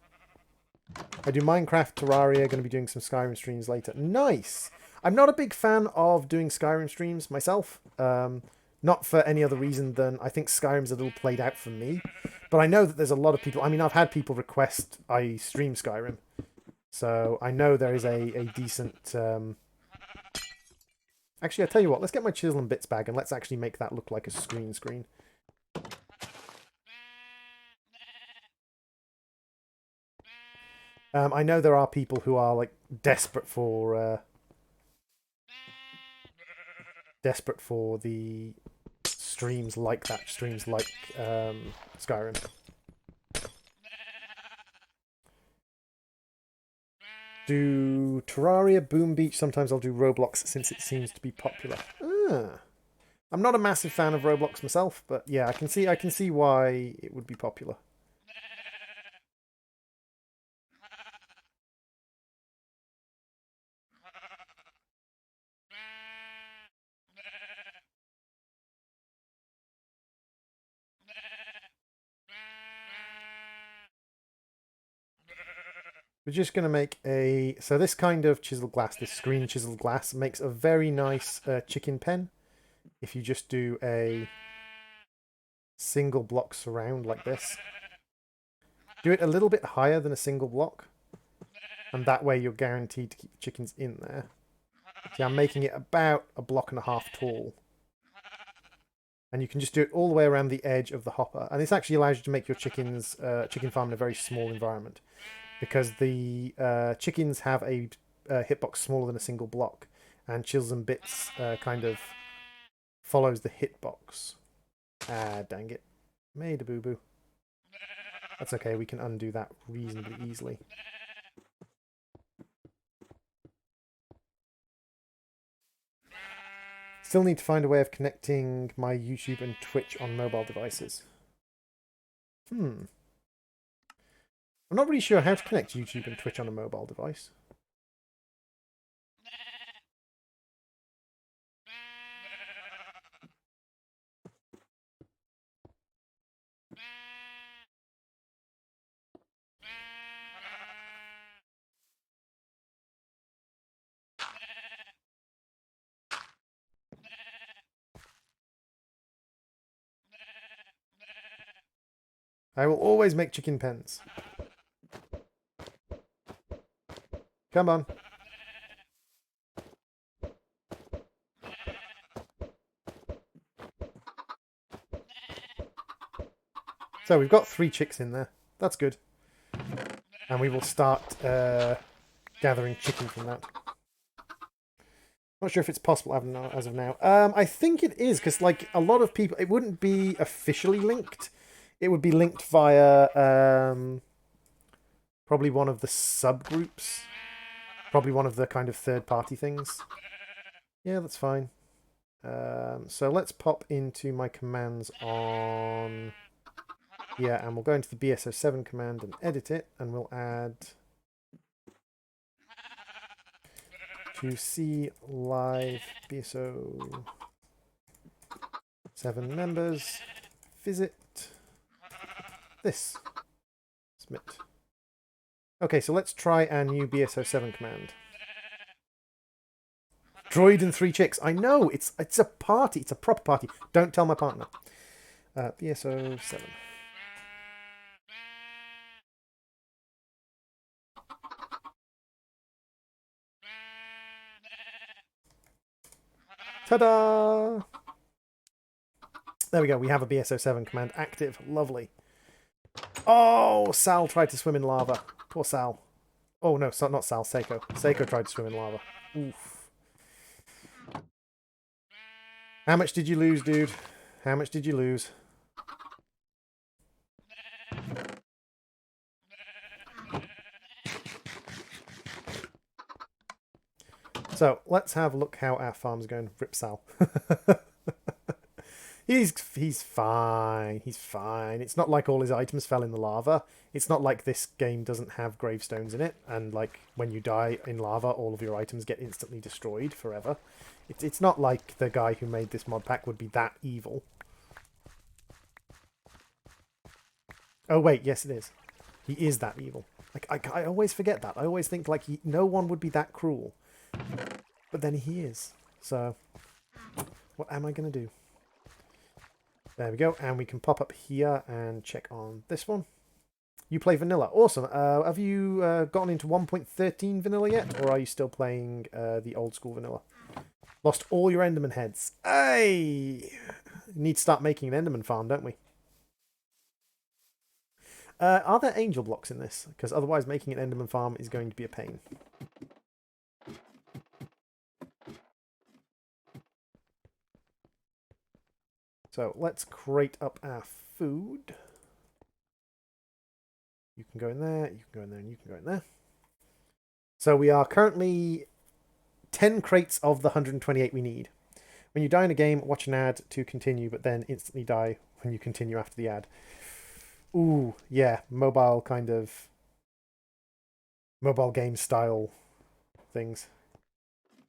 I do Minecraft, Terraria, going to be doing some Skyrim streams later. Nice! I'm not a big fan of doing Skyrim streams myself. Not for any other reason than I think Skyrim's a little played out for me. But I know that there's a lot of people... I mean, I've had people request I stream Skyrim. So I know there is a decent... Actually, I'll tell you what. Let's get my chisel and bits bag and let's actually make that look like a screen. I know there are people who are like desperate for the streams like that, streams like Skyrim. Do Terraria, Boom Beach. Sometimes I'll do Roblox since it seems to be popular. I'm not a massive fan of Roblox myself, but yeah, I can see why it would be popular. We're just going to make a... So this kind of chiseled glass, this screen chiseled glass, makes a very nice chicken pen. If you just do a single block surround like this. Do it a little bit higher than a single block. And that way you're guaranteed to keep the chickens in there. See, I'm making it about a block and a half tall. And you can just do it all the way around the edge of the hopper. And this actually allows you to make your chicken farm in a very small environment. Because the chickens have a hitbox smaller than a single block. And Chills and Bits kind of follows the hitbox. Ah, dang it. Made a boo-boo. That's okay, we can undo that reasonably easily. Still need to find a way of connecting my YouTube and Twitch on mobile devices. I'm not really sure how to connect YouTube and Twitch on a mobile device. I will always make chicken pens. Come on. So we've got 3 chicks in there. That's good. And we will start gathering chicken from that. Not sure if it's possible as of now. I think it is, because like a lot of people, it wouldn't be officially linked. It would be linked via probably one of the subgroups. Probably one of the kind of third-party things. Yeah, that's fine. So let's pop into my commands on... Yeah, and we'll go into the BSO7 command and edit it, and we'll add... to see live BSO 7 members, visit this, submit. Okay, so let's try our new BSO 7 command. Droid and 3 chicks. I know, it's a party, it's a proper party. Don't tell my partner. BSO 7. Ta-da! There we go, we have a BSO7 command active. Lovely. Oh, Sal tried to swim in lava. Poor Sal. Oh, no, not Sal, Seiko. Seiko tried to swim in lava. Oof. How much did you lose, dude? How much did you lose? So, let's have a look how our farm's going. Rip Sal. He's fine. He's fine. It's not like all his items fell in the lava. It's not like this game doesn't have gravestones in it, and like when you die in lava, all of your items get instantly destroyed forever. It's not like the guy who made this mod pack would be that evil. Oh wait, yes it is. He is that evil. Like I always forget that. I always think like no one would be that cruel, but then he is. So what am I gonna do? There we go, and we can pop up here and check on this one. You play vanilla. Awesome. Have you gotten into 1.13 vanilla yet, or are you still playing the old school vanilla? Lost all your Enderman heads. Hey! Need to start making an Enderman farm, don't we? Are there angel blocks in this? Because otherwise making an Enderman farm is going to be a pain. So let's crate up our food. You can go in there, you can go in there, and you can go in there. So we are currently 10 crates of the 128 we need. When you die in a game, watch an ad to continue, but then instantly die when you continue after the ad. Ooh, yeah, mobile game style things.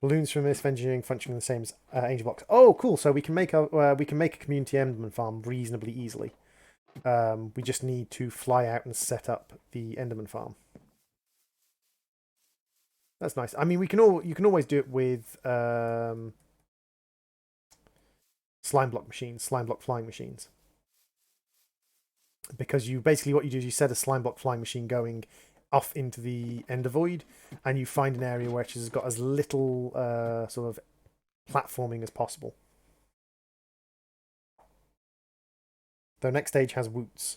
Balloons from Miss Engineering functioning the same as angel blocks. Oh, cool! So we can make a community Enderman farm reasonably easily. We just need to fly out and set up the Enderman farm. That's nice. I mean, you can always do it with slime block machines, slime block flying machines. Because what you do is you set a slime block flying machine going off into the Ender Void, and you find an area which has got as little sort of platforming as possible. Though next stage has woots.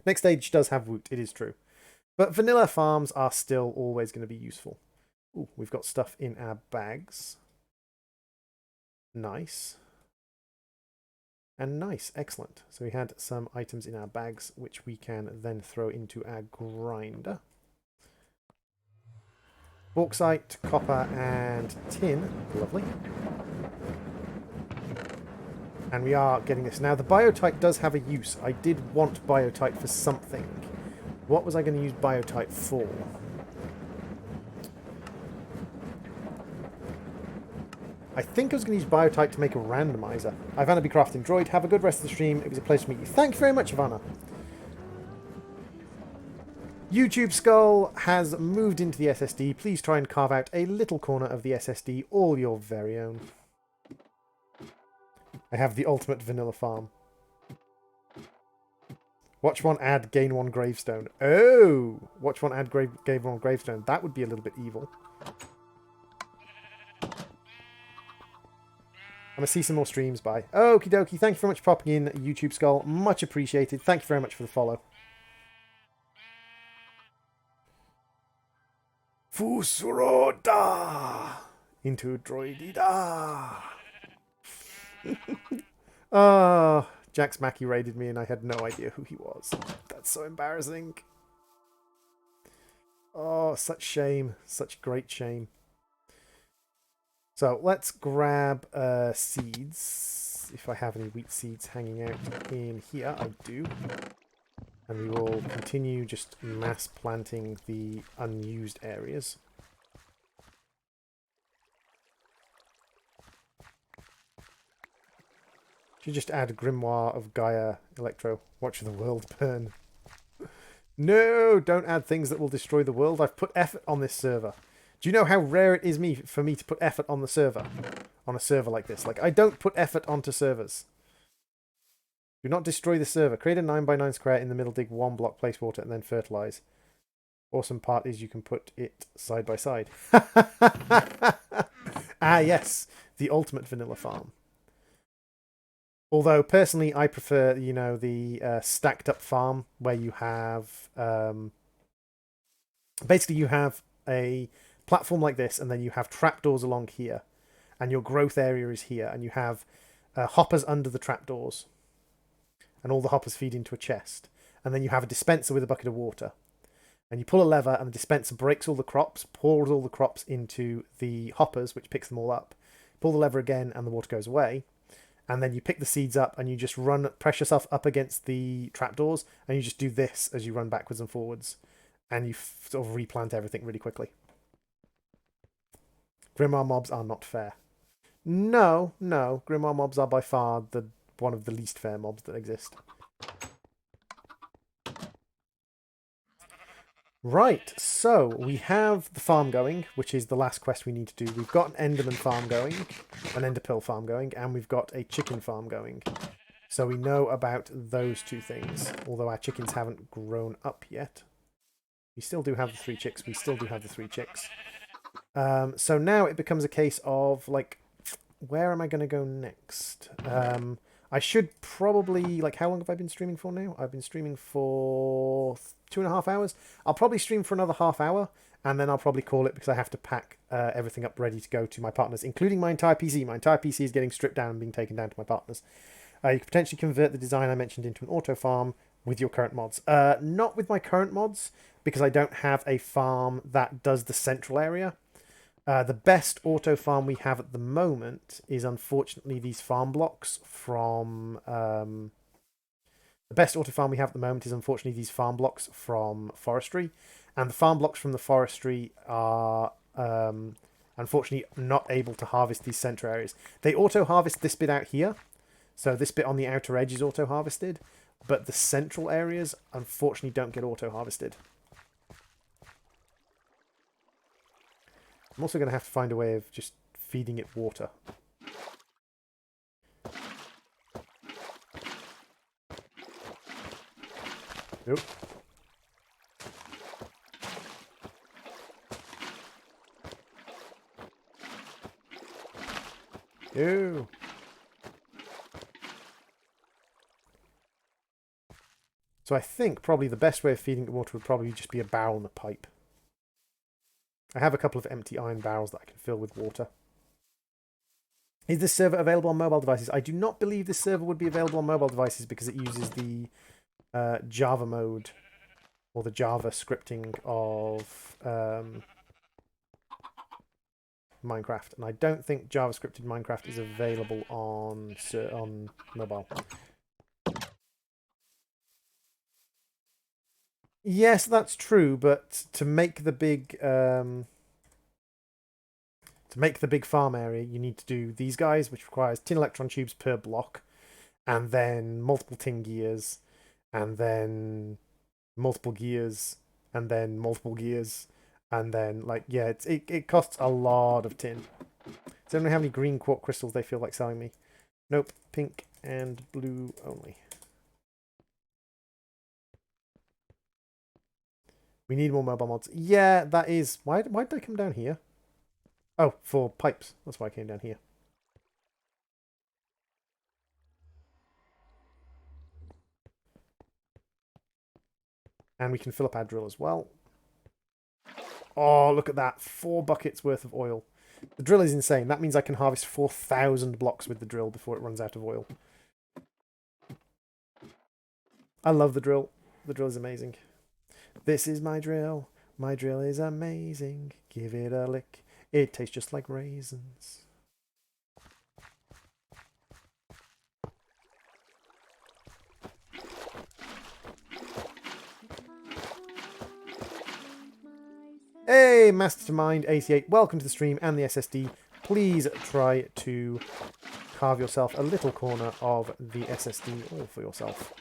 Next stage does have woot, it is true. But vanilla farms are still always going to be useful. Ooh, we've got stuff in our bags. Nice. And nice, excellent. So we had some items in our bags, which we can then throw into our grinder. Bauxite, copper, and tin. Lovely. And we are getting this. Now, the biotite does have a use. I did want biotite for something. What was I going to use biotite for? I think I was going to use biotite to make a randomizer. Ivana be crafting droid. Have a good rest of the stream. It was a pleasure to meet you. Thank you very much, Ivana. YouTube Skull has moved into the SSD. Please try and carve out a little corner of the SSD, all your very own. I have the ultimate vanilla farm. Watch one ad, gain one gravestone. Oh! Watch one ad, gain one gravestone. That would be a little bit evil. I'm going to see some more streams. Bye. Okie dokie. Thank you very much for popping in, YouTube Skull. Much appreciated. Thank you very much for the follow. Fusuroda! Into droidida! Oh, Jax Mackey raided me and I had no idea who he was. That's so embarrassing. Oh, such shame. Such great shame. So let's grab seeds. If I have any wheat seeds hanging out in here, I do. And we will continue just mass planting the unused areas. Should just add Grimoire of Gaia Electro. Watch the world burn. No, don't add things that will destroy the world. I've put effort on this server. Do you know how rare it is for me to put effort on the server? On a server like this. Like, I don't put effort onto servers. Do not destroy the server. Create a 9x9 square in the middle, dig 1 block, place water, and then fertilize. Awesome part is you can put it side by side. Ah, yes. The ultimate vanilla farm. Although, personally, I prefer, you know, the stacked up farm where you have... basically, you have a platform like this, and then you have trapdoors along here. And your growth area is here. And you have hoppers under the trapdoors. And all the hoppers feed into a chest. And then you have a dispenser with a bucket of water. And you pull a lever, and the dispenser breaks all the crops, pours all the crops into the hoppers, which picks them all up. Pull the lever again, and the water goes away. And then you pick the seeds up, and you just press yourself up against the trapdoors, and you just do this as you run backwards and forwards. And you sort of replant everything really quickly. Grimoire mobs are not fair. No. Grimoire mobs are by far one of the least fair mobs that exist. Right, so we have the farm going, which is the last quest we need to do. We've got an Enderman farm going, an Enderpearl farm going, and we've got a chicken farm going. So we know about those two things, although our chickens haven't grown up yet. We still do have the 3 chicks. So now it becomes a case of, like, where am I going to go next? I should probably, like, how long have I been streaming for now? I've been streaming for 2.5 hours. I'll probably stream for another half hour, and then I'll probably call it because I have to pack everything up ready to go to my partners, including my entire PC. My entire PC is getting stripped down and being taken down to my partners. You could potentially convert the design I mentioned into an auto farm with your current mods. Not with my current mods, because I don't have a farm that does the central area. The best auto farm we have at the moment is unfortunately these farm blocks from... the best auto farm we have at the moment is unfortunately these farm blocks from forestry. And the farm blocks from the forestry are unfortunately not able to harvest these center areas. They auto-harvest this bit out here. So this bit on the outer edge is auto-harvested. But the central areas unfortunately don't get auto-harvested. I'm also going to have to find a way of just feeding it water. Nope. Ew. So I think probably the best way of feeding it water would probably just be a barrel and a pipe. I have a couple of empty iron barrels that I can fill with water. Is this server available on mobile devices? I do not believe this server would be available on mobile devices because it uses the Java mode or the Java scripting of Minecraft. And I don't think JavaScripted Minecraft is available on mobile. Yes, that's true, but to make the big farm area, you need to do these guys, which requires tin electron tubes per block, and then multiple tin gears, and then multiple gears, and then multiple gears, and then, like, yeah, it costs a lot of tin. Does anyone have any green quartz crystals they feel like selling me? Nope, pink and blue only. We need more mobile mods. Yeah, that is... Why did I come down here? Oh, for pipes. That's why I came down here. And we can fill up our drill as well. Oh, look at that. 4 buckets worth of oil. The drill is insane. That means I can harvest 4,000 blocks with the drill before it runs out of oil. I love the drill. The drill is amazing. This is my drill. My drill is amazing. Give it a lick. It tastes just like raisins. Hey, Mastermind88, welcome to the stream and the SSD. Please try to carve yourself a little corner of the SSD all for yourself.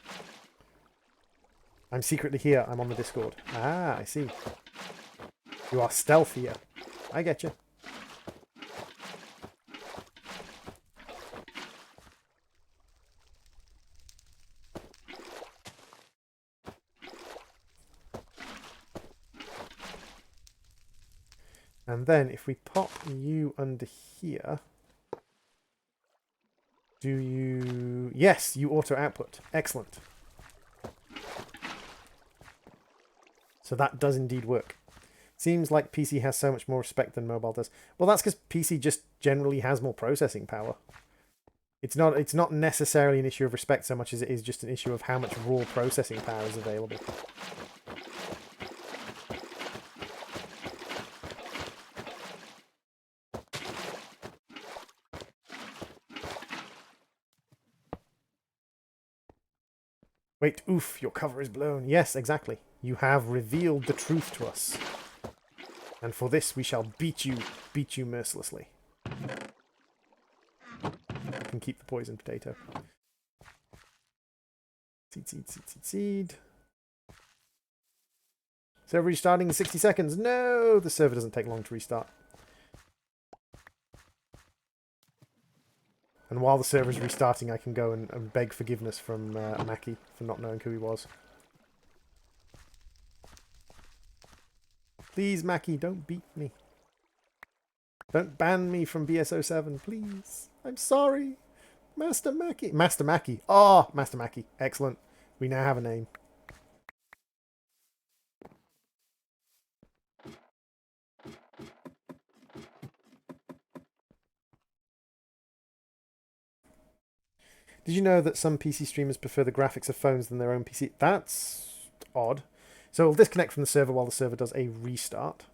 I'm secretly here. I'm on the Discord. Ah, I see. You are stealth here. I get you. And then if we pop you under here, do you... Yes, you auto output. Excellent. So that does indeed work. Seems like PC has so much more respect than mobile does. Well, that's because PC just generally has more processing power. It's not necessarily an issue of respect so much as it is just an issue of how much raw processing power is available. Wait, oof, your cover is blown. Yes, exactly. You have revealed the truth to us. And for this we shall beat you mercilessly. I can keep the poison potato. Seed. Server restarting in 60 seconds. No, the server doesn't take long to restart. And while the server is restarting, I can go and beg forgiveness from Mackie for not knowing who he was. Please, Mackie, don't beat me. Don't ban me from BS07, please. I'm sorry. Master Mackie. Master Mackie. Oh, Master Mackie. Excellent. We now have a name. Did you know that some PC streamers prefer the graphics of phones than their own PC? That's odd. So we'll disconnect from the server while the server does a restart.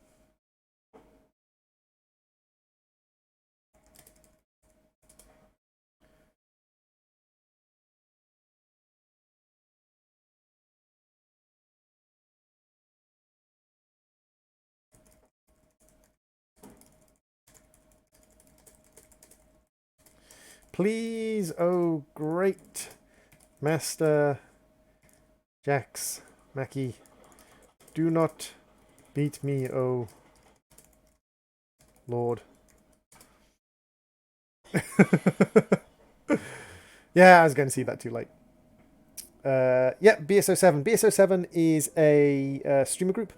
Please, oh great Master Jax, Mackie, do not beat me, oh Lord. Yeah, I was going to see that too late. Yeah, BS07. BS07 is a streamer group.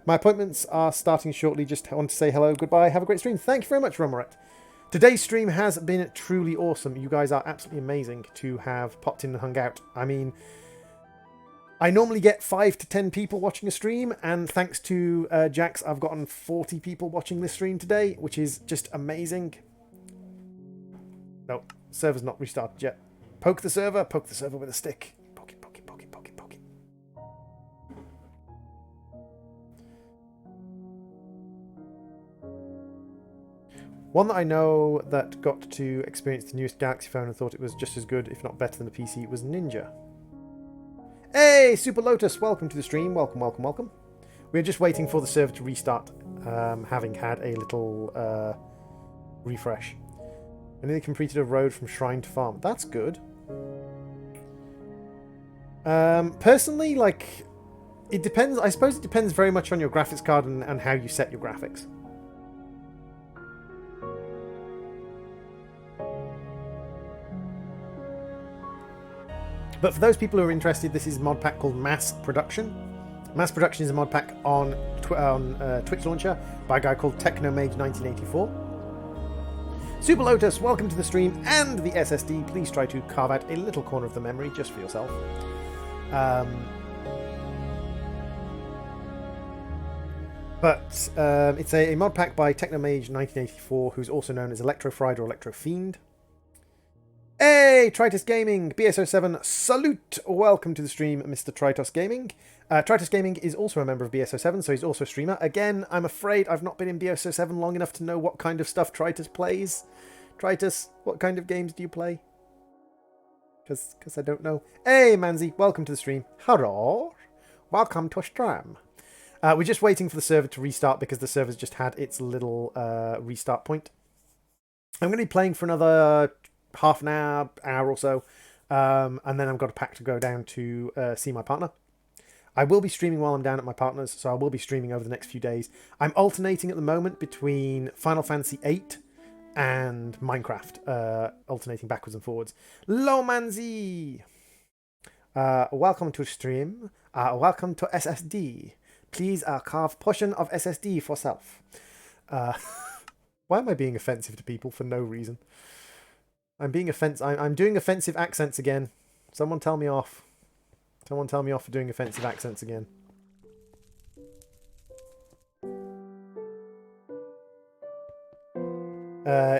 My appointments are starting shortly. Just want to say hello, goodbye, have a great stream. Thank you very much, Romoret. Today's stream has been truly awesome. You guys are absolutely amazing to have popped in and hung out. I mean, I normally get 5 to 10 people watching a stream, and thanks to Jax, I've gotten 40 people watching this stream today, which is just amazing. No, server's not restarted yet. Poke the server with a stick. Poke it, poke it, poke it, poke it, poke it. One that I know that got to experience the newest Galaxy phone and thought it was just as good, if not better than the PC, was Ninja. Hey, Super Lotus, welcome to the stream. Welcome, welcome, welcome. We're just waiting for the server to restart, having had a little refresh. I nearly completed a road from Shrine to Farm. That's good. Personally, like, it depends. I suppose it depends very much on your graphics card and how you set your graphics. But for those people who are interested, this is a mod pack called Mass Production. Mass Production is a mod pack on Twitch Launcher by a guy called Technomage1984. Super Lotus, welcome to the stream and the SSD. Please try to carve out a little corner of the memory just for yourself. But it's a mod pack by Technomage1984, who's also known as Electrofried or Electrofiend. Hey, Tritus Gaming, BSO7, salute! Welcome to the stream, Mr. Tritus Gaming. Tritus Gaming is also a member of BSO7, so he's also a streamer. Again, I'm afraid I've not been in BSO7 long enough to know what kind of stuff Tritus plays. Tritus, what kind of games do you play? Because I don't know. Hey, Manzi, welcome to the stream. Hello. Welcome to a stream. We're just waiting for the server to restart because the server's just had its little restart point. I'm going to be playing for another half an hour or so, and then I've got a pack to go down to see my partner. I will be streaming while I'm down at my partner's, so I will be streaming over the next few days. I'm alternating at the moment between Final Fantasy VIII and Minecraft, alternating backwards and forwards. Lo Manzi! Welcome to stream. Welcome to SSD. Please carve portion of SSD for self. Why am I being offensive to people for no reason? I'm being offensive. I'm doing offensive accents again. Someone tell me off. Someone tell me off for doing offensive accents again.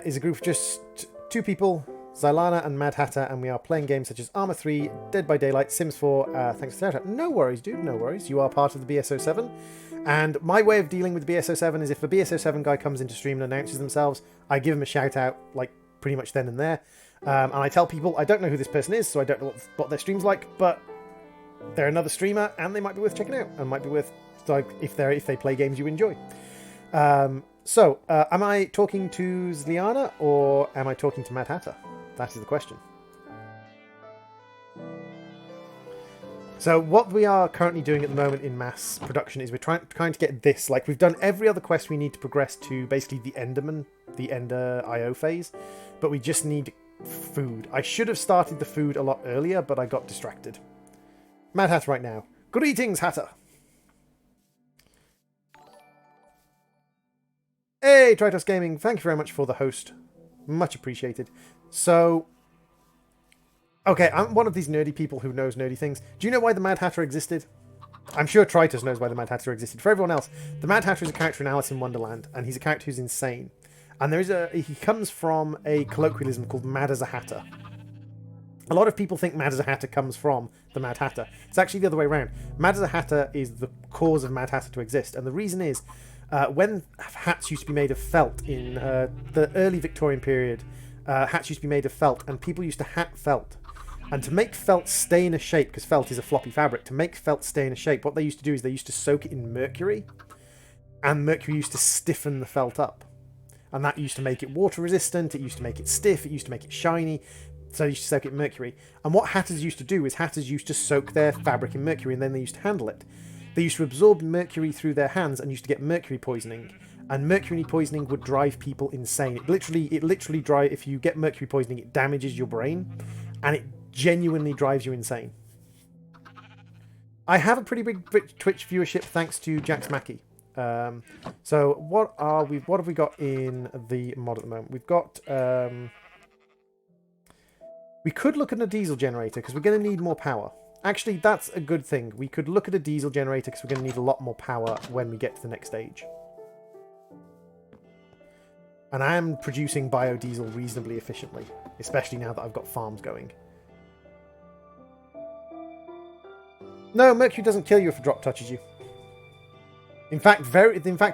Is a group of just 2 people, Xylana and Mad Hatter, and we are playing games such as Arma 3, Dead by Daylight, Sims 4. Thanks for the shout out. No worries, dude, no worries. You are part of the BSO7. And my way of dealing with the BSO7 is if a BSO7 guy comes into stream and announces themselves, I give him a shout out, like, pretty much then and there. And I tell people, I don't know who this person is, so I don't know what their stream's like, but they're another streamer, and they might be worth checking out, and might be worth, like, if they play games you enjoy. So, am I talking to Zliana, or am I talking to Mad Hatter? That is the question. So what we are currently doing at the moment in mass production is we're trying to get this. Like, we've done every other quest we need to progress to basically the Ender IO phase, but we just need food. I should have started the food a lot earlier, but I got distracted. Mad Hatter right now. Greetings, Hatter! Hey, Tritos Gaming, thank you very much for the host. Much appreciated. So, okay, I'm one of these nerdy people who knows nerdy things. Do you know why the Mad Hatter existed? I'm sure Tritus knows why the Mad Hatter existed. For everyone else, the Mad Hatter is a character in Alice in Wonderland, and he's a character who's insane. And he comes from a colloquialism called Mad as a Hatter. A lot of people think Mad as a Hatter comes from the Mad Hatter. It's actually the other way around. Mad as a Hatter is the cause of Mad Hatter to exist, and the reason is, when hats used to be made of felt in the early Victorian period, hats used to be made of felt, and people used to hat felt. And to make felt stay in a shape, because felt is a floppy fabric, to make felt stay in a shape, what they used to do is they used to soak it in mercury, and mercury used to stiffen the felt up. And that used to make it water resistant, it used to make it stiff, it used to make it shiny, so they used to soak it in mercury. And what hatters used to do is hatters used to soak their fabric in mercury, and then they used to handle it. They used to absorb mercury through their hands and used to get mercury poisoning. And mercury poisoning would drive people insane. It literally drive. If you get mercury poisoning, it damages your brain, and it genuinely drives you insane. I have a pretty big Twitch viewership thanks to Jax Mackey. So what have we got in the mod at the moment? We've got. We could look at a diesel generator because we're going to need more power. Actually, that's a good thing. We could look at a diesel generator because we're going to need a lot more power when we get to the next stage. And I am producing biodiesel reasonably efficiently, especially now that I've got farms going. No, mercury doesn't kill you if a drop touches you. In fact,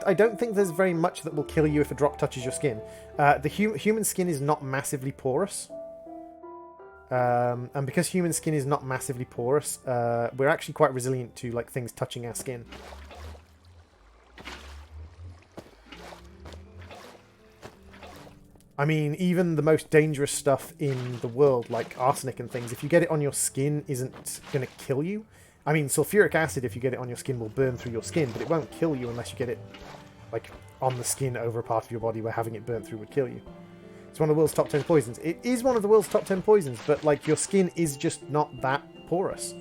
I don't think there's very much that will kill you if a drop touches your skin. The human skin is not massively porous. And because human skin is not massively porous, we're actually quite resilient to like things touching our skin. I mean, even the most dangerous stuff in the world, like arsenic and things, if you get it on your skin, isn't going to kill you. I mean, sulfuric acid, if you get it on your skin, will burn through your skin, but it won't kill you unless you get it like on the skin over a part of your body where having it burnt through would kill you. It's one of the world's top 10 poisons. It is one of the world's top 10 poisons, but like your skin is just not that porous.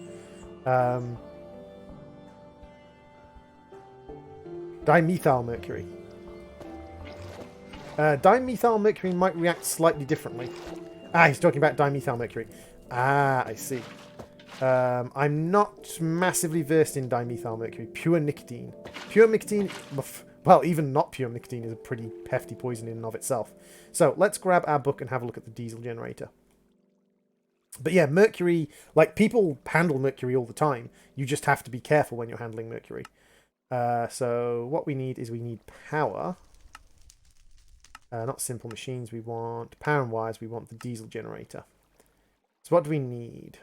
Dimethyl mercury. Dimethyl mercury might react slightly differently. Ah, he's talking about dimethyl mercury. Ah, I see. I'm not massively versed in dimethyl mercury. Pure nicotine. pure nicotine, well, even not pure nicotine is a pretty hefty poison in and of itself. So let's grab our book and have a look at the diesel generator. But yeah, mercury, like people handle mercury all the time. You just have to be careful when you're handling mercury. So what we need is we need power. Not simple machines, we want power and wires, we want the diesel generator. So what do we need?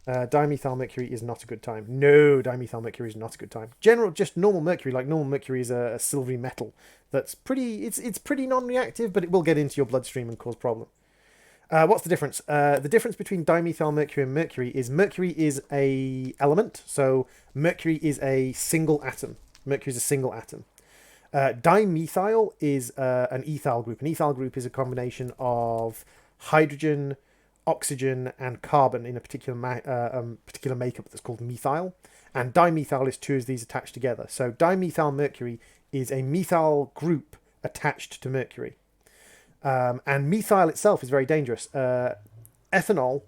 Dimethyl mercury is not a good time. No, dimethyl mercury is not a good time. Just normal mercury, like normal mercury is a silvery metal that's pretty, it's pretty non-reactive, but it will get into your bloodstream and cause problem. What's the difference? The difference between dimethyl mercury and mercury is a element, so mercury is a single atom. Mercury is a single atom. Dimethyl is an ethyl group. An ethyl group is a combination of hydrogen, oxygen, and carbon in a particular makeup that's called methyl. And dimethyl is two of these attached together. So dimethyl mercury is a methyl group attached to mercury. And methyl itself is very dangerous. Ethanol,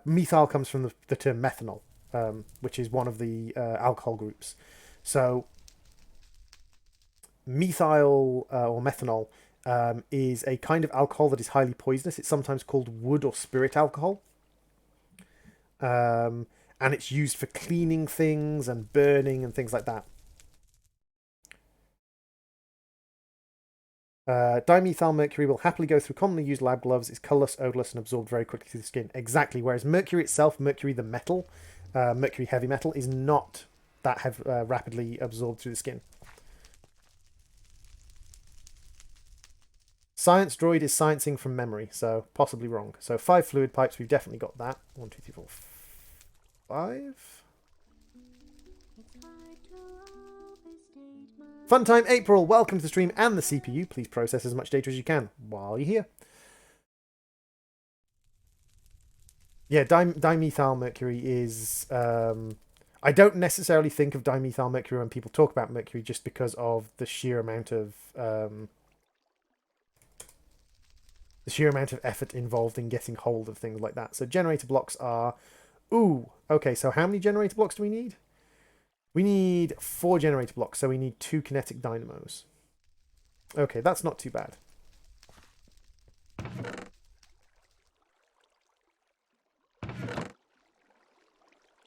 methyl comes from the term methanol, which is one of the alcohol groups. So methyl or methanol is a kind of alcohol that is highly poisonous. It's sometimes called wood or spirit alcohol. And it's used for cleaning things and burning and things like that. Dimethyl mercury will happily go through commonly used lab gloves, is colourless, odourless, and absorbed very quickly through the skin. Exactly. Whereas mercury itself, mercury the metal, mercury heavy metal, is not that rapidly absorbed through the skin. Science droid is sciencing from memory, so possibly wrong. So 5 fluid pipes, we've definitely got that. 1, 2, 3, 4, 5. Funtime April, welcome to the stream and the CPU. Please process as much data as you can while you're here. Yeah, dimethyl mercury is... I don't necessarily think of dimethyl mercury when people talk about mercury just because of the sheer amount of effort involved in getting hold of things like that. So generator blocks are... Ooh, okay, so how many generator blocks do we need? We need 4 generator blocks, so we need 2 kinetic dynamos. Okay, that's not too bad.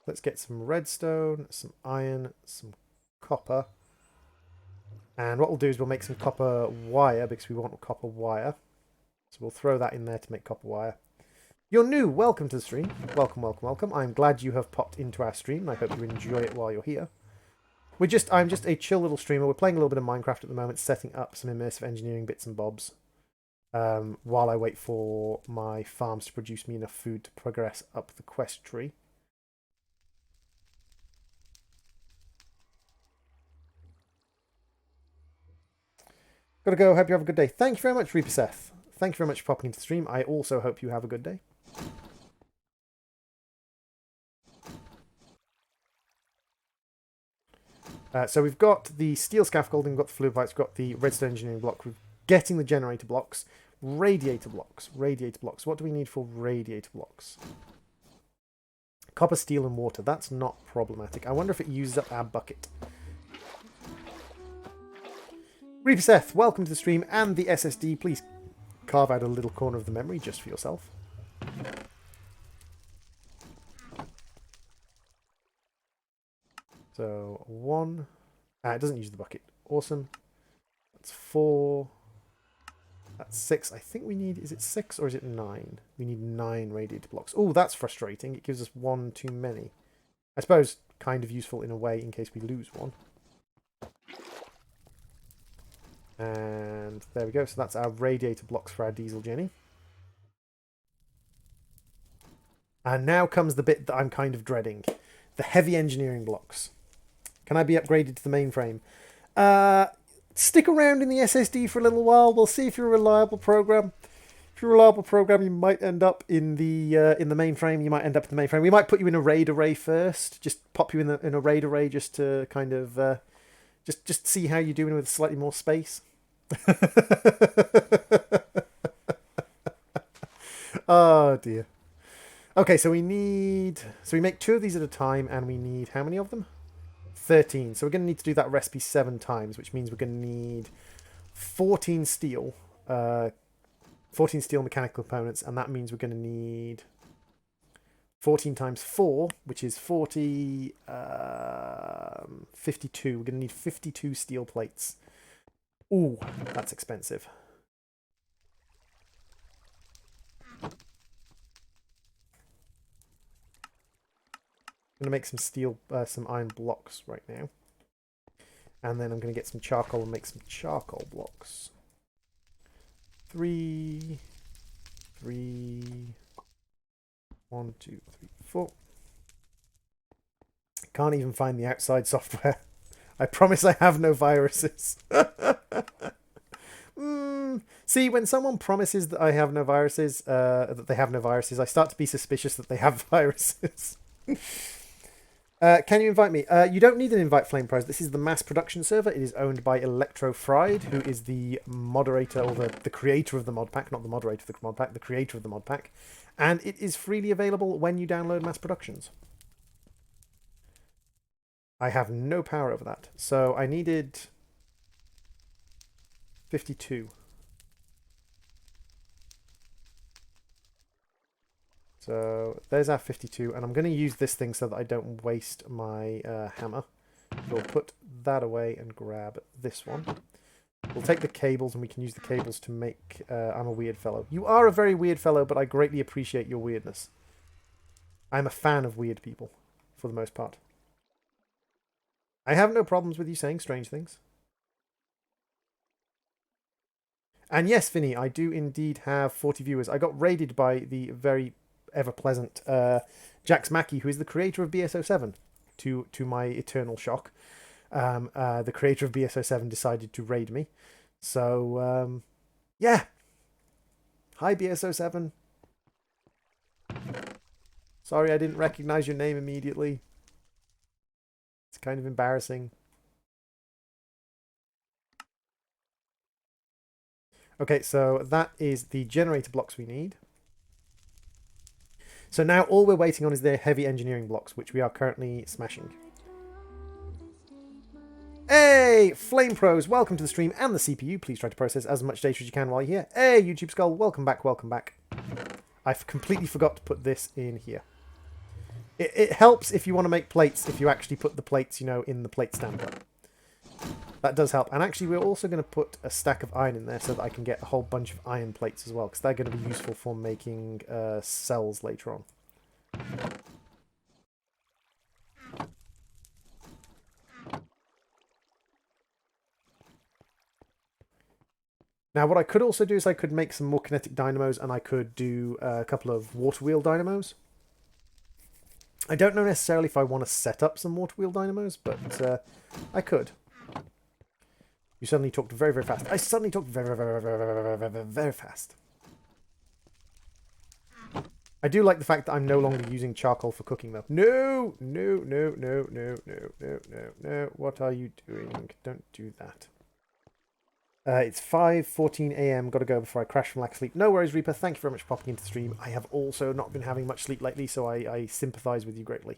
Let's get some redstone, some iron, some copper. And what we'll do is we'll make some copper wire because we want copper wire. So we'll throw that in there to make copper wire. You're new, welcome to the stream. Welcome, welcome, welcome. I'm glad you have popped into our stream. I hope you enjoy it while you're here. I'm just a chill little streamer. We're playing a little bit of Minecraft at the moment, setting up some immersive engineering bits and bobs. While I wait for my farms to produce me enough food to progress up the quest tree. Gotta go. Hope you have a good day. Thank you very much, Reaper Seth. Thank you very much for popping into the stream. I also hope you have a good day. So we've got the steel scaffolding, we've got the fluid pipes, we've got the redstone engineering block. We're getting the generator blocks. Radiator blocks. Radiator blocks. What do we need for radiator blocks? Copper, steel, and water. That's not problematic. I wonder if it uses up our bucket. Reaper Seth, welcome to the stream and the SSD. Please carve out a little corner of the memory just for yourself. So 1. It doesn't use the bucket. Awesome. That's 4. That's 6. I think we need... Is it 6 or is it 9? We need 9 radiator blocks. Oh, that's frustrating. It gives us 1 too many. I suppose kind of useful in a way in case we lose one. And there we go. So that's our radiator blocks for our diesel Jenny. And now comes the bit that I'm kind of dreading. The heavy engineering blocks. Can I be upgraded to the mainframe? Stick around in the SSD for a little while. We'll see if you're a reliable program. If you're a reliable program, you might end up in the mainframe. You might end up in the mainframe. We might put you in a RAID array first. Just pop you in a RAID array just to kind of just see how you're doing with slightly more space. Oh dear. Okay, so we make 2 of these at a time, and we need how many of them? 13. So we're going to need to do that recipe 7 times, which means we're going to need 14 steel, 14 steel mechanical components, and that means we're going to need 14 times 4, which is 40, 52. We're going to need 52 steel plates. Ooh, that's expensive. I'm going to make some steel, some iron blocks right now. And then I'm going to get some charcoal and make some charcoal blocks. 3, 1, 2, 3, 4. Can't even find the outside software. I promise I have no viruses. See, when someone promises that I have no viruses, that they have no viruses, I start to be suspicious that they have viruses. Can you invite me? You don't need an invite, Flame Pros. This is the mass production server. It is owned by Electrofried, who is the moderator, or the creator of the mod pack. Not the moderator of the mod pack, the creator of the mod pack. And it is freely available when you download mass productions. I have no power over that. So I needed 52. So there's our 52, and I'm going to use this thing so that I don't waste my hammer. We'll put that away and grab this one. We'll take the cables, and we can use the cables to make... I'm a weird fellow. You are a very weird fellow, but I greatly appreciate your weirdness. I'm a fan of weird people, for the most part. I have no problems with you saying strange things. And yes, Vinny, I do indeed have 40 viewers. I got raided by the very ever-pleasant Jax Mackey, who is the creator of BSO7, to my eternal shock. The creator of BSO7 decided to raid me. So, yeah. Hi, BSO7. Sorry I didn't recognize your name immediately. It's kind of embarrassing. Okay, so that is the generator blocks we need. So now all we're waiting on is their heavy engineering blocks, which we are currently smashing. Hey, Flame Pros, welcome to the stream and the CPU. Please try to process as much data as you can while you're here. Hey, YouTube Skull, welcome back, welcome back. I've completely forgot to put this in here. It helps if you want to make plates, if you actually put the plates, you know, in the plate stamper. That does help. And actually, we're also going to put a stack of iron in there so that I can get a whole bunch of iron plates as well, because they're going to be useful for making cells later on. Now, what I could also do is I could make some more kinetic dynamos, and I could do a couple of water wheel dynamos. I don't know necessarily if I want to set up some water wheel dynamos, but I could. You suddenly talked very, very fast. I suddenly talked very, very, very, very, very, very, very fast. I do like the fact that I'm no longer using charcoal for cooking, though. No, no, no, no, no, no, no, no, no. What are you doing? Don't do that. It's 5:14 a.m. Got to go before I crash from lack of sleep. No worries, Reaper. Thank you very much for popping into the stream. I have also not been having much sleep lately, so I sympathise with you greatly.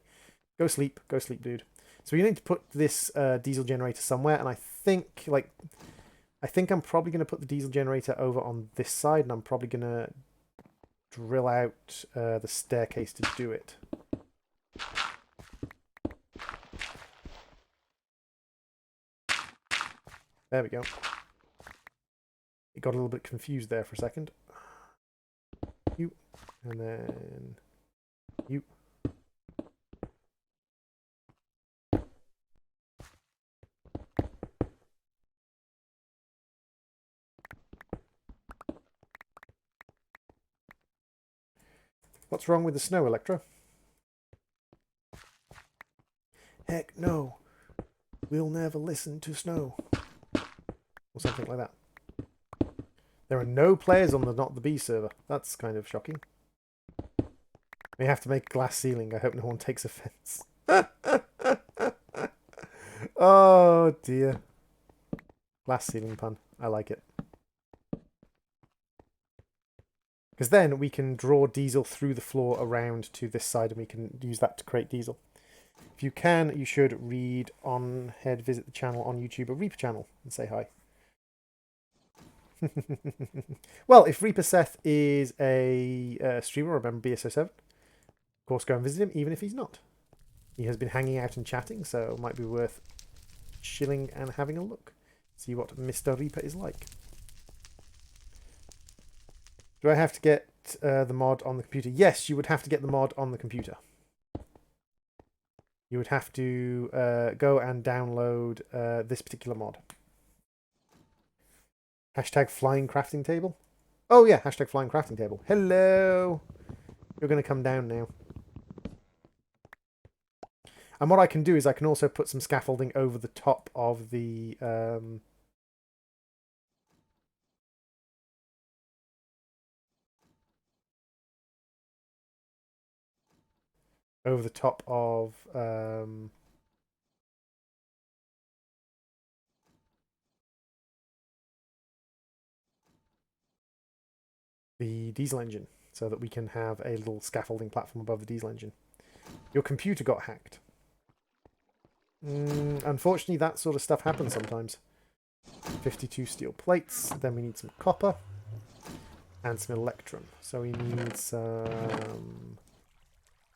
Go sleep, dude. So we need to put this diesel generator somewhere, and I think I'm probably going to put the diesel generator over on this side, and I'm probably going to drill out the staircase to do it. There we go. It got a little bit confused there for a second. You, and then you. What's wrong with the snow, Electra? Heck no. We'll never listen to snow. Or something like that. There are no players on the Not the Bee server. That's kind of shocking. We have to make a glass ceiling. I hope no one takes offense. Oh dear. Glass ceiling pun. I like it. Because then we can draw diesel through the floor around to this side and we can use that to create diesel. If you can, you should read on, visit the channel on YouTube, a Reaper channel, and say hi. Well, if Reaper Seth is a streamer, remember BSO7, of course go and visit him, even if he's not. He has been hanging out and chatting, so it might be worth chilling and having a look. See what Mr. Reaper is like. Do I have to get the mod on the computer? Yes, you would have to get the mod on the computer. You would have to go and download this particular mod. Hashtag flying crafting table. Oh yeah, hashtag flying crafting table. Hello! You're going to come down now. And what I can do is I can also put some scaffolding over the top of the... over the top of... the diesel engine, so that we can have a little scaffolding platform above the diesel engine. Your computer got hacked. Unfortunately, that sort of stuff happens sometimes. 52 steel plates. Then we need some copper and some electrum. So we need some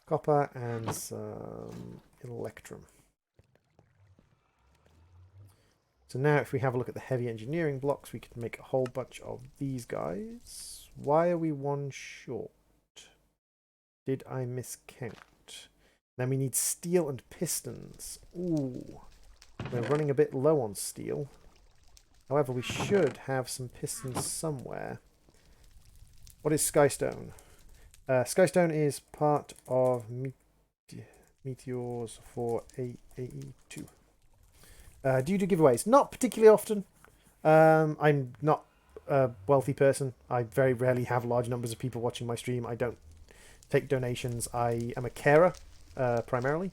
copper and some electrum. So now if we have a look at the heavy engineering blocks, we could make a whole bunch of these guys. Why are we one short? Did I miscount? Then we need steel and pistons. Ooh, we're running a bit low on steel. However, we should have some pistons somewhere. What is Skystone? Skystone is part of Meteors for AE2. Do you do giveaways? Not particularly often. I'm not a wealthy person. I very rarely have large numbers of people watching my stream. I don't take donations. I am a carer, primarily.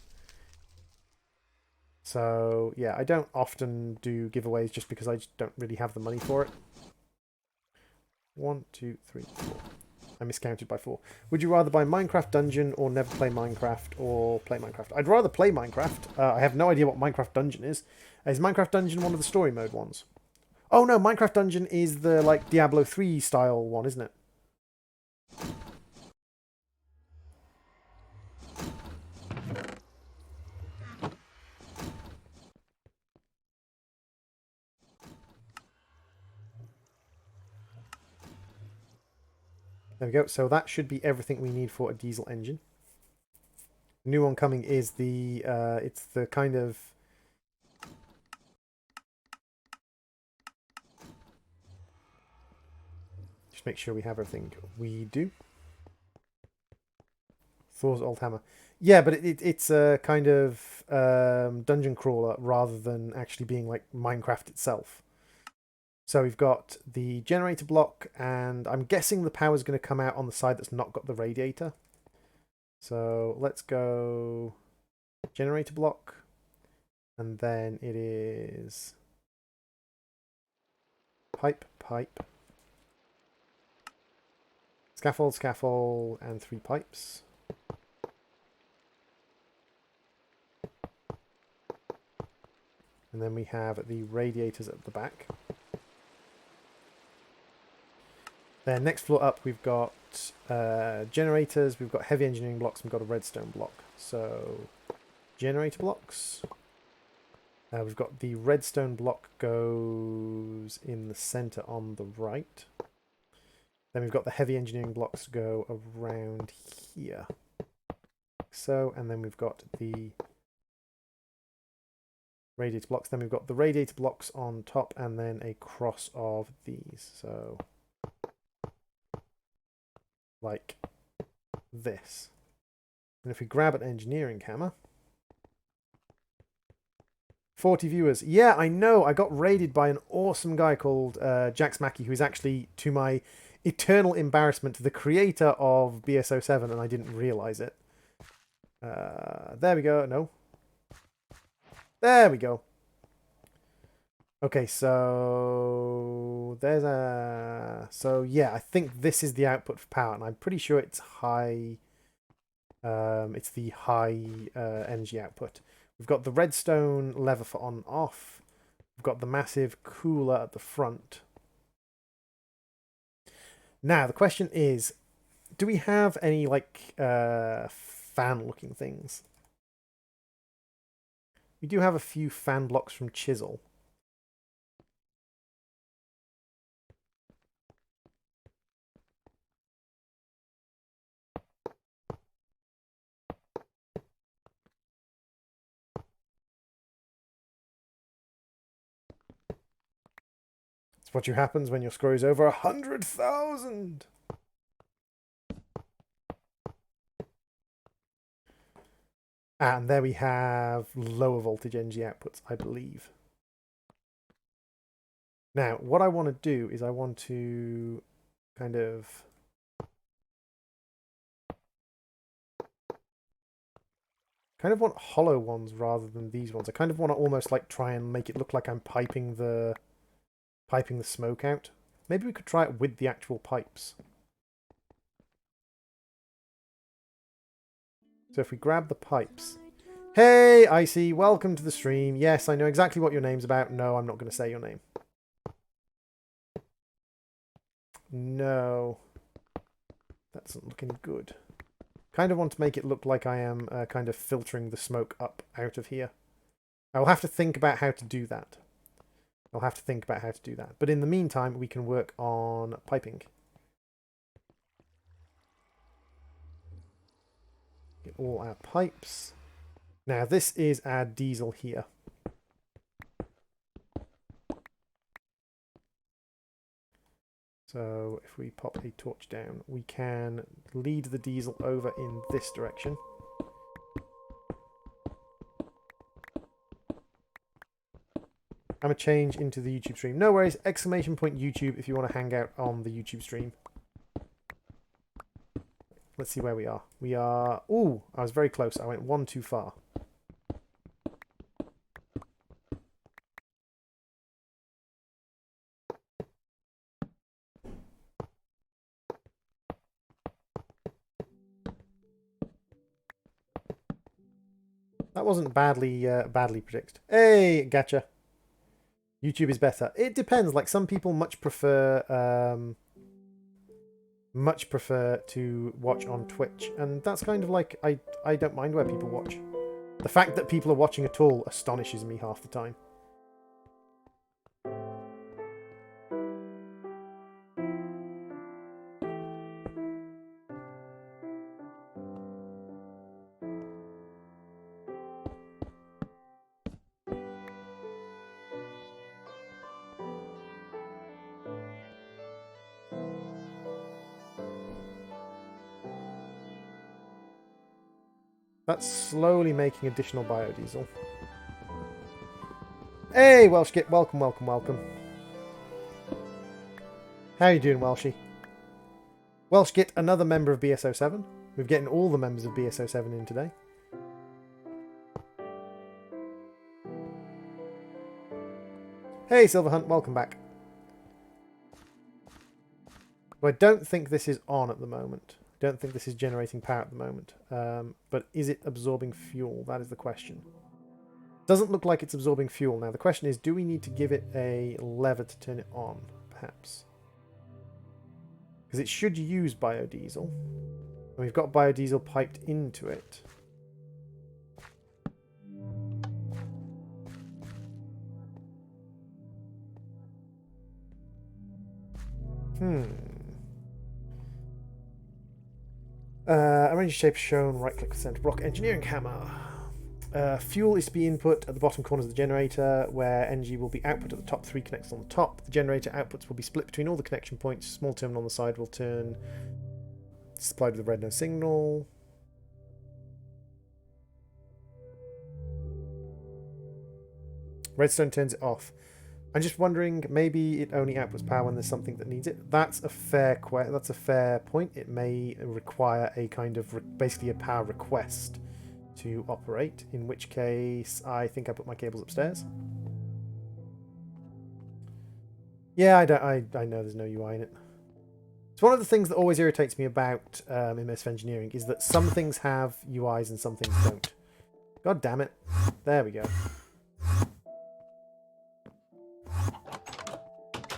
So, yeah, I don't often do giveaways just because I just don't really have the money for it. 1, 2, 3, 4. I miscounted by 4. Would you rather buy Minecraft Dungeon or never play Minecraft or play Minecraft? I'd rather play Minecraft. I have no idea what Minecraft Dungeon is. Is Minecraft Dungeon one of the story mode ones? Oh no, Minecraft Dungeon is the like Diablo 3 style one, isn't it? There we go. So that should be everything we need for a diesel engine. The new one coming is the it's the kind of just make sure we have everything we do. Thor's old hammer. Yeah, but it's a kind of dungeon crawler rather than actually being like Minecraft itself. So we've got the generator block, and I'm guessing the power is going to come out on the side that's not got the radiator. So let's go generator block, and then it is pipe, scaffold, scaffold, and 3 pipes. And then we have the radiators at the back. Then next floor up, we've got generators, we've got heavy engineering blocks, and we've got a redstone block. So generator blocks. We've got the redstone block goes in the center on the right. Then we've got the heavy engineering blocks go around here. So, and then we've got the radiator blocks. Then we've got the radiator blocks on top, and then a cross of these. So like this. And if we grab an engineering hammer, 40 viewers. Yeah, I know. I got raided by an awesome guy called Jax Mackey, who is actually, to my eternal embarrassment, the creator of BSO7, and I didn't realize it. There we go. No. There we go. Okay, so So there's a... So yeah, I think this is the output for power, and I'm pretty sure it's high... it's the high energy output. We've got the redstone lever for on and off. We've got the massive cooler at the front. Now, the question is, do we have any, like, fan-looking things? We do have a few fan blocks from Chisel. It's what happens when your score is over 100,000. And there we have lower voltage energy outputs, I believe. Now, what I want to do is I want to kind of... want hollow ones rather than these ones. I kind of want to almost like try and make it look like I'm piping the smoke out. Maybe we could try it with the actual pipes. So if we grab the pipes... Hey, Icy, welcome to the stream. Yes, I know exactly what your name's about. No, I'm not going to say your name. No. That doesn't look any good. Kind of want to make it look like I am kind of filtering the smoke up out of here. I'll have to think about how to do that. But in the meantime, we can work on piping. Get all our pipes. Now, this is our diesel here. So if we pop a torch down, we can lead the diesel over in this direction. I'm going to change into the YouTube stream. No worries, exclamation point YouTube if you want to hang out on the YouTube stream. Let's see where we are. We are... Ooh, I was very close. I went one too far. That wasn't badly predicted. Hey, gotcha. YouTube is better. It depends. Like, some people much prefer to watch on Twitch, and that's kind of like, I don't mind where people watch. The fact that people are watching at all astonishes me half the time. That's slowly making additional biodiesel. Hey, Welshgit, welcome, welcome, welcome. How you doing, Welshie? Welshgit, another member of BSO7. We're getting all the members of BSO7 in today. Hey, Silverhunt, welcome back. Well, I don't think this is on at the moment. Don't think this is generating power at the moment. But is it absorbing fuel? That is the question. Doesn't look like it's absorbing fuel. Now, the question is, do we need to give it a lever to turn it on, perhaps? Because it should use biodiesel. And we've got biodiesel piped into it. Arrange shape shown, right click center block, engineering hammer. Fuel is to be input at the bottom corners of the generator, where energy will be output at the top 3 connectors on the top. The generator outputs will be split between all the connection points. Small terminal on the side will turn supplied with a red no signal. Redstone turns it off. I'm just wondering, maybe it only outputs power when there's something that needs it. That's a fair point. It may require a kind of basically a power request to operate, in which case I think I put my cables upstairs. Yeah, I know there's no UI in it. It's one of the things that always irritates me about immersive engineering is that some things have UIs and some things don't. God damn it. There we go.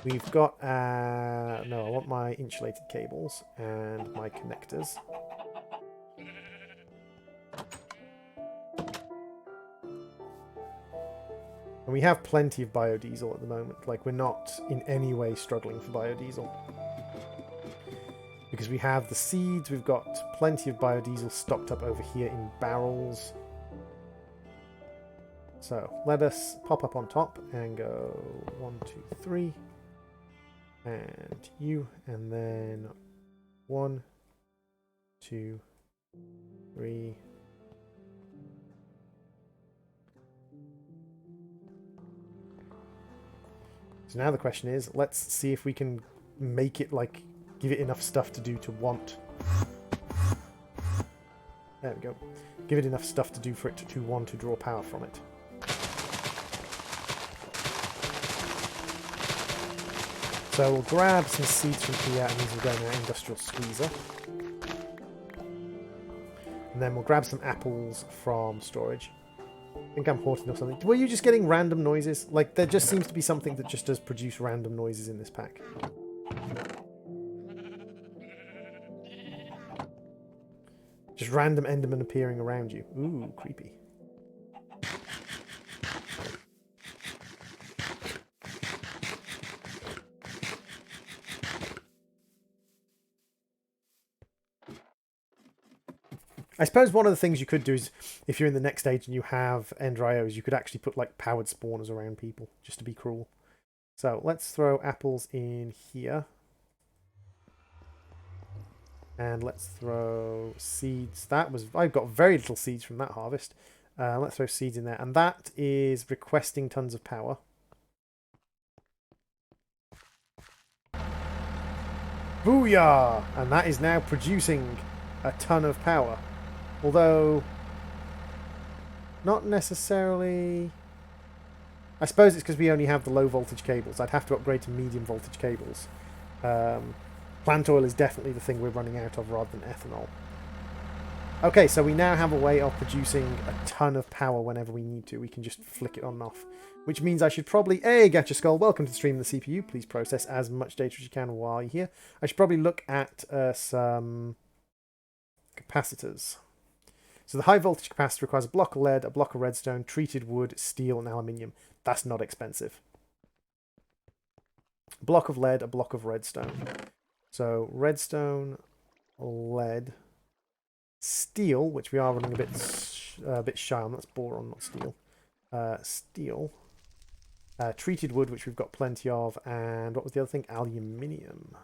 We've got, no, I want my insulated cables and my connectors. And we have plenty of biodiesel at the moment. Like, we're not in any way struggling for biodiesel. Because we have the seeds, we've got plenty of biodiesel stocked up over here in barrels. So, let us pop up on top and go 1, 2, 3. And you, and then 1, 2, 3. So now the question is, let's see if we can make it, like, give it enough stuff to do to want. There we go. Give it enough stuff to do for it to want to draw power from it. So we'll grab some seeds from here, and these will go in our industrial squeezer. And then we'll grab some apples from storage. I think I'm haunted or something. Were you just getting random noises? Like, there just seems to be something that just does produce random noises in this pack. Just random Endermen appearing around you. Ooh, creepy. I suppose one of the things you could do is, if you're in the next stage and you have Ender IOs, you could actually put like powered spawners around people, just to be cruel. So let's throw apples in here. And let's throw seeds. I've got very little seeds from that harvest. Let's throw seeds in there. And that is requesting tons of power. Booyah! And that is now producing a ton of power. Although, not necessarily... I suppose it's because we only have the low voltage cables. I'd have to upgrade to medium voltage cables. Plant oil is definitely the thing we're running out of rather than ethanol. Okay, so we now have a way of producing a ton of power whenever we need to. We can just flick it on and off. Which means I should probably... Hey, Gacha Skull, welcome to the stream of the CPU. Please process as much data as you can while you're here. I should probably look at some capacitors. So the high voltage capacitor requires a block of lead, a block of redstone, treated wood, steel, and aluminium. That's not expensive. A block of lead, a block of redstone. So redstone, lead, steel, which we are running a bit shy on. That's boron, not steel. Steel, treated wood, which we've got plenty of, and what was the other thing? Aluminium.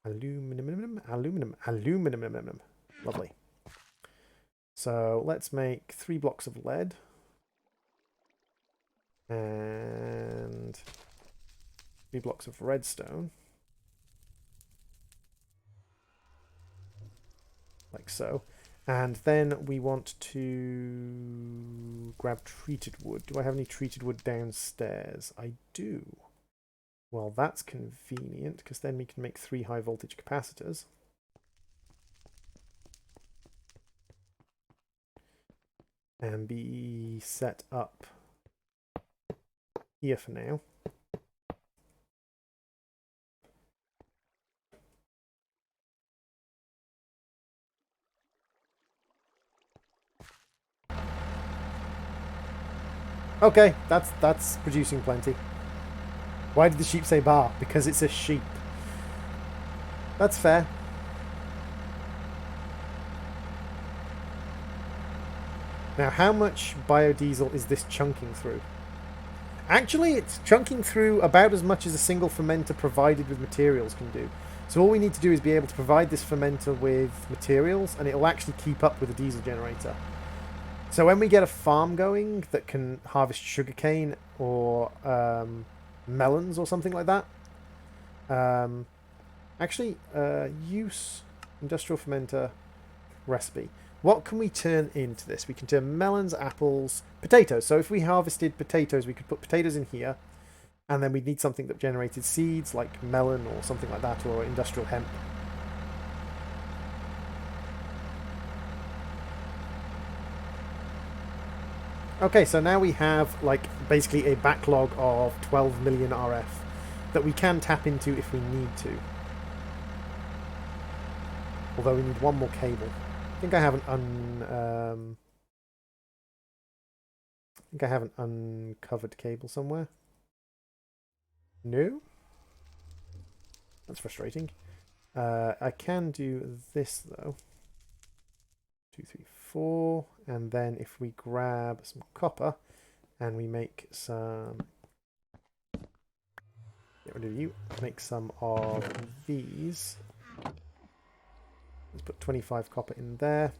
Aluminum. Lovely. So let's make 3 blocks of lead. And 3 blocks of redstone. Like so. And then we want to grab treated wood. Do I have any treated wood downstairs? I do. Well, that's convenient, because then we can make 3 high voltage capacitors. And be set up here for now. Okay, that's producing plenty. Why did the sheep say bar? Because it's a sheep. That's fair. Now, how much biodiesel is this chunking through? Actually, it's chunking through about as much as a single fermenter provided with materials can do. So all we need to do is be able to provide this fermenter with materials, and it'll actually keep up with a diesel generator. So when we get a farm going that can harvest sugarcane or melons or something like that, use industrial fermenter recipe. What can we turn into this? We can turn melons, apples, potatoes. So if we harvested potatoes, we could put potatoes in here. And then we'd need something that generated seeds, like melon or something like that, or industrial hemp. Okay, so now we have, like, basically a backlog of 12 million RF that we can tap into if we need to. Although we need one more cable. I think I have an uncovered cable somewhere. No? That's frustrating. I can do this, though. 2, 3, 4. And then if we grab some copper and we make some... Get rid of you. Make some of these. Let's put 25 copper in there.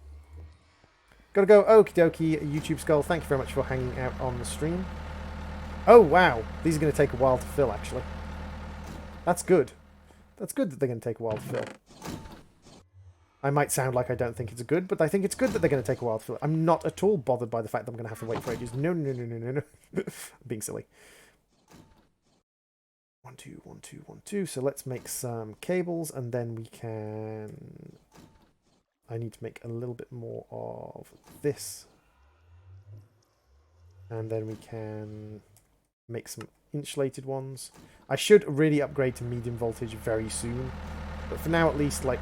Gotta go. Okie dokie, YouTube Skull. Thank you very much for hanging out on the stream. Oh, wow. These are going to take a while to fill, actually. That's good. That's good that they're going to take a while to fill. I might sound like I don't think it's good, but I think it's good that they're going to take a while to fill. I'm not at all bothered by the fact that I'm going to have to wait for ages. No, no, no, no, no, no. I'm being silly. 1, 2, 1, 2, 1, 2. So let's make some cables, and then we can... I need to make a little bit more of this. And then we can make some insulated ones. I should really upgrade to medium voltage very soon. But for now, at least, like,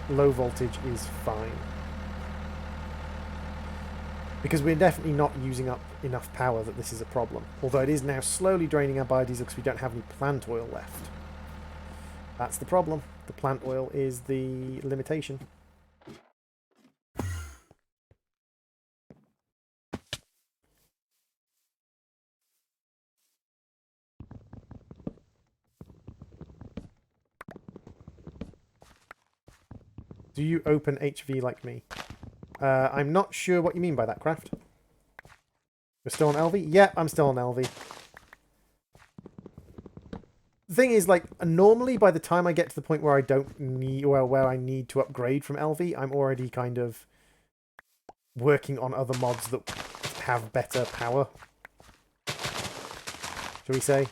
low voltage is fine. Because we're definitely not using up enough power that this is a problem. Although it is now slowly draining our biodiesel because we don't have any plant oil left. That's the problem. The plant oil is the limitation. Do you open HV like me? I'm not sure what you mean by that, Craft. We're still on LV? Yeah, I'm still on LV. The thing is, like, normally by the time I get to the point where I don't need, well, where I need to upgrade from LV, I'm already kind of working on other mods that have better power. Shall we say?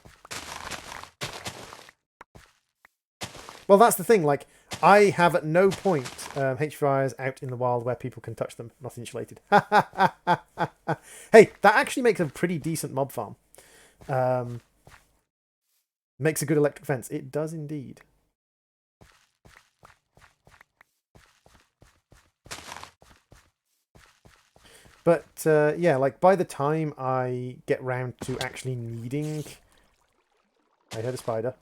Well, that's the thing, like, I have at no point HVIs out in the wild where people can touch them, not insulated. Hey, that actually makes a pretty decent mob farm. Makes a good electric fence. It does indeed. But, yeah, like, by the time I get round to actually needing... I heard a spider.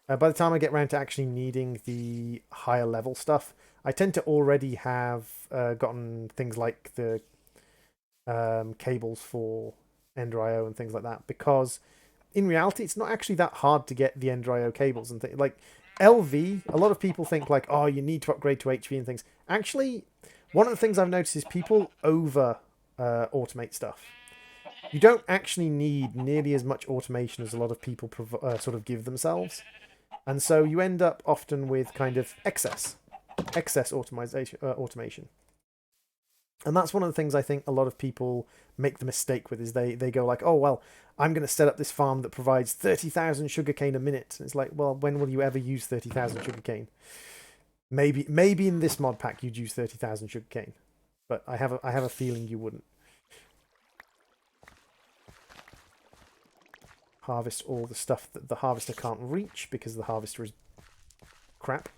By the time I get round to actually needing the higher level stuff, I tend to already have gotten things like the cables for Ender IO and things like that, because in reality, it's not actually that hard to get the Ender IO cables and things. Like, LV, a lot of people think, like, oh, you need to upgrade to HV and things. Actually, one of the things I've noticed is people over automate stuff. You don't actually need nearly as much automation as a lot of people sort of give themselves. And so you end up often with kind of excess automation. And that's one of the things I think a lot of people make the mistake with, is they go like, oh, well, I'm going to set up this farm that provides 30,000 sugarcane a minute. And it's like, well, when will you ever use 30,000 sugarcane? Maybe in this mod pack you'd use 30,000 sugarcane. But I have a feeling you wouldn't. Harvest all the stuff that the harvester can't reach because the harvester is crap.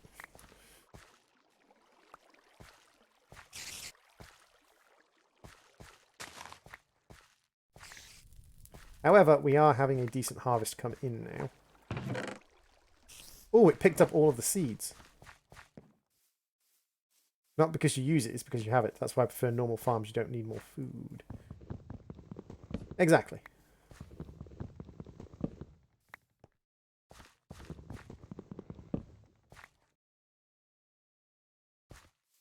However, we are having a decent harvest come in now. Oh, it picked up all of the seeds. Not because you use it, it's because you have it. That's why I prefer normal farms. You don't need more food. Exactly.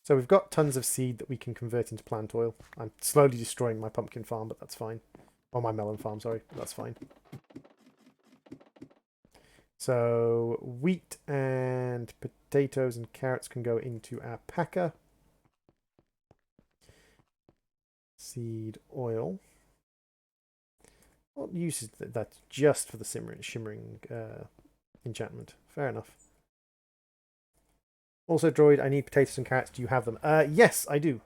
So we've got tons of seed that we can convert into plant oil. I'm slowly destroying my pumpkin farm, but that's fine. Or my melon farm, sorry, but that's fine. So wheat and potatoes and carrots can go into our packer. Seed oil. What use is that? Just for the shimmering enchantment. Fair enough. Also, Droid, I need potatoes and carrots. Do you have them? Yes, I do.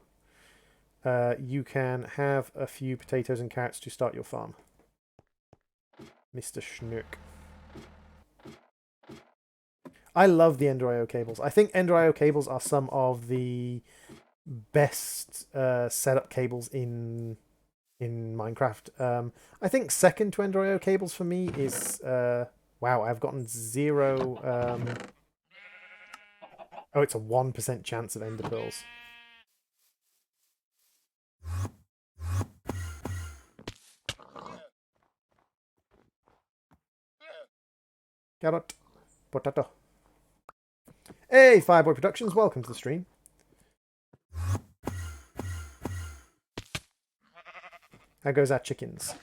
You can have a few potatoes and carrots to start your farm. Mr. Schnurk. I love the Ender IO cables. I think Ender IO cables are some of the best setup cables in Minecraft. I think second to Ender IO cables for me is wow, I've gotten 0 oh, it's a 1% chance of ender pearls. Carrot. Potato. Hey, Fireboy Productions, welcome to the stream. How goes our chickens?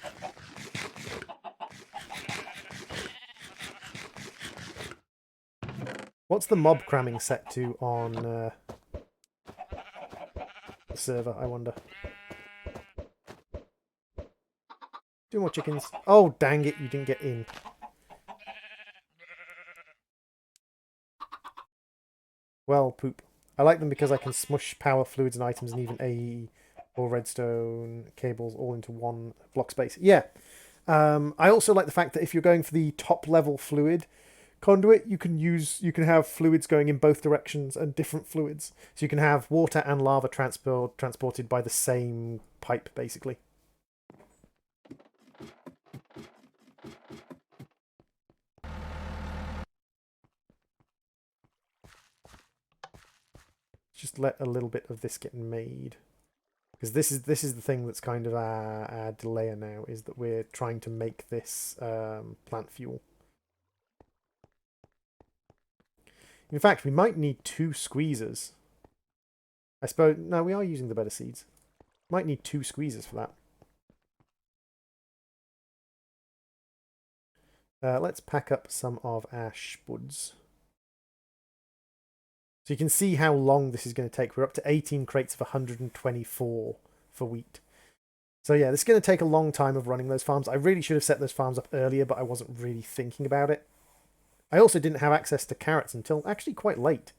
What's the mob cramming set to on the server, I wonder? 2 more chickens. Oh, dang it, you didn't get in. Well, poop. I like them because I can smush power, fluids, and items, and even AE or redstone cables all into one block space. Yeah. I also like the fact that if you're going for the top level fluid conduit, you can have fluids going in both directions and different fluids. So you can have water and lava transported by the same pipe, basically. Just let a little bit of this get made. Because this is the thing that's kind of our delayer now, is that we're trying to make this plant fuel. In fact, we might need 2 squeezers. I suppose... No, we are using the better seeds. Might need 2 squeezers for that. Let's pack up some of our spuds. So you can see how long this is going to take. We're up to 18 crates of 124 for wheat. So yeah, this is going to take a long time of running those farms. I really should have set those farms up earlier, but I wasn't really thinking about it. I also didn't have access to carrots until actually quite late.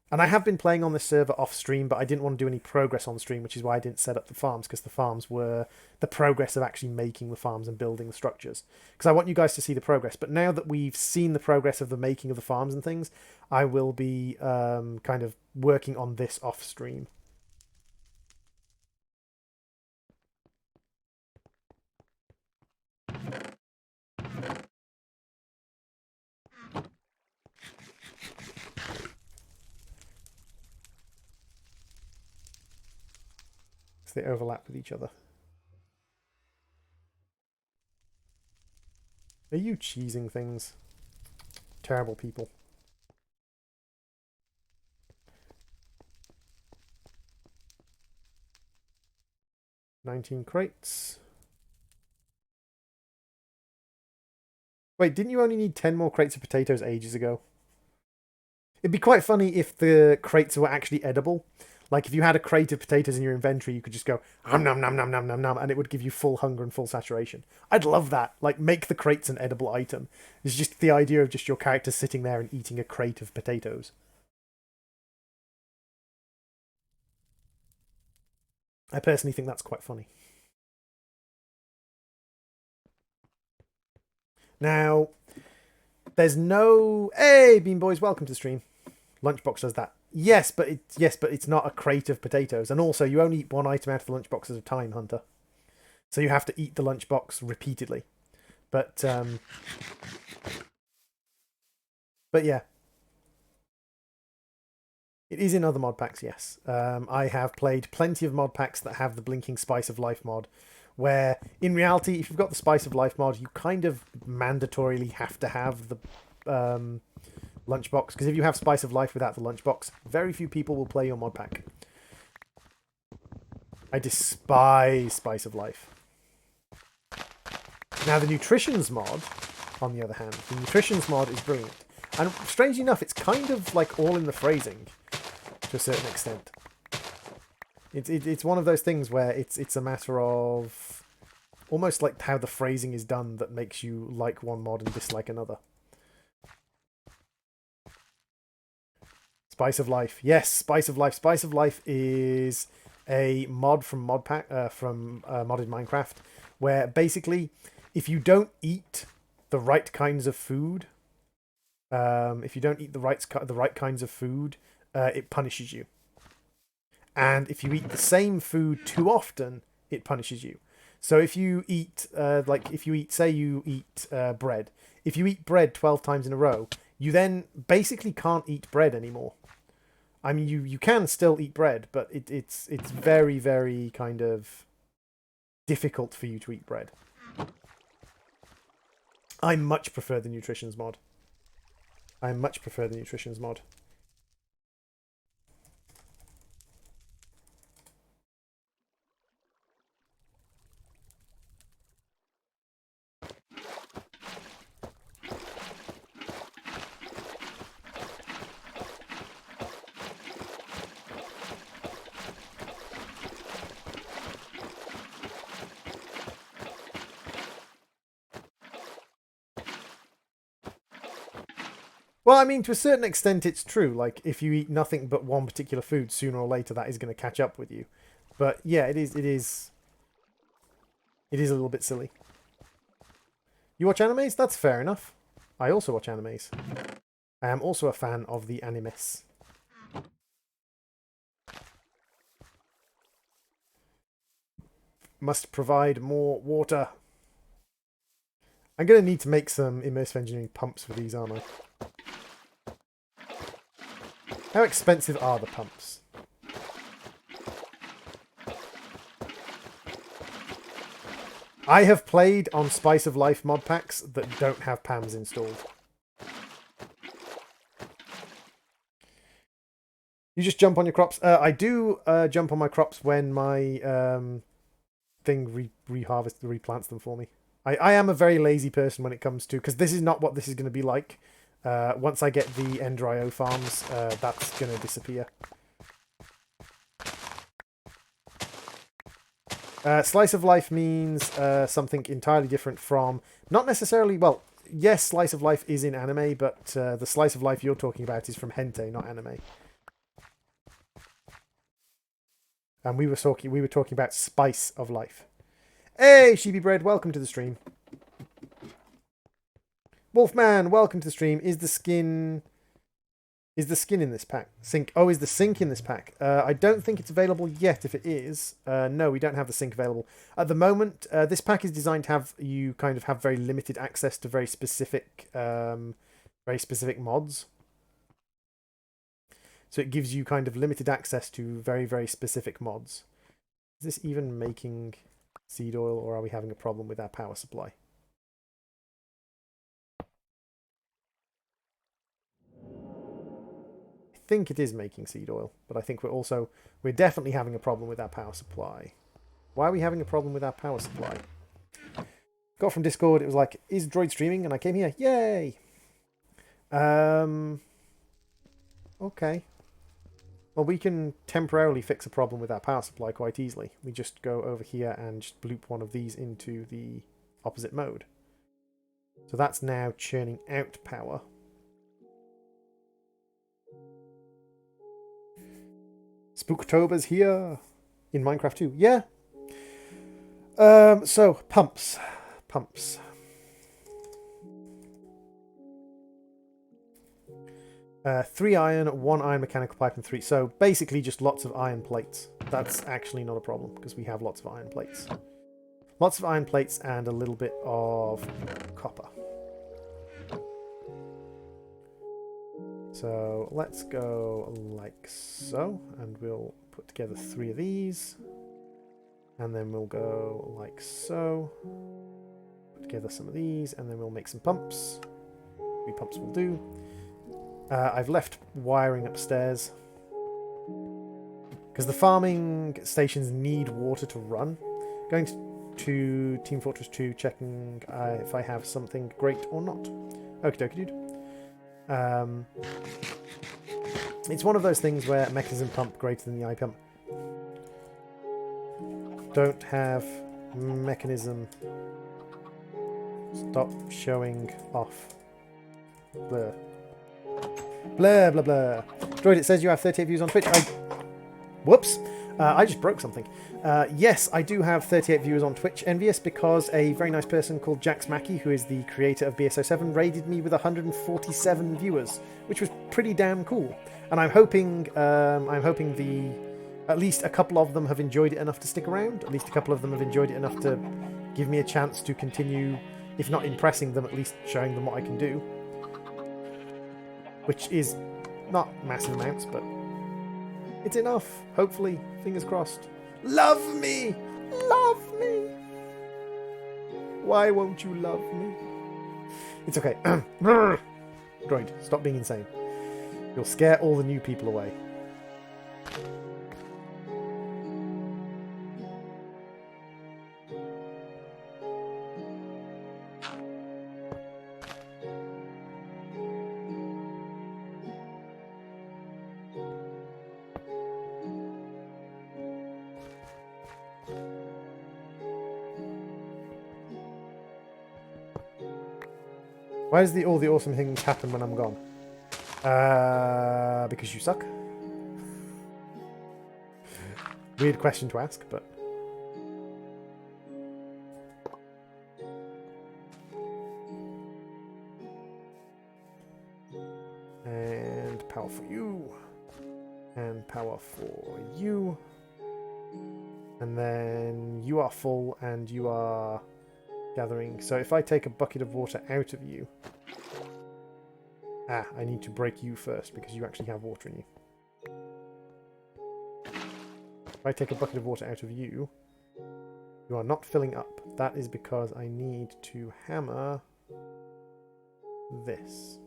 And I have been playing on this server off stream, but I didn't want to do any progress on stream, which is why I didn't set up the farms, because the farms were the progress of actually making the farms and building the structures. Because I want you guys to see the progress. But now that we've seen the progress of the making of the farms and things, I will be kind of working on this off stream. They overlap with each other. Are you cheesing things? Terrible people. $19 crates. Wait, didn't you only need 10 more crates of potatoes ages ago? It'd be quite funny if the crates were actually edible. Like, if you had a crate of potatoes in your inventory, you could just go, nom nom nom nom nom nom nom, and it would give you full hunger and full saturation. I'd love that. Like, make the crates an edible item. It's just the idea of just your character sitting there and eating a crate of potatoes. I personally think that's quite funny. Now, there's no... Hey, Bean Boys, welcome to the stream. Lunchbox does that. Yes, but it's not a crate of potatoes. And also, you only eat 1 item out of the lunchbox at a time, Hunter. So you have to eat the lunchbox repeatedly. But yeah. It is in other mod packs, yes. I have played plenty of mod packs that have the Blinking Spice of Life mod, where, in reality, if you've got the Spice of Life mod, you kind of mandatorily have to have the lunchbox, because if you have Spice of Life without the lunchbox, very few people will play your mod pack. I despise Spice of Life. Now, the Nutritions mod, on the other hand, the Nutritions mod is brilliant. And strangely enough, it's kind of like all in the phrasing, to a certain extent. It's one of those things where it's a matter of almost like how the phrasing is done that makes you like one mod and dislike another. Spice of Life. Yes, Spice of Life. Spice of Life is a mod from Modded Minecraft, where basically, if you don't eat the right kinds of food, it punishes you. And if you eat the same food too often, it punishes you. So if you eat, say you eat bread. If you eat bread 12 times in a row, you then basically can't eat bread anymore. I mean, you can still eat bread, but it's very, very kind of difficult for you to eat bread. I much prefer the Nutritions mod. Well, I mean, to a certain extent, it's true. Like, if you eat nothing but one particular food, sooner or later, that is going to catch up with you. But yeah, it is a little bit silly. You watch animes? That's fair enough. I also watch animes. I am also a fan of the animes. Must provide more water. I'm going to need to make some immersive engineering pumps for these, aren't I? How expensive are the pumps? I have played on Spice of Life mod packs that don't have PAMs installed. You just jump on your crops? I do jump on my crops when my thing replants them for me. I am a very lazy person when it comes to... Because this is not what this is going to be like. Once I get the End.io farms, that's going to disappear. Slice of life means something entirely different from... Not necessarily... Well, yes, slice of life is in anime, but the slice of life you're talking about is from hentai, not anime. And we were talking about spice of life. Hey, Sheepy Bread, welcome to the stream. Wolfman, welcome to the stream. Is the skin in this pack? Sink. Oh, is the sink in this pack? I don't think it's available yet. If it is, no, we don't have the sink available at the moment. This pack is designed to have you kind of have very limited access to very specific mods. So it gives you kind of limited access to very, very specific mods. Is this even making seed oil, or are we having a problem with our power supply? I think it is making seed oil, but I think we're definitely having a problem with our power supply. Why are we having a problem with our power supply? Got from Discord, it was like, is Droid streaming? And I came here, yay! Okay. Well, we can temporarily fix a problem with our power supply quite easily. We just go over here and just bloop one of these into the opposite mode. So that's now churning out power. Spooktober's here in Minecraft too. Yeah. So pumps. 3 iron, 1 iron mechanical pipe, and 3. So basically just lots of iron plates. That's actually not a problem because we have lots of iron plates. Lots of iron plates and a little bit of copper. So let's go like so, and we'll put together 3 of these. And then we'll go like so. Put together some of these, and then we'll make some pumps. 3 pumps will do. I've left wiring upstairs because the farming stations need water to run. Going to Team Fortress 2, checking if I have something great or not. Okie dokie, dude. It's one of those things where mechanism pump greater than the eye pump. Don't have mechanism. Stop showing off. Blur. Blah, blah, blah. Droid, it says you have 38 views on Twitch. Whoops. I just broke something. Yes, I do have 38 viewers on Twitch, envious, because a very nice person called Jax Mackey, who is the creator of BSO7, raided me with 147 viewers, which was pretty damn cool. And I'm hoping at least a couple of them have enjoyed it enough to stick around. At least a couple of them have enjoyed it enough to give me a chance to continue, if not impressing them, at least showing them what I can do. Which is not massive amounts, but it's enough. Hopefully. Fingers crossed. Love me! Love me! Why won't you love me? It's okay. Droid, stop being insane. You'll scare all the new people away. Why does all the awesome things happen when I'm gone? Because you suck. Weird question to ask, but... And power for you. And power for you. And then you are full and you are gathering. So if I take a bucket of water out of you... Ah, I need to break you first because you actually have water in you. If I take a bucket of water out of you, you are not filling up. That is because I need to hammer this.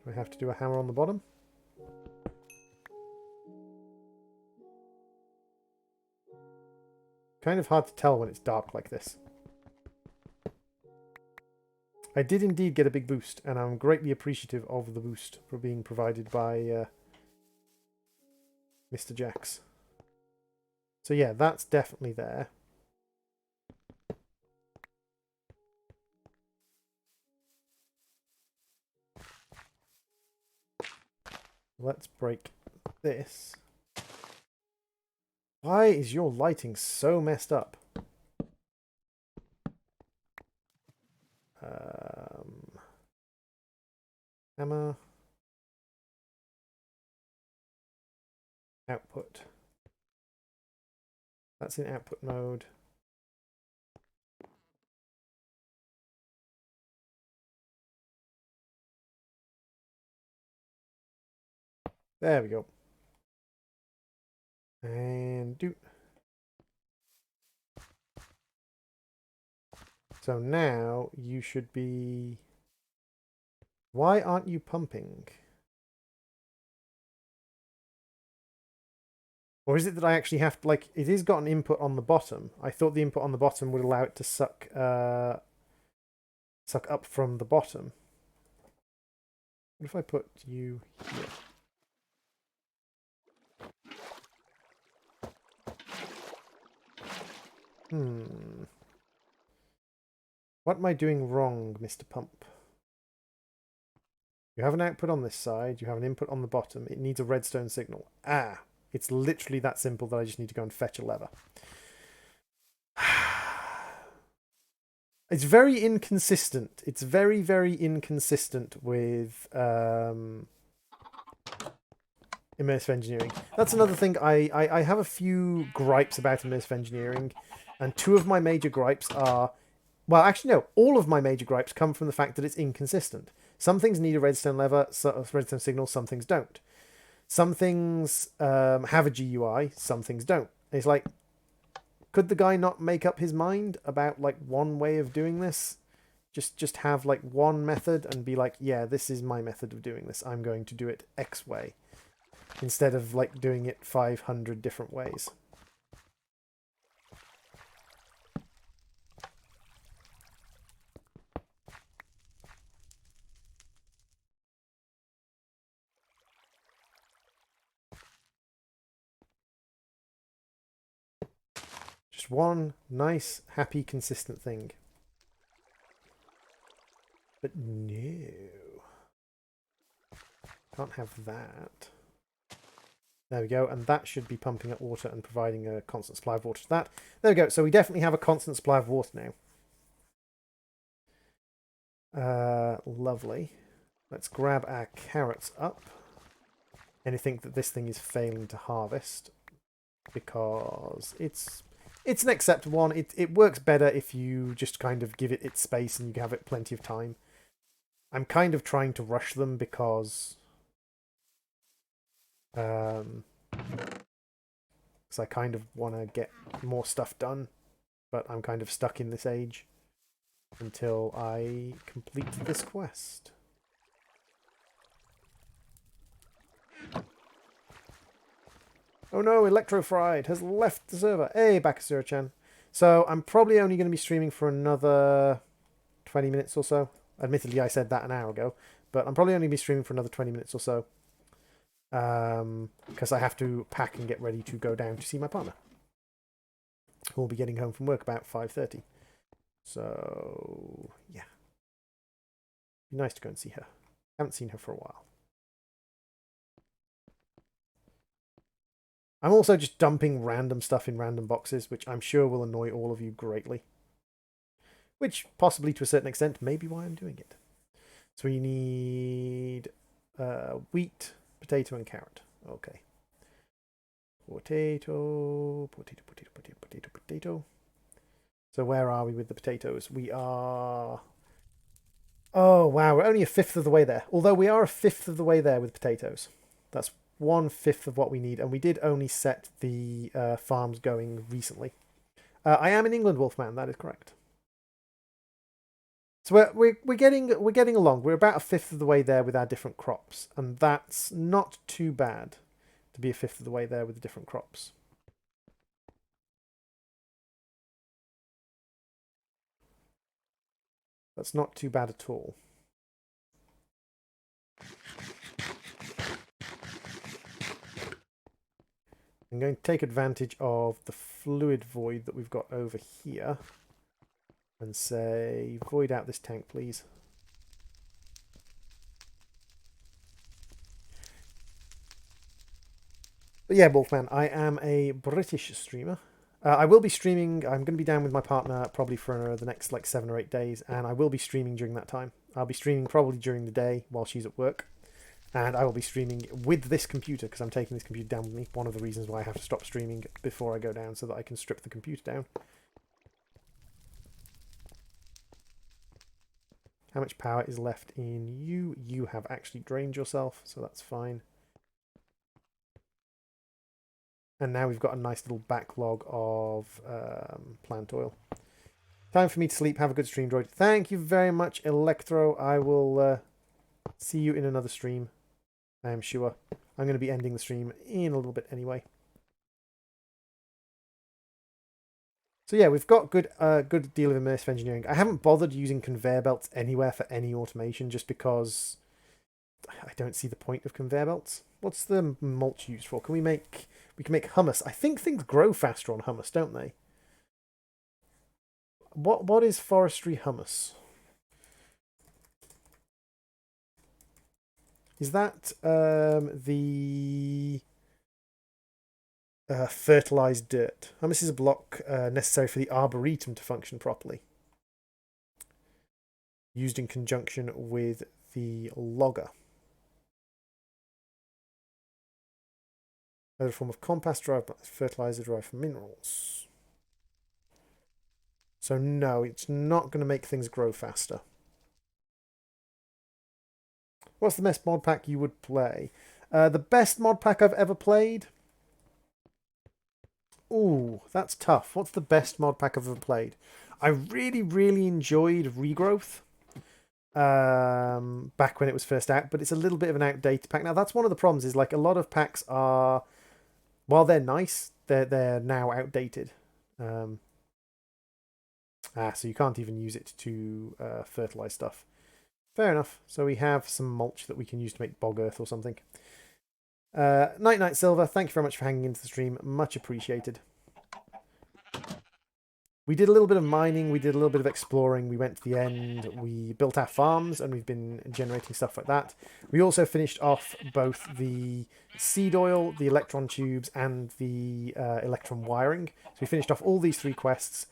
Do I have to do a hammer on the bottom? Kind of hard to tell when it's dark like this. I did indeed get a big boost, and I'm greatly appreciative of the boost for being provided by Mr. Jax. So yeah, that's definitely there. Let's break this. Why is your lighting so messed up? Hammer. Output. That's in output mode. There we go. And do. So now you should be... Why aren't you pumping? Or is it that I actually have to, like, it is got an input on the bottom. I thought the input on the bottom would allow it to suck up from the bottom. What if I put you here? What am I doing wrong, Mr. Pump? You have an output on this side, you have an input on the bottom. It needs a redstone signal. Ah, it's literally that simple that I just need to go and fetch a lever. It's very inconsistent. It's very, very inconsistent with immersive engineering. That's another thing. I have a few gripes about immersive engineering, and two of my major gripes are... Well, actually, no. All of my major gripes come from the fact that it's inconsistent. Some things need a redstone lever, redstone signal, some things don't. Some things have a GUI, some things don't. It's like, could the guy not make up his mind about like one way of doing this? Just have like one method and be like, yeah, this is my method of doing this. I'm going to do it X way. Instead of like doing it 500 different ways. Just one nice, happy, consistent thing. But no. Can't have that. There we go, and that should be pumping up water and providing a constant supply of water to that. There we go, so we definitely have a constant supply of water now. Lovely. Let's grab our carrots up. Anything that this thing is failing to harvest, because it's an acceptable one. It works better if you just kind of give it its space and you have it plenty of time. I'm kind of trying to rush them because I kind of want to get more stuff done, but I'm kind of stuck in this age until I complete this quest. Oh no, Electrofried has left the server. Hey, Bakasura-chan. So I'm probably only going to be streaming for another 20 minutes or so. Admittedly, I said that an hour ago, but I'm probably only be streaming for another 20 minutes or so. Because I have to pack and get ready to go down to see my partner, who will be getting home from work about 5:30. So, yeah. Be nice to go and see her. Haven't seen her for a while. I'm also just dumping random stuff in random boxes, which I'm sure will annoy all of you greatly. Which, possibly to a certain extent, may be why I'm doing it. So we need wheat, potato, and carrot. Okay. Potato, potato, potato, potato, potato, potato. So where are we with the potatoes? We are... Oh, wow, we're only a fifth of the way there. Although we are a fifth of the way there with potatoes. That's 1/5 of what we need, and we did only set the farms going recently. I am in England, Wolfman. That is correct. So we're getting along. We're about a fifth of the way there with our different crops, and that's not too bad to be a fifth of the way there with the different crops. That's not too bad at all. I'm going to take advantage of the fluid void that we've got over here and say, void out this tank, please. But yeah, Wolfman, I am a British streamer. I will be streaming. I'm going to be down with my partner probably for the next like 7 or 8 days, and I will be streaming during that time. I'll be streaming probably during the day while she's at work. And I will be streaming with this computer because I'm taking this computer down with me. One of the reasons why I have to stop streaming before I go down so that I can strip the computer down. How much power is left in you? You have actually drained yourself, so that's fine. And now we've got a nice little backlog of plant oil. Time for me to sleep. Have a good stream, Droid. Thank you very much, Electro. I will see you in another stream. I am sure. I'm going to be ending the stream in a little bit anyway. So yeah, we've got good deal of immersive engineering. I haven't bothered using conveyor belts anywhere for any automation just because I don't see the point of conveyor belts. What's the mulch used for? We can make hummus. I think things grow faster on hummus, don't they? What is forestry hummus? Is that the fertilized dirt? Hummus is a block necessary for the arboretum to function properly. Used in conjunction with the logger. Another form of compost derived by fertilizer derived from minerals. So no, it's not going to make things grow faster. What's the best mod pack you would play? The best mod pack I've ever played? Ooh, that's tough. What's the best mod pack I've ever played? I really, really enjoyed Regrowth back when it was first out, but it's a little bit of an outdated pack. Now, that's one of the problems, is like a lot of packs are, while they're nice, they're now outdated. So you can't even use it to fertilize stuff. Fair enough. So we have some mulch that we can use to make bog earth or something. Night Silver, thank you very much for hanging into the stream. Much appreciated. We did a little bit of mining, we did a little bit of exploring, we went to the end, we built our farms, and we've been generating stuff like that. We also finished off both the seed oil, the electron tubes, and the electron wiring. So we finished off all these 3 quests,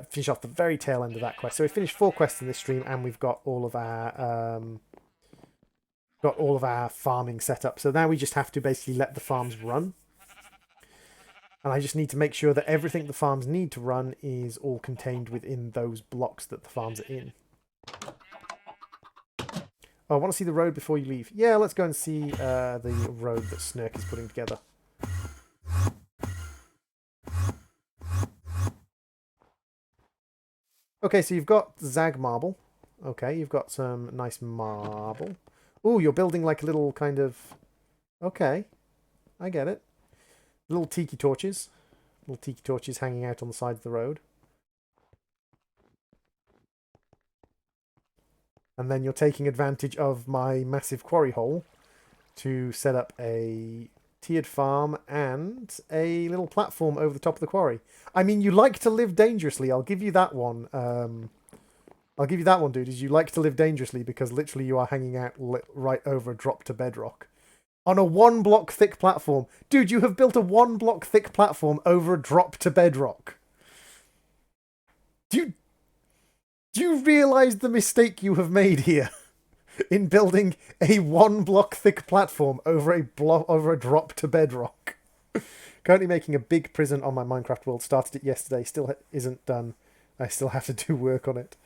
finished off the very tail end of that quest. So we finished 4 quests in this stream, and we've got all of our farming set up. So now we just have to basically let the farms run. And I just need to make sure that everything the farms need to run is all contained within those blocks that the farms are in. Oh, I want to see the road before you leave. Yeah, let's go and see the road that Snurk is putting together. Okay, so you've got Zag marble. Okay, you've got some nice marble. Oh, you're building like a little kind of... Okay, I get it. Little tiki torches. Little tiki torches hanging out on the side of the road. And then you're taking advantage of my massive quarry hole to set up a tiered farm and a little platform over the top of the quarry. I mean, you like to live dangerously. I'll give you that one. I'll give you that one, dude. Is you like to live dangerously because literally you are hanging out right over a drop to bedrock. On a 1 block thick platform. Dude, you have built a 1 block thick platform over a drop to bedrock. Do you realise the mistake you have made here? In building a 1 block thick platform over a drop to bedrock. Currently making a big prison on my Minecraft world. Started it yesterday. Still isn't done. I still have to do work on it.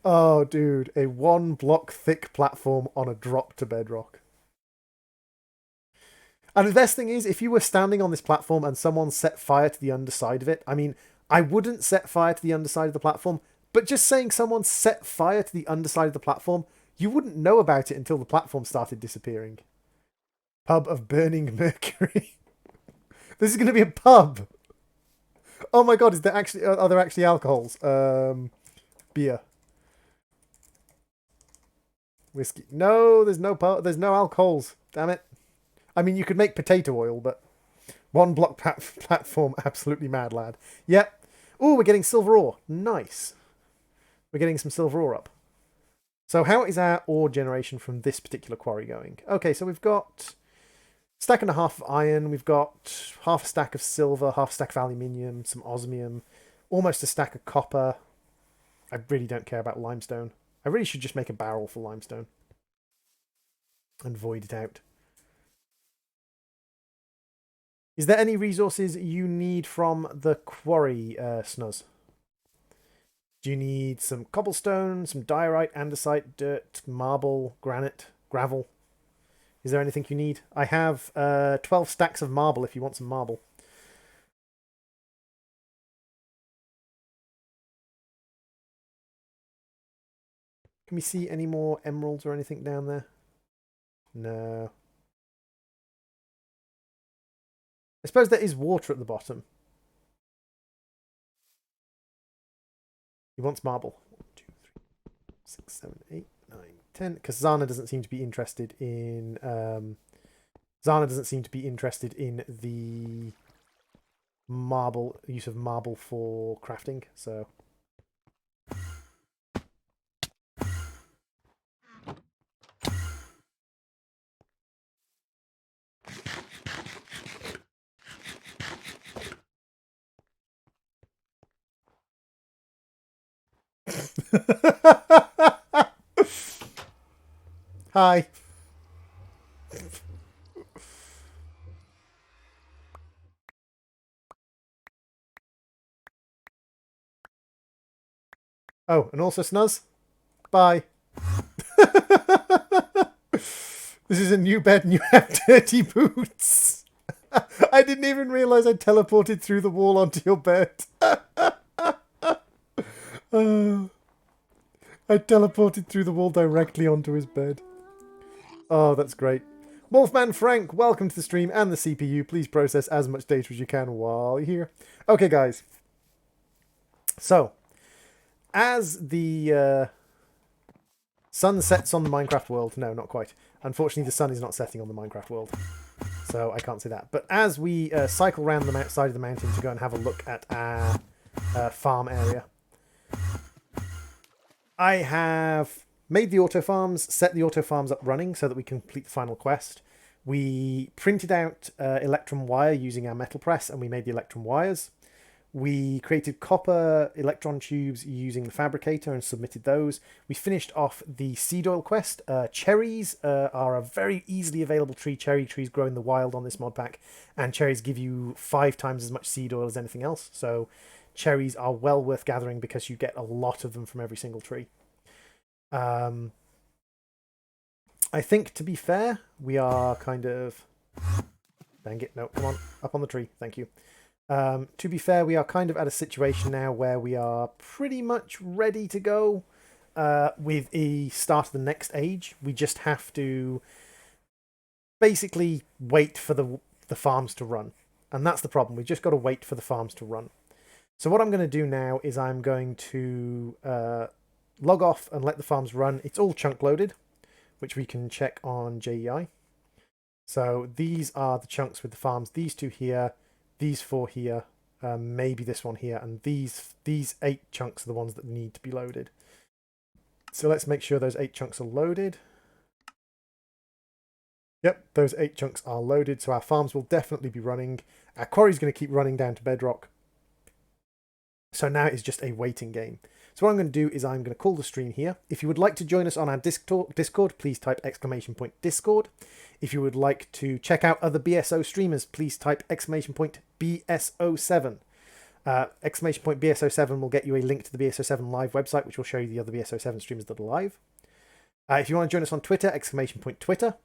Oh, dude. A 1 block thick platform on a drop to bedrock. And the best thing is, if you were standing on this platform and someone set fire to the underside of it, I mean, I wouldn't set fire to the underside of the platform, but just saying someone set fire to the underside of the platform, you wouldn't know about it until the platform started disappearing. Pub of burning mercury. This is going to be a pub. Oh my god, are there actually alcohols? Beer. Whiskey. No, there's no alcohols. Damn it. I mean, you could make potato oil, but 1 block platform, absolutely mad, lad. Yep. Oh, we're getting silver ore. Nice. We're getting some silver ore up. So how is our ore generation from this particular quarry going? Okay, so we've got a stack and a half of iron. We've got half a stack of silver, half a stack of aluminium, some osmium, almost a stack of copper. I really don't care about limestone. I really should just make a barrel for limestone and void it out. Is there any resources you need from the quarry, Snuzz? Do you need some cobblestone, some diorite, andesite, dirt, marble, granite, gravel? Is there anything you need? I have 12 stacks of marble if you want some marble. Can we see any more emeralds or anything down there? No. I suppose there is water at the bottom. He wants marble. 1, 2, 3, 6, 7, 8, 9, 10. Because Zana doesn't seem to be interested in... the marble, use of marble for crafting, so... Hi. Oh, and also Snuzz. Bye. This is a new bed and you have dirty boots. I didn't even realise I teleported through the wall onto your bed. I teleported through the wall directly onto his bed. Oh, that's great. Wolfman Frank, welcome to the stream and the CPU. Please process as much data as you can while you're here. Okay, guys. So, as the sun sets on the Minecraft world... No, not quite. Unfortunately, the sun is not setting on the Minecraft world. So I can't say that. But as we cycle around the side of the mountain to go and have a look at our farm area. I have made the auto farms, set the auto farms up running so that we can complete the final quest. We printed out electrum wire using our metal press, and we made the electrum wires. We created copper electron tubes using the fabricator and submitted those. We finished off the seed oil quest. Cherries are a very easily available tree. Cherry trees grow in the wild on this mod pack, and cherries give you 5 times as much seed oil as anything else. So cherries are well worth gathering because you get a lot of them from every single tree. I think, to be fair, we are kind of... Dang it, no, come on, up on the tree, thank you. To be fair, we are kind of at a situation now where we are pretty much ready to go with the start of the next age. We just have to basically wait for the farms to run. And that's the problem. We've just got to wait for the farms to run. So what I'm going to do now is I'm going to log off and let the farms run. It's all chunk loaded, which we can check on JEI. So these are the chunks with the farms. These 2 here, these 4 here, maybe this one here, and these 8 chunks are the ones that need to be loaded. So let's make sure those 8 chunks are loaded. Yep, those 8 chunks are loaded, so our farms will definitely be running. Our quarry's going to keep running down to bedrock. So now it's just a waiting game. So what I'm going to do is I'm going to call the stream here. If you would like to join us on our Discord, please type !Discord. If you would like to check out other BSO streamers, please type !BSO7. !BSO7 will get you a link to the BSO7 live website, which will show you the other BSO7 streamers that are live. If you want to join us on Twitter, !Twitter.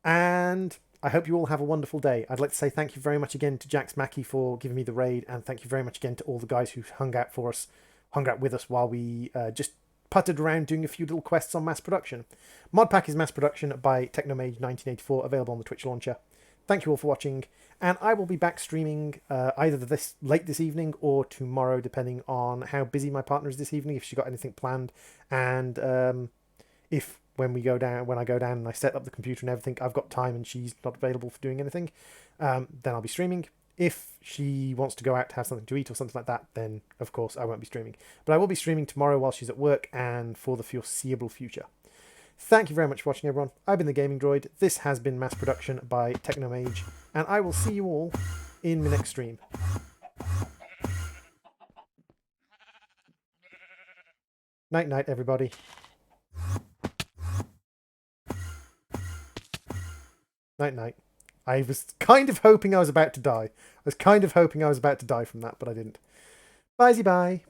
And I hope you all have a wonderful day. I'd like to say thank you very much again to Jax Mackey for giving me the raid, and thank you very much again to all the guys who hung out with us while we just putted around doing a few little quests on mass production. Modpack is mass production by Technomage 1984, available on the Twitch launcher. Thank you all for watching, and I will be back streaming either late this evening or tomorrow, depending on how busy my partner is this evening, if she got anything planned, and if when I go down and I set up the computer and everything, I've got time and she's not available for doing anything, then I'll be streaming. If she wants to go out to have something to eat or something like that, then of course I won't be streaming. But I will be streaming tomorrow while she's at work and for the foreseeable future. Thank you very much for watching, everyone. I've been the Gaming Droid. This has been Mass Production by Technomage, and I will see you all in the next stream. Night night, everybody. Night night. I was kind of hoping I was about to die. I was kind of hoping I was about to die from that, but I didn't. Bye-bye.